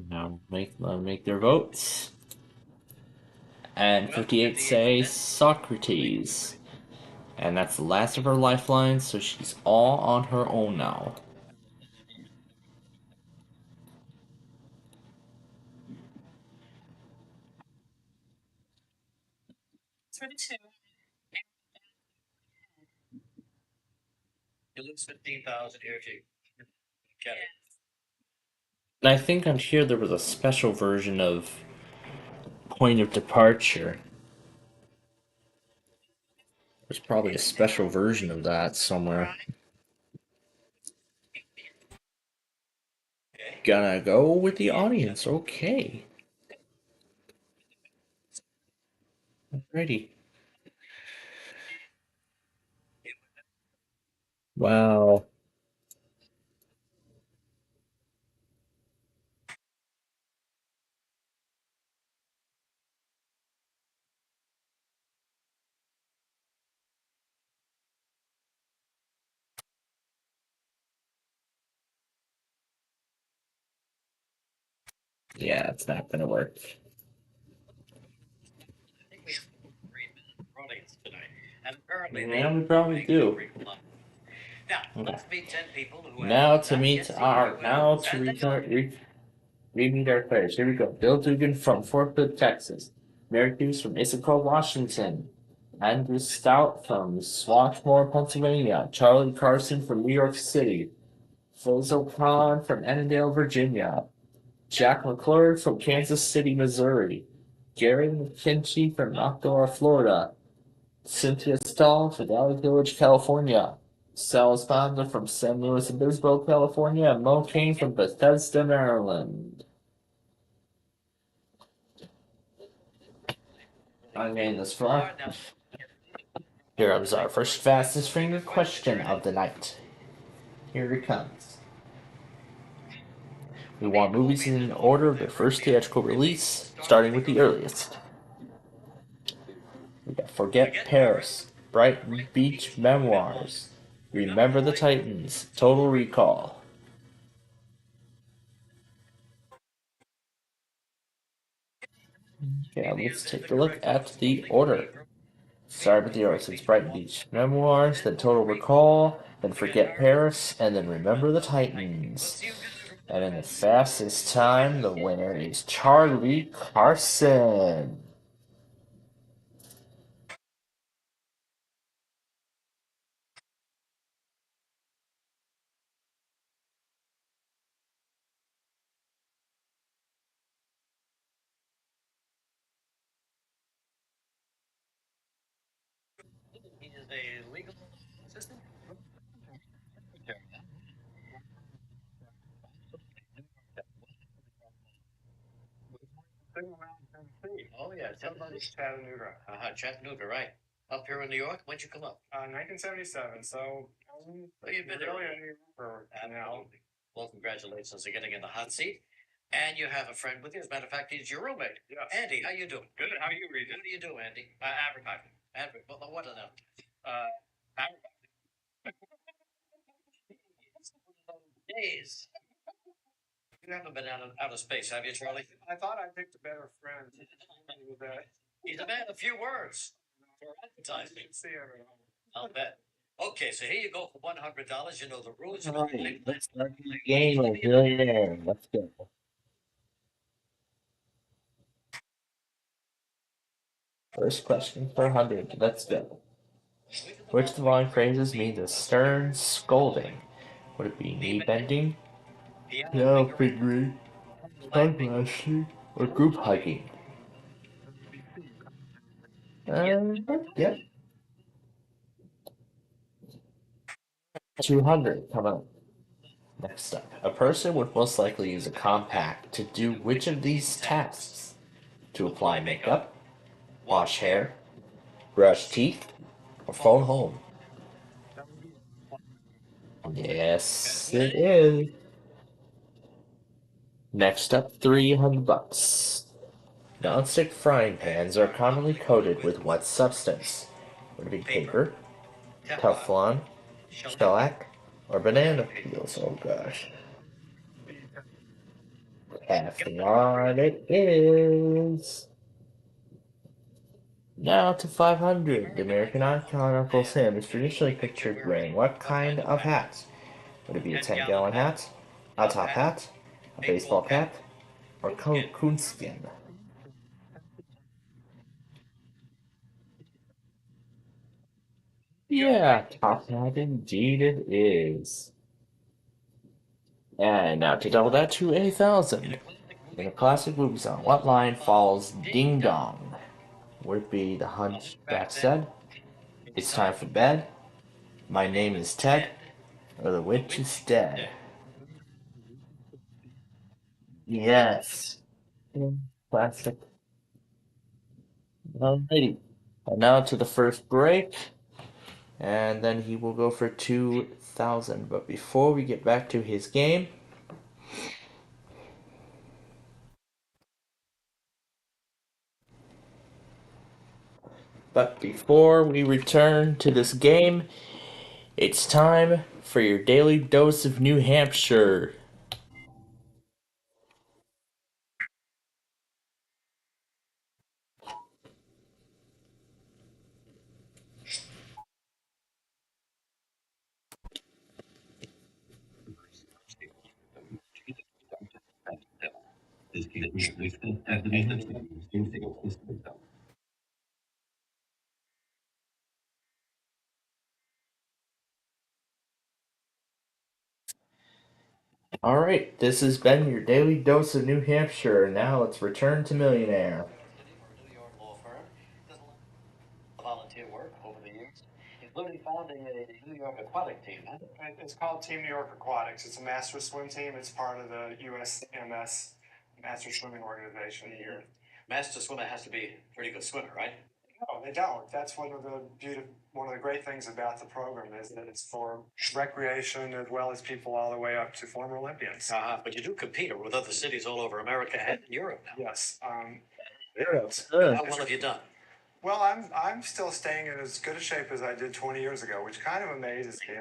Speaker 1: Now make their votes. And 58 say Socrates. And that's the last of her lifelines, so she's all on her own now.
Speaker 14: You lose 15,000 here, G. Get it.
Speaker 1: And I think I'm sure there was a special version of Point of Departure. There's probably a special version of that somewhere. Gonna go with the audience. Okay. Alrighty. Wow. Yeah, it's not gonna work.
Speaker 14: And apparently
Speaker 1: Yeah, we probably do.
Speaker 14: Now,
Speaker 1: Okay.
Speaker 14: let's meet 10 people who
Speaker 1: Now
Speaker 14: have
Speaker 1: to
Speaker 14: not
Speaker 1: meet
Speaker 14: yet seen
Speaker 1: our now
Speaker 14: UFOs,
Speaker 1: to
Speaker 14: and they are
Speaker 1: re-meet our players. Here we go. Bill Dugan from Fort Hood, Texas. Mary Hughes from Issaquah, Washington. Andrew Stout from Swarthmore, Pennsylvania. Charlie Carson from New York City. Fozo Khan from Annandale, Virginia. Jack McClure from Kansas City, Missouri. Gary McKinchy from Octor, Florida. Cynthia Stahl from Valley Village, California. Sal Esponza from San Luis Obispo, California. And Mo Kane from Bethesda, Maryland. I made this far. Here comes our first fastest finger question of the night. Here it comes. We want movies in order of their first theatrical release, starting with the earliest. We got Forget Paris, Brighton Beach Memoirs, Remember the Titans, Total Recall. Okay, let's take a look at the order. Start with the earliest. It's Brighton Beach Memoirs, then Total Recall, then Forget Paris, and then Remember the Titans. And in the fastest time, the winner is Charlie Carson.
Speaker 14: He is a legal assistant. Oh, yeah.
Speaker 5: Chattanooga.
Speaker 14: Chattanooga, right. Up here in New York, when'd you come up?
Speaker 5: 1977. So
Speaker 14: Well, you've been
Speaker 5: really
Speaker 14: there.
Speaker 5: a New Yorker now.
Speaker 14: Absolutely. Well, congratulations on getting in the hot seat. And you have a friend with you. As a matter of fact, he's your roommate.
Speaker 5: Yes.
Speaker 14: Andy, how you doing?
Speaker 5: Good. How you, Regis?
Speaker 14: What do you do, Andy?
Speaker 5: Advertising.
Speaker 14: Well, what on earth?
Speaker 5: Advertising.
Speaker 14: Days. You haven't been out of space, have you, Charlie?
Speaker 5: I thought I picked a better friend.
Speaker 14: He's a man of few words for advertising.
Speaker 5: See everyone.
Speaker 14: I'll bet. Okay, so here you go for $100. You know the rules.
Speaker 1: All right, let's start the game of Millionaire. Let's go. First question for 100. Let's go. Which of the following phrases means a stern scolding? Would it be knee bending, piano fingering, tongue lashing, or group hugging? Yep. 200. Come on. Next up. A person would most likely use a compact to do which of these tasks? To apply makeup, wash hair, brush teeth, or phone home? Yes, it is. Next up, 300 bucks. Non-stick frying pans are commonly coated with what substance? Would it be paper, Teflon, shellac, or banana peels? Oh gosh. Teflon it is. Now to 500. The American icon Uncle Sam is traditionally pictured wearing what kind of hat? Would it be a 10-gallon hat, a top hat, a baseball cap, or coonskin? Yeah, top hat indeed it is. And now to double that to 1,000. In a classic movie song, what line follows Ding Dong? Would it be the Hunchback said, "It's time for bed, my name is Ted," or "The witch is dead"? Yes. Classic. Alrighty. And now to the first break. And then he will go for 2,000. But before we get back to his game, return to this game, it's time for your daily dose of New Hampshire. Alright, this has been your daily dose of New Hampshire. Now let's return to Millionaire.
Speaker 14: New York law firm. Does a lot of volunteer work over the years, including founding a New York aquatic team.
Speaker 5: It's called Team New York Aquatics. It's a master swim team. It's part of the USMS Master Swimming Organization here.
Speaker 14: Master swimmer has to be a pretty good swimmer, right?
Speaker 5: No, they don't. That's one of the great things about the program is that it's for recreation as well as people all the way up to former Olympians.
Speaker 14: But you do compete with other cities all over America and Europe now.
Speaker 5: Yes.
Speaker 1: That's
Speaker 14: How well have you done?
Speaker 5: Well, I'm still staying in as good a shape as I did 20 years ago, which kind of amazes me.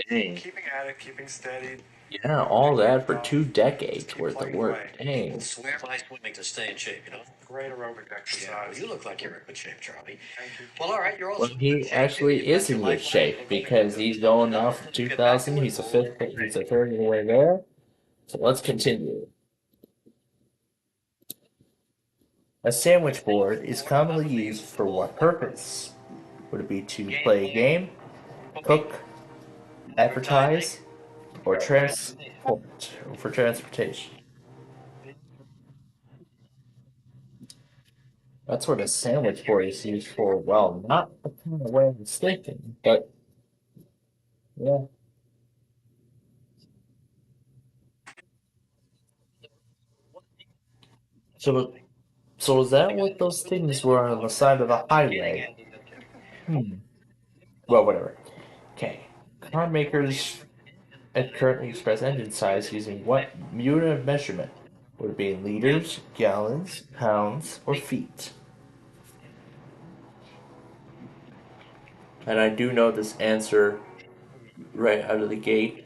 Speaker 1: Dang.
Speaker 5: Keeping at it, keeping steady.
Speaker 1: Yeah, all that for 2 decades worth of work. Dang.
Speaker 14: People swear by swimming to stay in shape, you know?
Speaker 5: Great aerobic exercise.
Speaker 14: Yeah, well, you look like you're in good shape, Charlie. Thank you. Well, all right, you're also.
Speaker 1: Well, he actually is in good shape because he's going off for 2,000. He's a third of the way there. So let's continue. A sandwich board is commonly used for what purpose? Would it be to play a game, cook, advertise, or for transportation? That's what a sandwich board is used for. Well, not the kind of way I'm thinking, but yeah. So So is that what those things were on the side of the highway? Hmm. Well, whatever. Okay. Car makers currently express engine size using what unit of measurement? Would it be in liters, gallons, pounds, or feet? And I do know this answer right out of the gate.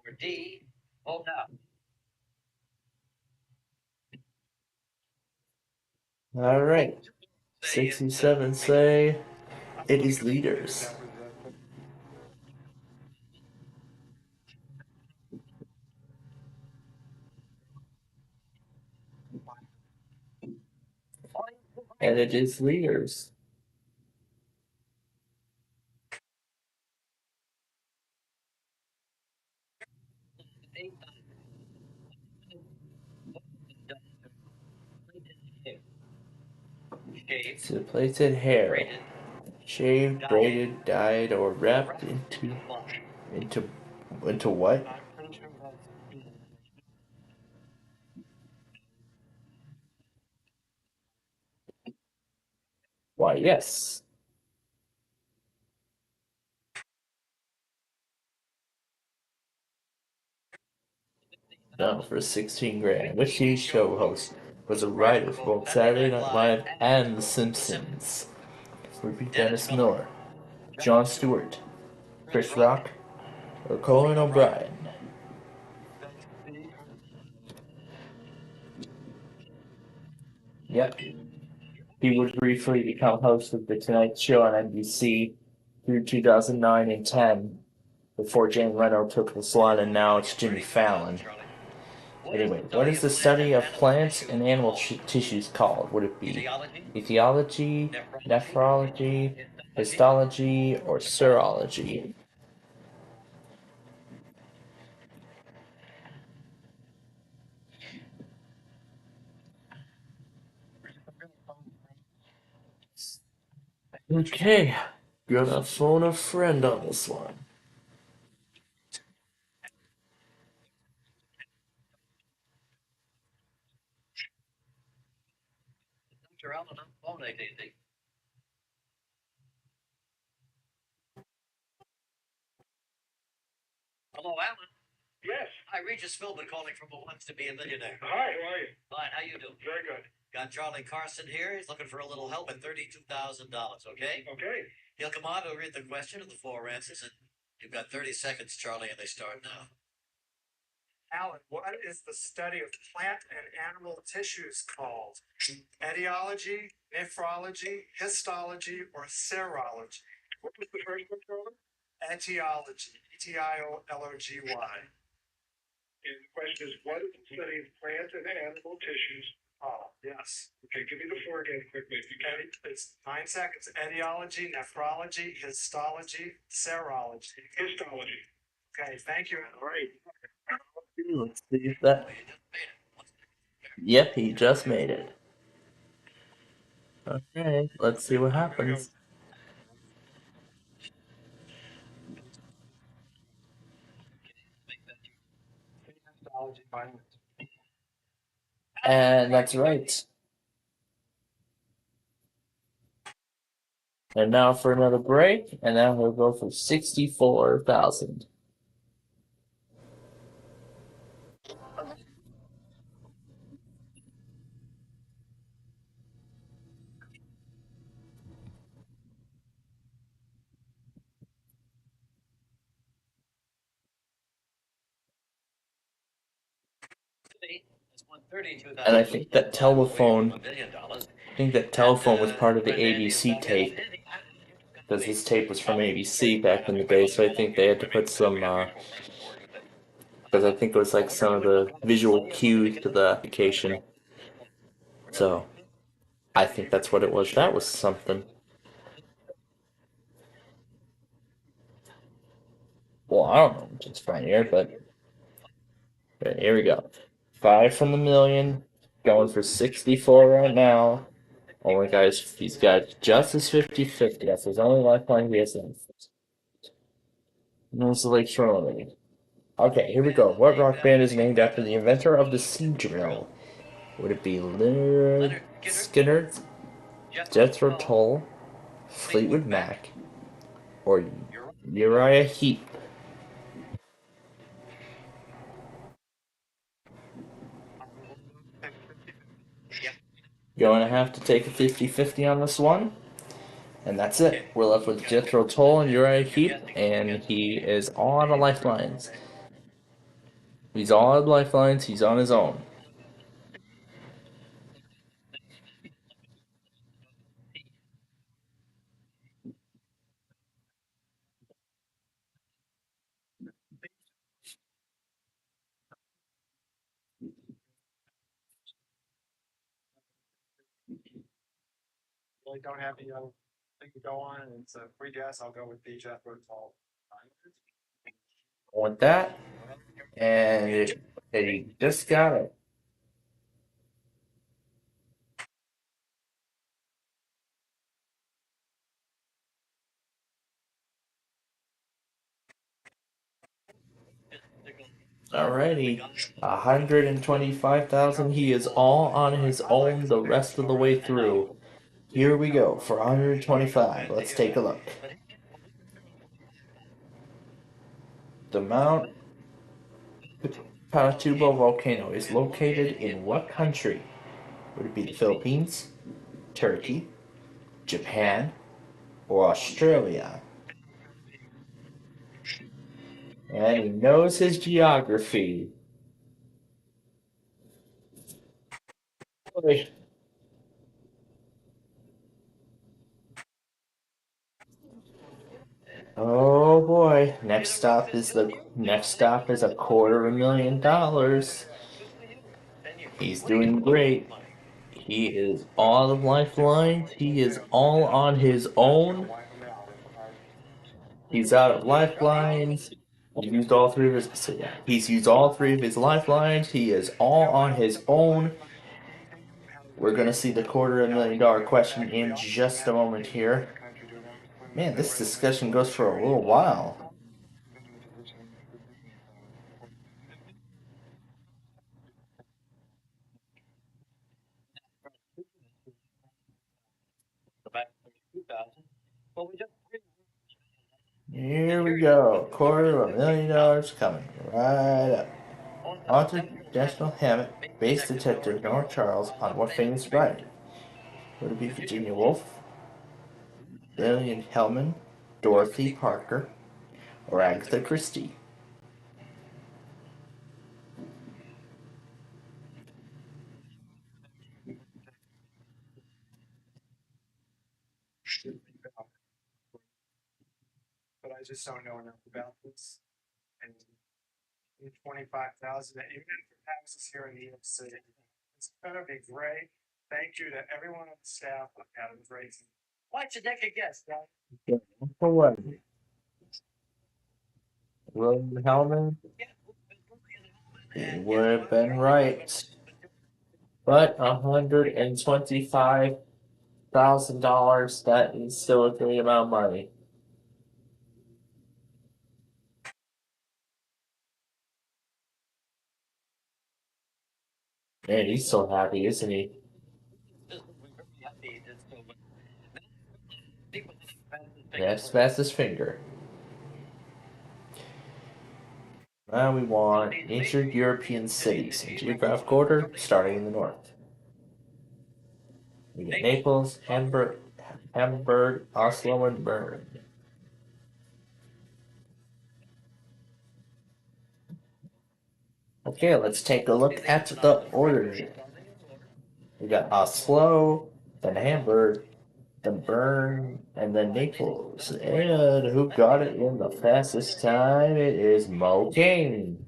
Speaker 14: Or D, vote now.
Speaker 1: All right. 67 say it is liters. And it is liters. So plaited hair. Shaved, braided, dyed, or wrapped into into what? Why, yes. No, for 16 grand. Which TV show host was a writer for both Saturday Night Live and The Simpsons? Would it be Dennis Miller, Jon Stewart, Chris Rock, or Conan O'Brien? Yep. He would briefly become host of The Tonight Show on NBC through 2009 and 10 before Jane Leno took the slot, and now it's Jimmy Fallon. Anyway, what is the study of plants and animal tissues called? Would it be etiology, nephrology, histology, or serology? Okay, gonna phone a friend on this one.
Speaker 14: Dr. Allen on the phone, ADD. Hello, Alan.
Speaker 5: Yes.
Speaker 14: Hi, Regis Philbin calling from Who Wants to Be a Millionaire.
Speaker 5: Hi, how are you?
Speaker 14: Fine, how you doing?
Speaker 5: Very good.
Speaker 14: Got Charlie Carson here. He's looking for a little help at $32,000, okay?
Speaker 5: Okay.
Speaker 14: He'll come on, he'll read the question and the four answers, and you've got 30 seconds, Charlie, and they start now.
Speaker 5: Alan, what is the study of plant and animal tissues called? Etiology, nephrology, histology, or serology? What was the first one, Charlie? Etiology. Etiology. And the question is, what is the study of plant and animal tissues? Oh, yes. Okay, give me the four again quickly if you can. It's 9 seconds. Etiology, nephrology, histology, serology. Histology. Okay, thank you. All right.
Speaker 1: Let's see if that. Yep, he just made it. Okay, let's see what happens. And that's right. And now for another break, and now he'll go for 64,000. And I think that telephone, was part of the ABC tape, because this tape was from ABC back in the day. So I think they had to put some, because I think it was like some of the visual cues to the application. So I think that's what it was. That was something. Well, I don't know, just fine here, but Okay, here we go. 5 from the million, going for 64 right now. Oh my gosh, he's got just his 50-50. That's his only lifeline he has left. Knows the Lake Shore. Okay, here we go. What rock band is named after the inventor of the sea drill? Would it be Leonard Skinner, Jethro Tull, Fleetwood Mac, or Uriah Heep? Going to have to take a 50-50 on this one. And that's it. We're left with Jethro Tull and Uriah Heep, and he is all out of lifelines. He's all out of lifelines. He's on his own.
Speaker 5: Really don't have any other thing to go on, and it's a free guess. I'll go with the Jethro Tull.
Speaker 1: With that, and he just got it. Alrighty, 125,000. He is all on his own the rest of the way through. Here we go for 125. Let's take a look. The Mount Pinatubo volcano is located in what country? Would it be the Philippines, Turkey, Japan, or Australia? And he knows his geography. Boy. Oh boy! Next stop is $250,000. He's doing great. He is all of lifelines. He is all on his own. He's out of lifelines. He used all three of his. So yeah, he's used all three of his lifelines. He is all on his own. We're gonna see the $250,000 question in just a moment here. Man, this discussion goes for a little while. Here we go. $250,000 coming right up. Author Dashiell Hammett based Detective North Charles on what famous writing? Would it be Virginia Woolf, Lillian Hellman, Dorothy Parker, or Agatha Christie?
Speaker 5: But I just don't know enough about this. And 25,000, even if it passes here in New York City, it's gonna be great. Thank you to everyone on the staff of Adams Racing. Why'd you take a guess, guys?
Speaker 1: For what? Lillian Hellman? He would have been right. But $125,000, that is still a great amount of money. Man, he's so happy, isn't he? Next fastest finger. Now we want ancient European cities in geographic order, starting in the north. We get Naples, Hamburg, Oslo, and Bern. Okay, let's take a look at the order. We got Oslo, then Hamburg, then Bern, and then Naples. And who got it in the fastest time? It is Mo King.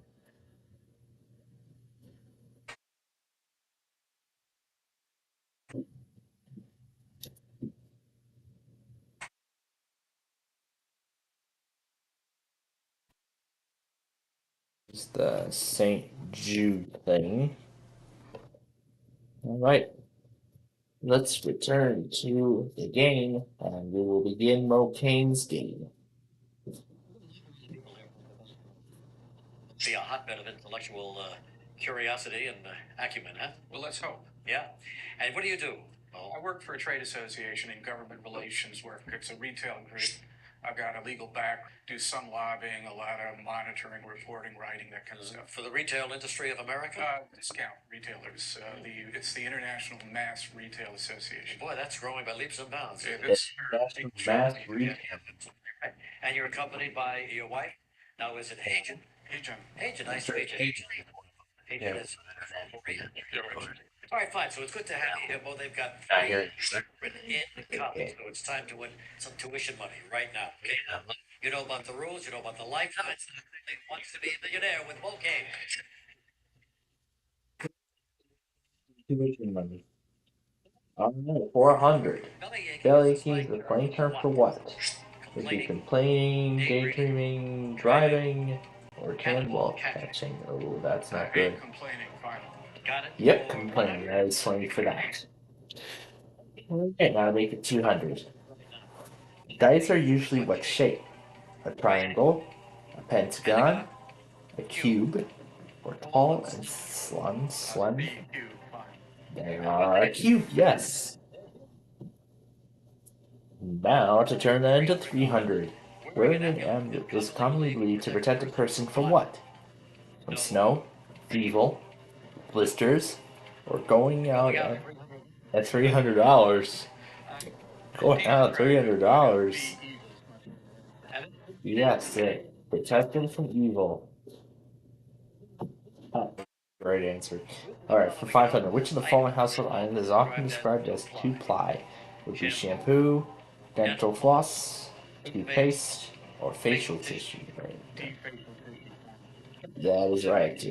Speaker 1: It's the St. Jude thing. All right. Let's return to the game, and we will begin Mocane's game.
Speaker 14: Be a hotbed of intellectual curiosity and acumen, huh?
Speaker 15: Well, let's hope.
Speaker 14: Yeah. And what do you do?
Speaker 15: I work for a trade association in government relations work. It's a retail group. I've got a legal back, do some lobbying, a lot of monitoring, reporting, writing, that kind of stuff.
Speaker 14: For the retail industry of America?
Speaker 15: Discount retailers. It's the International Mass Retail Association.
Speaker 14: Boy, that's growing by leaps and bounds.
Speaker 15: It's
Speaker 1: Mass retail.
Speaker 14: And you're accompanied by your wife? Now, is it Agent? Agent, nice to meet you. Agent is all right, fine. So it's good to have you here. Well, they've got written in college, so it's time to win some tuition money right now. Okay, you know about the rules. You know about the lifetime. He wants to be a millionaire with Volcane.
Speaker 1: Tuition money. 400. Belly aching is the plain term for what? Would be complaining, daydreaming, driving, or cannonball catching. Oh, that's not good.
Speaker 15: Complaining, finally.
Speaker 14: Got it?
Speaker 1: Yep, complaining. I was swinging for that. Okay, now make it 200. Dice are usually what shape? A triangle, a pentagon, a cube, or tall and slim. They are a cube, yes. Now to turn that into 300. Wearing an amulet is commonly believed to protect a person from what? From snow, evil, blisters, or going out at $300. Going out at $300. Yes, it protect them from evil. Right answer. Alright, for 500, which of the following household items is often described as two-ply? Would be shampoo, dental floss, toothpaste, or facial tissue. Right? That is right.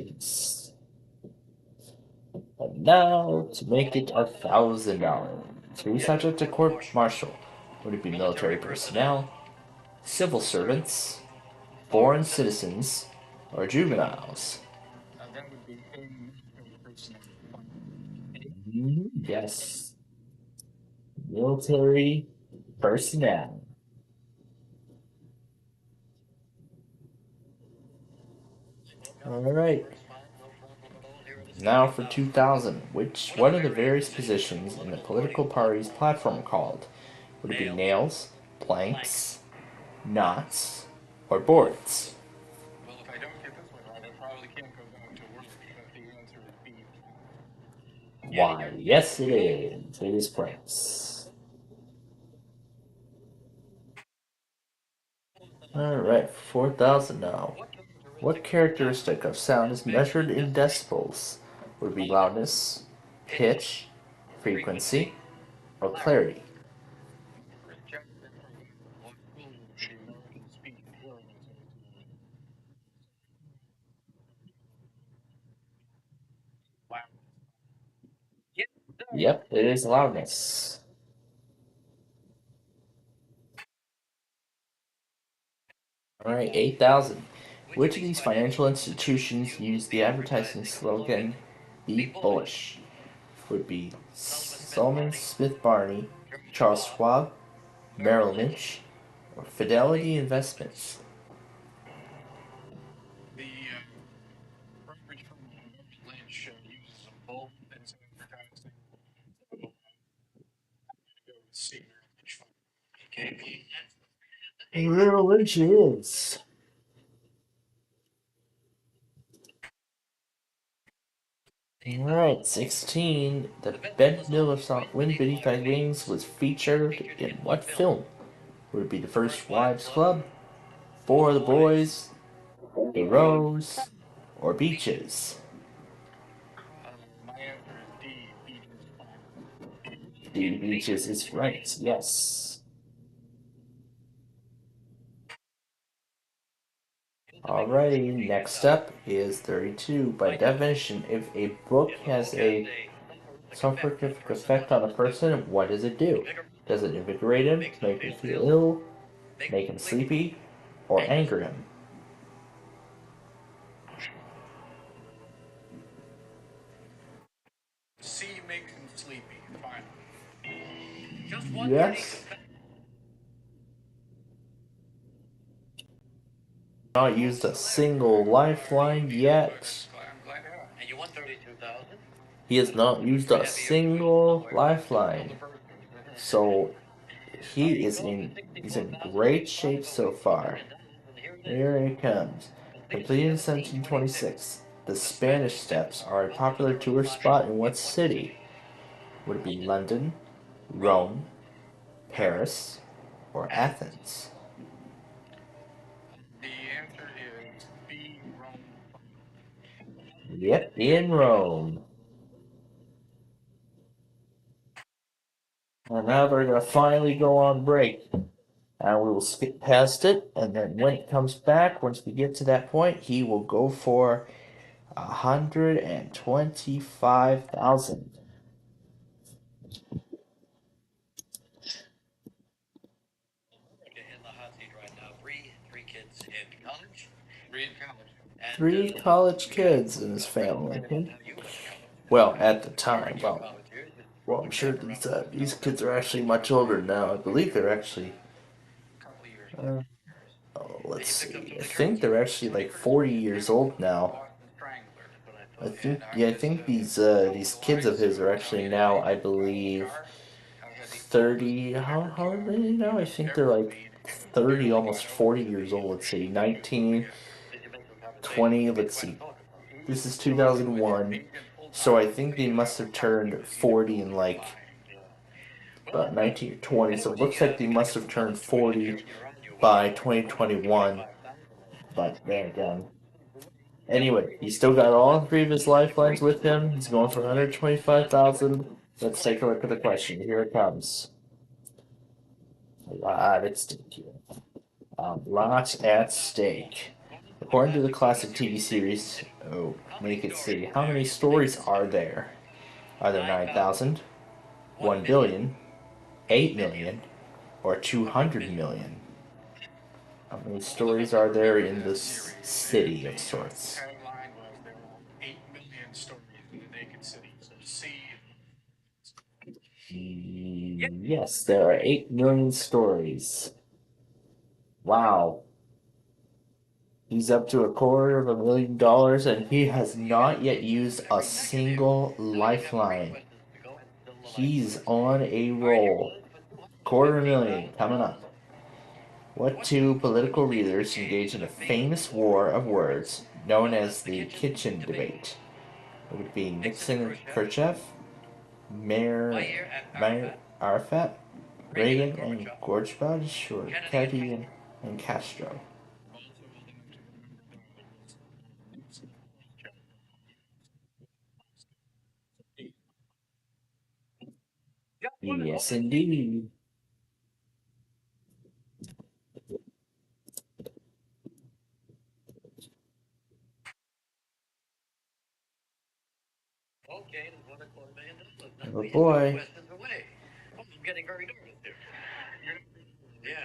Speaker 1: And now, to make it $1,000. To be subject to court-martial, would it be military personnel, civil servants, foreign citizens, or juveniles? Yes. Military personnel. Alright. Now for 2000. What are the various positions in the political party's platform called? Would it be nails, planks, knots, or boards?
Speaker 15: Well, if I don't get this one right, I probably can't go down to work because the answer is B.
Speaker 1: Why, yes it is. It is planks. Alright, 4000 now. What characteristic of sound is measured in decibels? Would it be loudness, pitch, frequency, or clarity? Yep, it is loudness. Alright, 8000. Which of these financial institutions use the advertising slogan, "Be bullish"? Would be Solomon Smith Barney, Charles Schwab, Merrill Lynch, or Fidelity Investments?
Speaker 15: The brokerage firm Merrill Lynch uses them both as advertising. I'm going to go with C, Merrill Lynch.
Speaker 14: Okay.
Speaker 1: Merrill Lynch is. Alright, 16. The bent mill of Wind Beneath Thy Wings was featured in what film? Would it be The First Wives Club, For the Boys, The Rose, or Beaches?
Speaker 15: My answer is D, Beaches.
Speaker 1: D, Beaches is right, yes. Alrighty, next up is 32. By definition, if a book has a soporific effect on a person, what does it do? Does it invigorate him, make him feel ill, make him sleepy, or anger him?
Speaker 15: sleepy, finally.
Speaker 14: Just one
Speaker 1: Yes. Not used a single lifeline yet.
Speaker 14: And you won 32,000.
Speaker 1: He has not used a single lifeline. So he's in great shape so far. Here he comes. Completed in 1726. The Spanish Steps are a popular tourist spot in what city? Would it be London, Rome, Paris, or Athens?
Speaker 15: The answer is B, Rome.
Speaker 1: Yep, in Rome. And now they're going to finally go on break. And we will skip past it. And then when it comes back, once we get to that point, he will go for 125,000.
Speaker 14: In the hot seat right now. Three kids in college.
Speaker 15: Three in college.
Speaker 14: And,
Speaker 1: 3 college kids in his family. Well, at the time. Well, I'm sure these kids are actually much older now. I believe they're actually. Let's see. I think they're actually like 40 years old now. I think these kids of his are actually now, I believe, 30. How are they now? I think they're like 30, almost 40 years old. Let's see, 19, 20. Let's see. This is 2001, so I think they must have turned 40 in like about 19 or 20. So it looks like they must have turned 40 by 2021. But there again. Anyway, he's still got all 3 of his lifelines with him. He's going for 125,000. Let's take a look at the question. Here it comes. A lot at stake here. Lots at stake. According to the classic TV series, make it see. How many stories are there? Are there 9,000, 1 billion, 8 million, or 200 million? How many stories are there in this city of sorts?
Speaker 15: The tagline was there are 8 million stories in the naked city. So C.
Speaker 1: Yes, there are 8 million stories. Wow. He's up to $250,000 and he has not yet used a single lifeline. He's on a roll. $250,000 coming up. What 2 political leaders engaged in a famous war of words known as the kitchen debate? It would be Nixon and Khrushchev, Mayor Arafat, Reagan and Gorbachev, or Kennedy and Castro. Yes, indeed.
Speaker 14: Okay, $250,000.
Speaker 1: Oh boy.
Speaker 14: I'm getting very nervous here.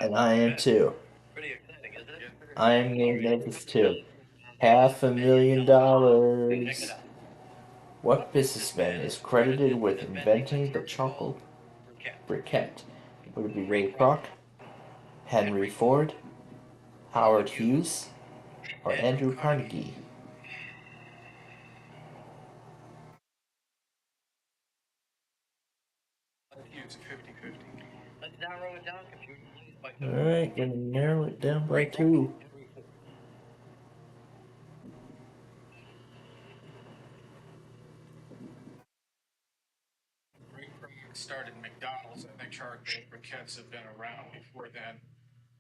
Speaker 1: And I am too.
Speaker 14: Pretty exciting, isn't it?
Speaker 1: I am getting nervous too. $500,000. What businessman is credited with inventing the chocolate briquette? Would it be Ray Kroc, Henry Ford, Howard Hughes, or Andrew Carnegie?
Speaker 15: It's 50-50.
Speaker 14: Let's narrow it down, computer.
Speaker 1: Alright, gonna narrow it down by 2.
Speaker 15: Ray Kroc started McDonald's. I think chocolate briquettes have been around before then.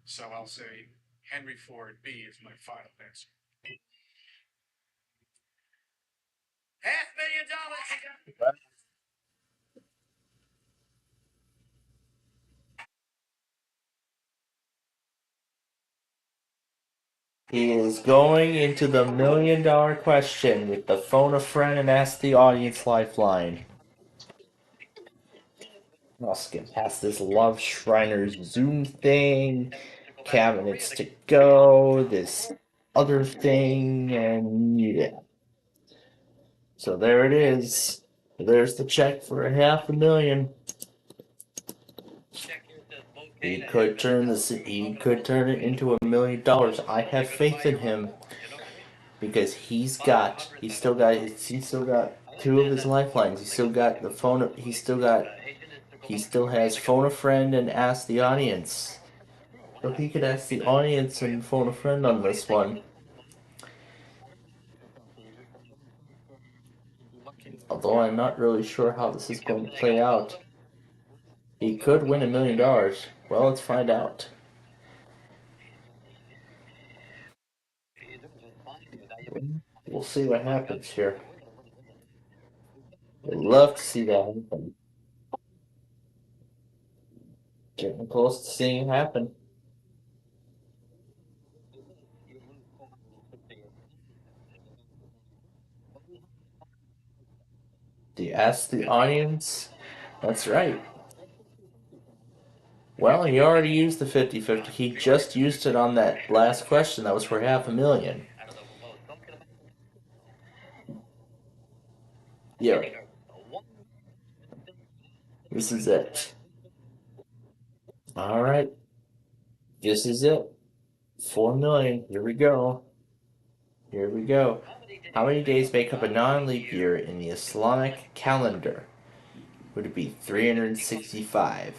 Speaker 15: So I'll say Henry Ford B is my final answer.
Speaker 14: $500,000.
Speaker 1: He is going into the $1,000,000 question with the phone a friend and ask the audience lifeline. I'll skip past this Love Shriner's Zoom thing, cabinets to go, this other thing, and yeah. So there it is. There's the check for $500,000. He could turn it into $1 million. I have faith in him because he still got two of his lifelines. He still got the phone. He still has phone a friend and ask the audience. So he could ask the audience and phone a friend on this one. Although I'm not really sure how this is going to play out. He could win $1 million. Well, let's find out. We'll see what happens here. I'd love to see that happen. Getting close to seeing it happen. Do you ask the audience? That's right. Well, he already used the 50-50. He just used it on that last question. That was for $500,000. Yeah. This is it. All right. This is it. 4 million. Here we go. Here we go. How many days make up a non-leap year in the Islamic calendar? Would it be 365,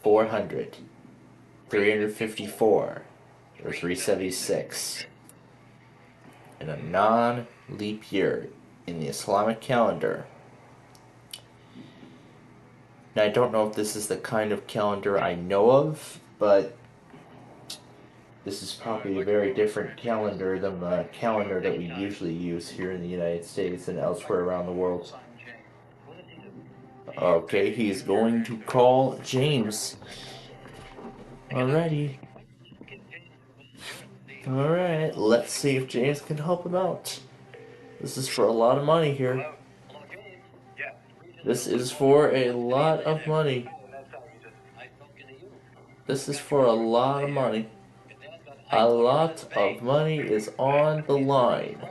Speaker 1: 400, 354, or 376? In a non-leap year in the Islamic calendar. Now, I don't know if this is the kind of calendar I know of, but this is probably a very different calendar than the calendar that we usually use here in the United States and elsewhere around the world. Okay, he's going to call James. Alrighty. Alright, let's see if James can help him out. This is for a lot of money here. This is for a lot of money. This is for a lot of money. A lot of money is on the line.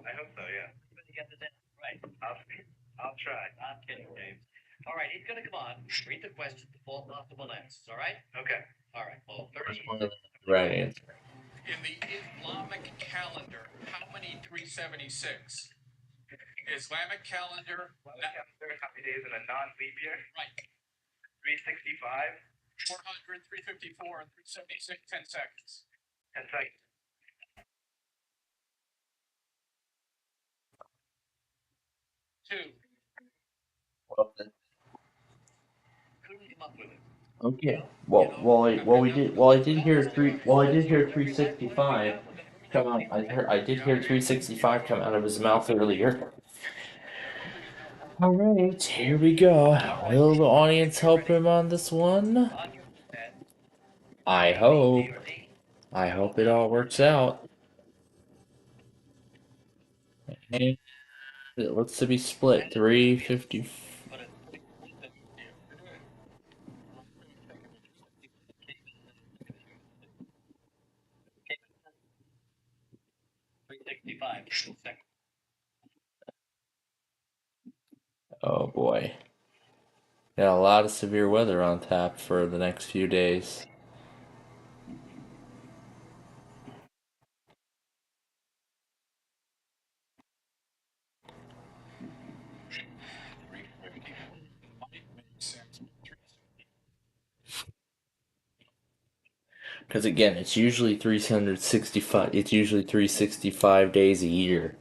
Speaker 14: I hope so, yeah. Right. I'll try. I'm kidding, James. All right, he's going to come on, read the questions, the four possible answers, all right? Okay. All right, well, 30.
Speaker 1: Right answer.
Speaker 15: In the Islamic calendar, how many 376? Islamic calendar.
Speaker 5: How many days in a non-leap year?
Speaker 15: Right.
Speaker 5: 365.
Speaker 15: 400, 354, and 376, 10 seconds.
Speaker 5: 10 seconds.
Speaker 15: Two.
Speaker 1: Okay. Well, I did hear 365 come out. I did hear 365 come out of his mouth earlier. All right, here we go. Will the audience help him on this one? I hope. I hope it all works out. And it looks to be split 350. Oh boy. Got a lot of severe weather on tap for the next few days. Because again, it's usually 365. It's usually 365 days a year.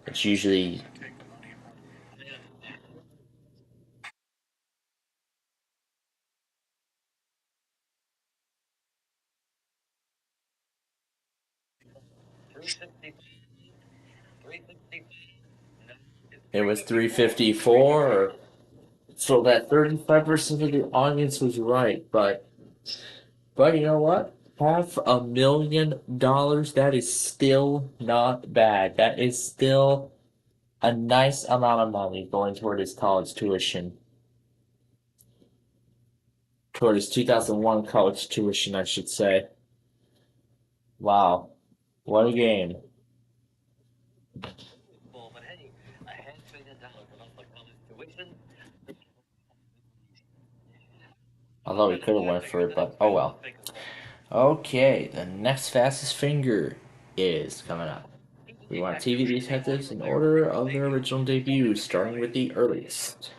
Speaker 1: It's usually. It was 354. So that 35% of the audience was right, but you know what? $500,000, that is still not bad. That is still a nice amount of money going toward his college tuition. Toward his 2001 college tuition, I should say. Wow. What a game.
Speaker 14: Well, but hey, $500,000 for the college tuition.
Speaker 1: Although he could have went for it, but oh well. Okay, the next fastest finger is coming up. We want TV detectives in order of their original debut, starting with the earliest.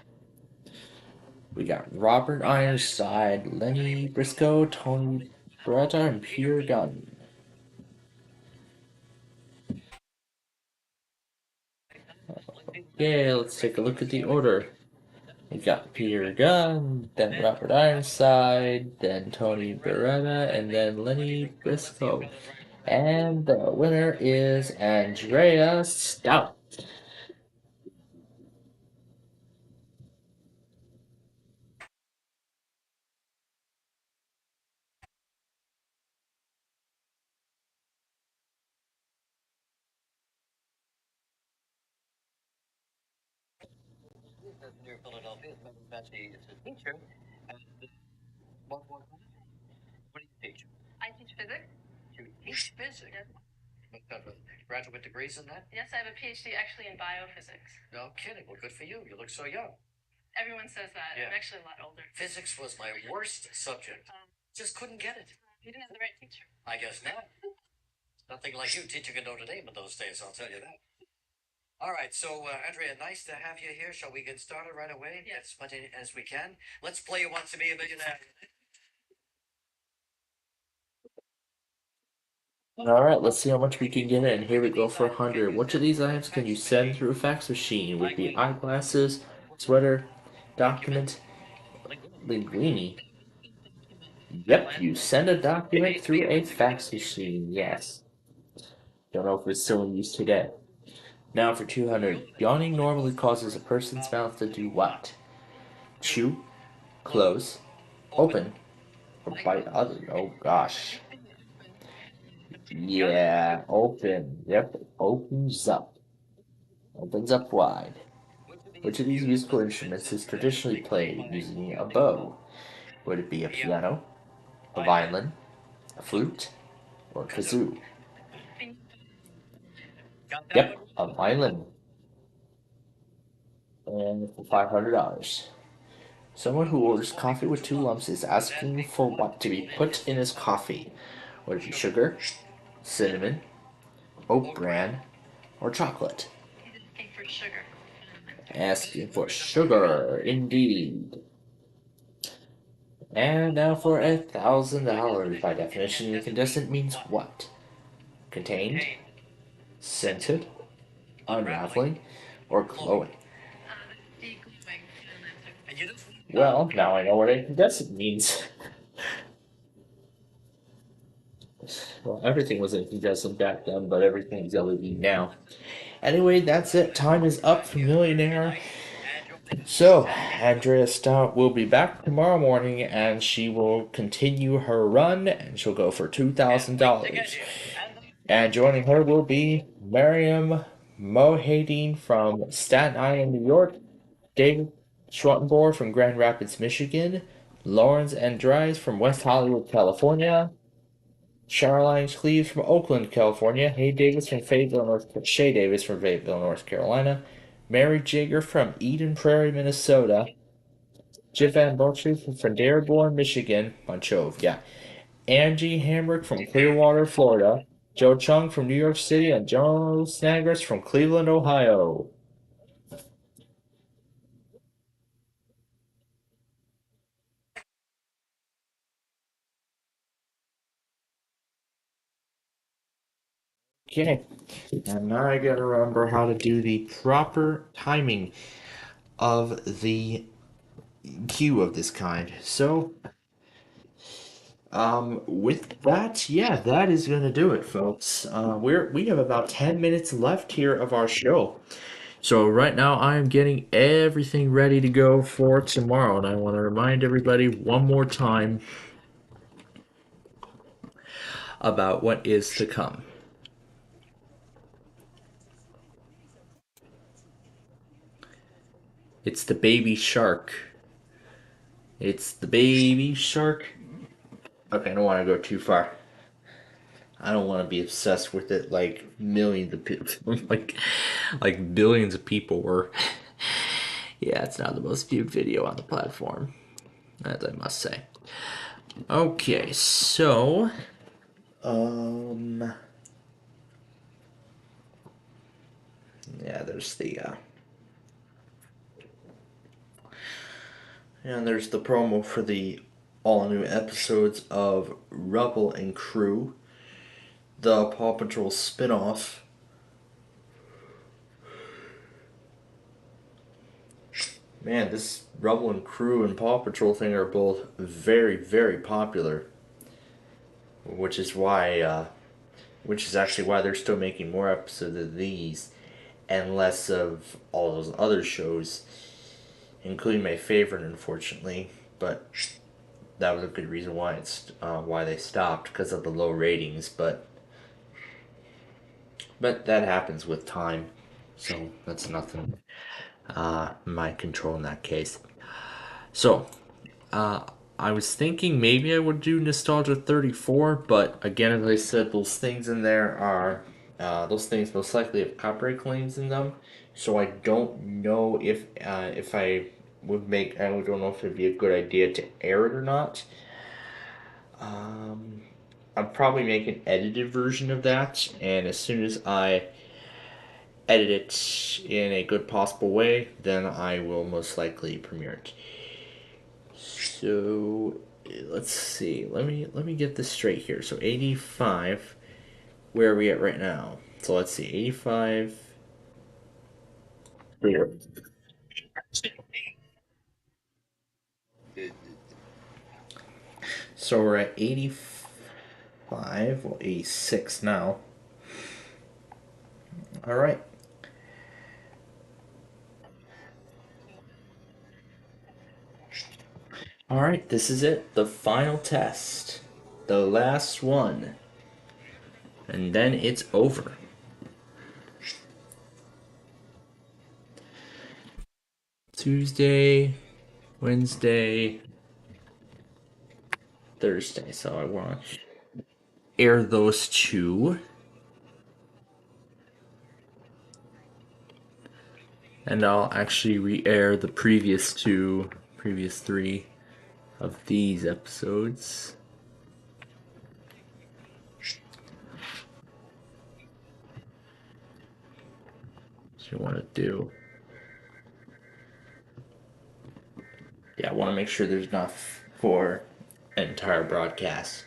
Speaker 1: We got Robert Ironside, Lenny Briscoe, Tony Beretta, and Peter Gunn. Okay, let's take a look at the order. We got Peter Gunn, then Robert Ironside, then Tony Beretta, and then Lenny Briscoe. And the winner is Andrea Stout.
Speaker 14: Near Philadelphia, as a matter of fact, it's a teacher. And what do you teach?
Speaker 3: I teach physics.
Speaker 14: You teach physics?
Speaker 3: Yes.
Speaker 14: What graduate degrees in that?
Speaker 3: Yes, I have a PhD actually in biophysics.
Speaker 14: No kidding. Well, good for you. You look so young.
Speaker 3: Everyone says that.
Speaker 14: Yeah.
Speaker 3: I'm actually a lot older.
Speaker 14: Physics was my worst subject. Just couldn't get it.
Speaker 3: You didn't have the right teacher.
Speaker 14: I guess not. Nothing like you teaching at Notre Dame in those days, I'll tell you that. All right, so Andrea, nice to have you here. Shall we get started right away?
Speaker 3: Yes.
Speaker 14: As much as we can. Let's play You Want to Be a Millionaire.
Speaker 1: Alright, let's see how much we can get in. Here we go for 100. Which of these items can you send through a fax machine? Would be eyeglasses, sweater, document, linguini. Yep, you send a document through a fax machine, yes. Don't know if it's still in use today. Now for 200. Yawning normally causes a person's mouth to do what? Chew, close, open, or bite other. Oh gosh. Yeah, open. Yep, opens up. Opens up wide. Which of these musical instruments is traditionally played using a bow? Would it be a piano, a violin, a flute, or a kazoo? Yep, a violin. And for $500. Someone who orders coffee with 2 lumps is asking for what to be put in his coffee. Would it be sugar, cinnamon, oat bran, or chocolate?
Speaker 3: Asking for sugar.
Speaker 1: Asking for sugar, indeed. And now for $1,000. By definition, incandescent means what? Contained, scented, unraveling, or glowing? Well, now I know what incandescent means. Well, everything was incandescent back then, but everything's LED now. Anyway, that's it. Time is up for Millionaire. So, Andrea Stout will be back tomorrow morning and she will continue her run and she'll go for $2,000. And joining her will be Miriam Mohadine from Staten Island, New York, David Schwartenborg from Grand Rapids, Michigan, Lawrence Andries from West Hollywood, California, Charline Cleves from Oakland, California, Shay Davis from Fayetteville, North Carolina, Mary Jagger from Eden Prairie, Minnesota, Jivan Botry from Dearborn, Michigan, Monchove, yeah, Angie Hamrick from Clearwater, Florida, Joe Chung from New York City, and Joe Snagris from Cleveland, Ohio. Okay, and now I gotta remember how to do the proper timing of the cue of this kind. So, with that, yeah, that is gonna do it, folks. We have about 10 minutes left here of our show. So right now I am getting everything ready to go for tomorrow, and I want to remind everybody one more time about what is to come. It's the baby shark. It's the baby shark. Okay, I don't want to go too far. I don't want to be obsessed with it like millions of people, like billions of people were. Yeah, it's not the most viewed video on the platform, as I must say. Okay, so, yeah, there's the promo for the all new episodes of Rubble and Crew, the Paw Patrol spin-off. Man, this Rubble and Crew and Paw Patrol thing are both very, very popular. Which is actually why they're still making more episodes of these and less of all those other shows, including my favorite, unfortunately. But that was a good reason why they stopped, because of the low ratings. But that happens with time, so that's nothing my control in that case. So, I was thinking maybe I would do Nostalgia 34, but again, as I said, those things in there are, those things most likely have copyright claims in them, so I don't know if I don't know if it'd be a good idea to air it or not. I'd probably make an edited version of that, and as soon as I edit it in a good possible way, then I will most likely premiere it. So let's see. Let me get this straight here. So 85. Where are we at right now? So let's see. 85. Here. So we're at 85. Well, 86 now. All right. All right. This is it. The final test. The last one. And then it's over. Tuesday, Wednesday, Thursday. So I want to air those two. And I'll actually re-air the previous three of these episodes. What you want to do? Yeah, I want to make sure there's enough for an entire broadcast.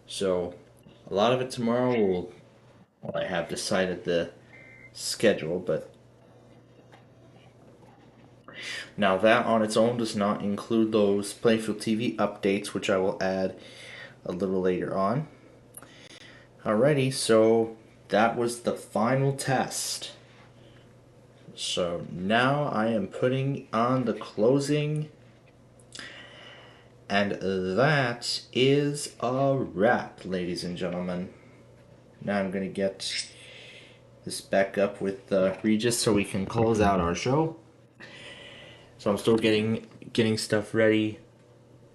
Speaker 1: So, a lot of it tomorrow I have decided the schedule, but now that on its own does not include those Plainfield TV updates, which I will add a little later on. Alrighty, so that was the final test. So now I am putting on the closing, and that is a wrap, ladies and gentlemen. Now I'm going to get this back up with Regis so we can close out our show. So I'm still getting stuff ready.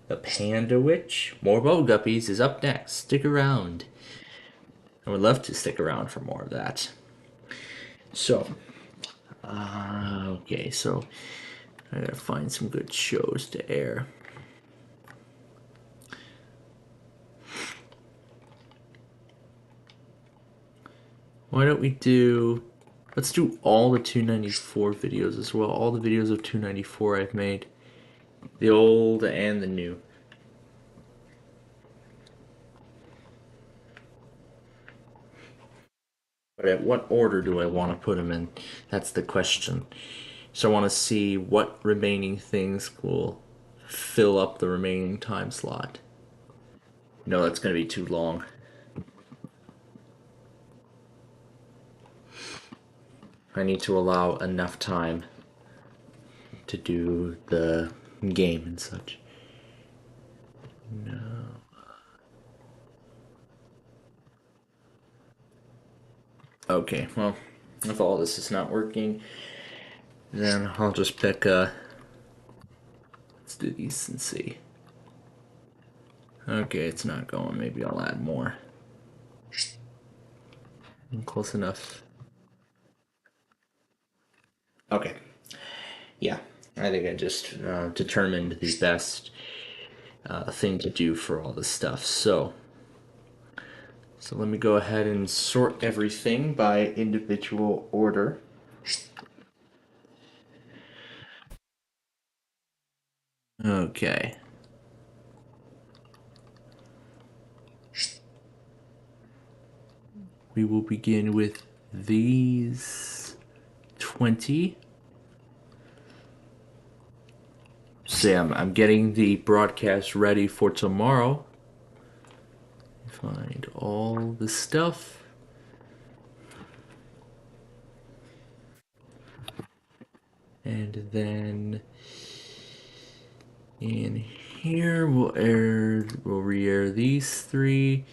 Speaker 1: The Panda Witch, more Bubble Guppies, is up next. Stick around. I would love to stick around for more of that. So, okay, so I gotta find some good shows to air. Why don't we let's do all the 294 videos as well. All the videos of 294 I've made. The old and the new. But at what order do I want to put them in? That's the question. So I want to see what remaining things will fill up the remaining time slot. No, that's going to be too long. I need to allow enough time to do the game and such. No. Okay, well, if all this is not working, Then I'll just pick let's do these and see. Okay, it's not going. Maybe I'll add more. Close enough. Okay. Yeah, I think I just determined the best thing to do for all this stuff. So let me go ahead and sort everything by individual order. Okay. We will begin with these 20. Sam, I'm getting the broadcast ready for tomorrow. Find all the stuff. And then in here we'll re-air these 3.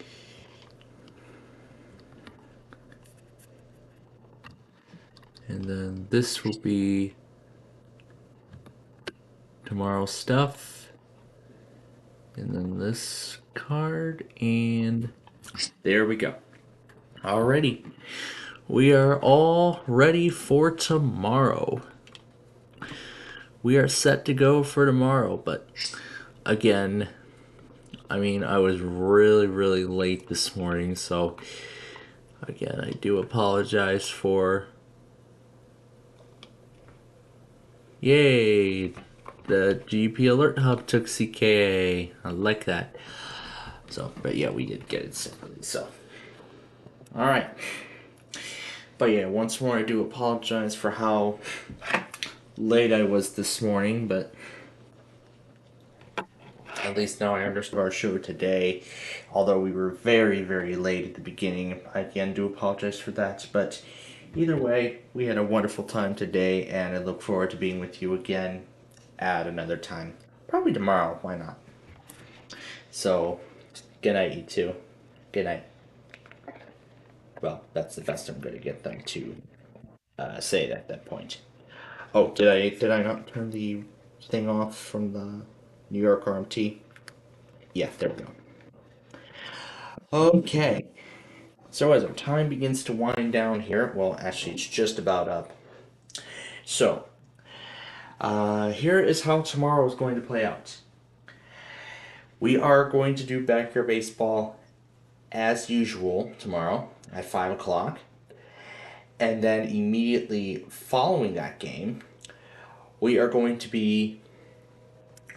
Speaker 1: And then this will be tomorrow's stuff. And then this card, and there we go. Alrighty. We are all ready for tomorrow. We are set to go for tomorrow, but again, I mean, I was really, really late this morning, so again, I do apologize for... Yay! The GP Alert Hub took CKA. I like that. So, but yeah, we did get it separately, so. Alright. But yeah, once more I do apologize for how late I was this morning, but at least now I understand our show today. Although we were very, very late at the beginning. I again do apologize for that, but either way, we had a wonderful time today, and I look forward to being with you again at another time. Probably tomorrow, why not? So, good night, you two. Good night. Well, that's the best I'm going to get them to say it at that point. Oh, did I not turn the thing off from the New York RMT? Yeah, there we go. Okay. So as our time begins to wind down here, well, actually, it's just about up. So, here is how tomorrow is going to play out. We are going to do backyard baseball as usual tomorrow at 5 o'clock. And then immediately following that game, we are going to be...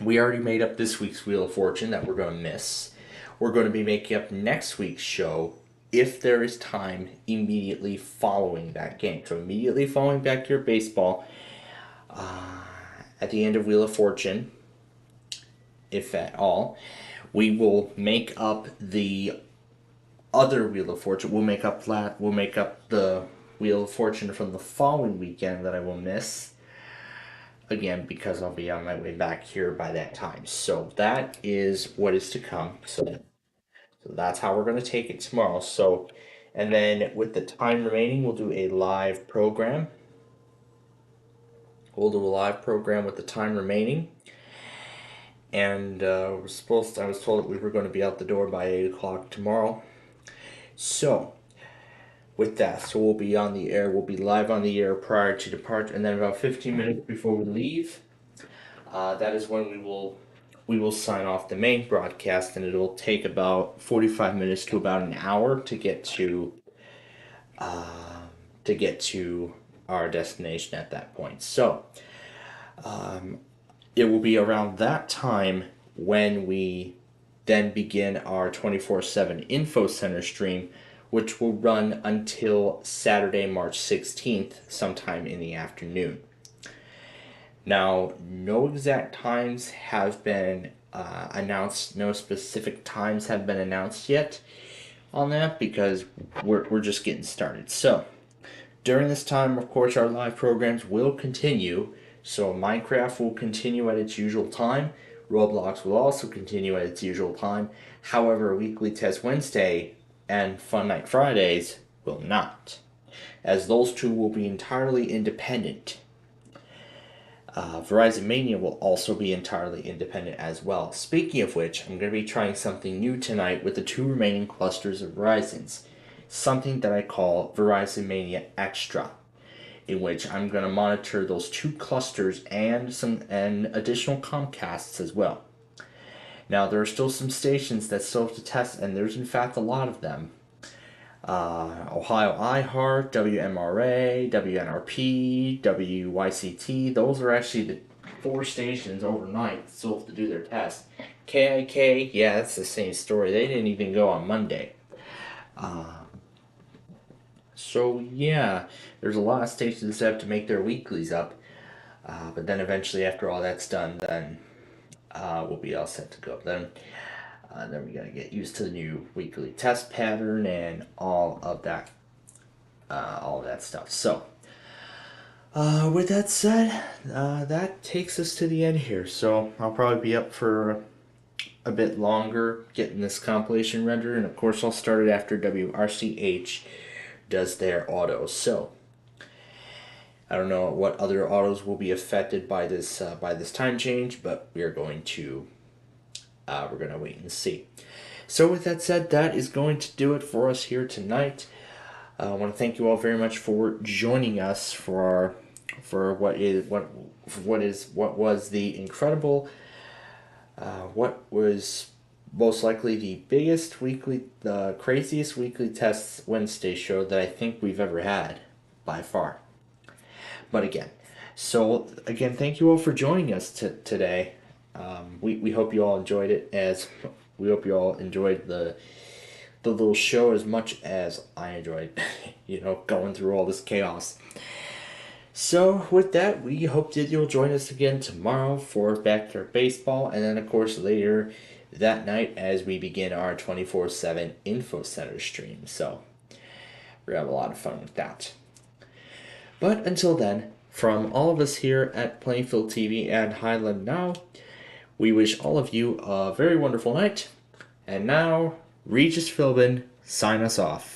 Speaker 1: We already made up this week's Wheel of Fortune that we're going to miss. We're going to be making up next week's show if there is time immediately following that game. So immediately following backyard baseball, at the end of Wheel of Fortune, if at all, we will make up the other Wheel of Fortune. We'll make up the Wheel of Fortune from the following weekend that I will miss. Again, because I'll be on my way back here by that time. So that is what is to come. So that's how we're going to take it tomorrow. So, and then with the time remaining, we'll do a live program. We'll do a live program with the time remaining. And I was told that we were going to be out the door by 8 o'clock tomorrow. So, with that, so we'll be on the air. We'll be live on the air prior to departure, and then about 15 minutes before we leave, that is when we will sign off the main broadcast, and it'll take about 45 minutes to about an hour to get to our destination at that point. So, it will be around that time when we then begin our 24/7 Info Center stream, which will run until Saturday, March 16th, sometime in the afternoon. Now, no exact times have been announced. No specific times have been announced yet on that because we're just getting started. So, during this time, of course, our live programs will continue. So, Minecraft will continue at its usual time. Roblox will also continue at its usual time. However, Weekly Test Wednesday and Fun Night Fridays will not, as those two will be entirely independent. Verizon Mania will also be entirely independent as well. Speaking of which, I'm going to be trying something new tonight with the 2 remaining clusters of Verizons. Something that I call Verizon Mania Extra, in which I'm going to monitor those 2 clusters and additional Comcasts as well. Now, there are still some stations that still have to test, and there's in fact a lot of them. Ohio iHeart, WMRA, WNRP, WYCT, those are actually the 4 stations overnight that still have to do their test. KIK, yeah, it's the same story. They didn't even go on Monday. So yeah, there's a lot of stations that have to make their weeklies up. But then eventually, after all that's done, then we'll be all set to go. Then we gotta get used to the new weekly test pattern and all of that stuff. So, with that said, that takes us to the end here. So I'll probably be up for a bit longer getting this compilation rendered, and of course I'll start it after WRCH does their autos. So I don't know what other autos will be affected by this time change, but we're going to wait and see. So with that said, that is going to do it for us here tonight. I want to thank you all very much for joining us for what was the incredible, what was most likely the craziest weekly Tests Wednesday show that I think we've ever had, by far. But again, thank you all for joining us today. We hope you all enjoyed it, as we hope you all enjoyed the little show as much as I enjoyed, going through all this chaos. So with that, we hope that you'll join us again tomorrow for Backyard Baseball, and then of course later that night as we begin our 24/7 Info Center stream. So we're gonna have a lot of fun with that. But until then, from all of us here at Plainfield TV and Highland Now, we wish all of you a very wonderful night. And now, Regis Philbin, sign us off.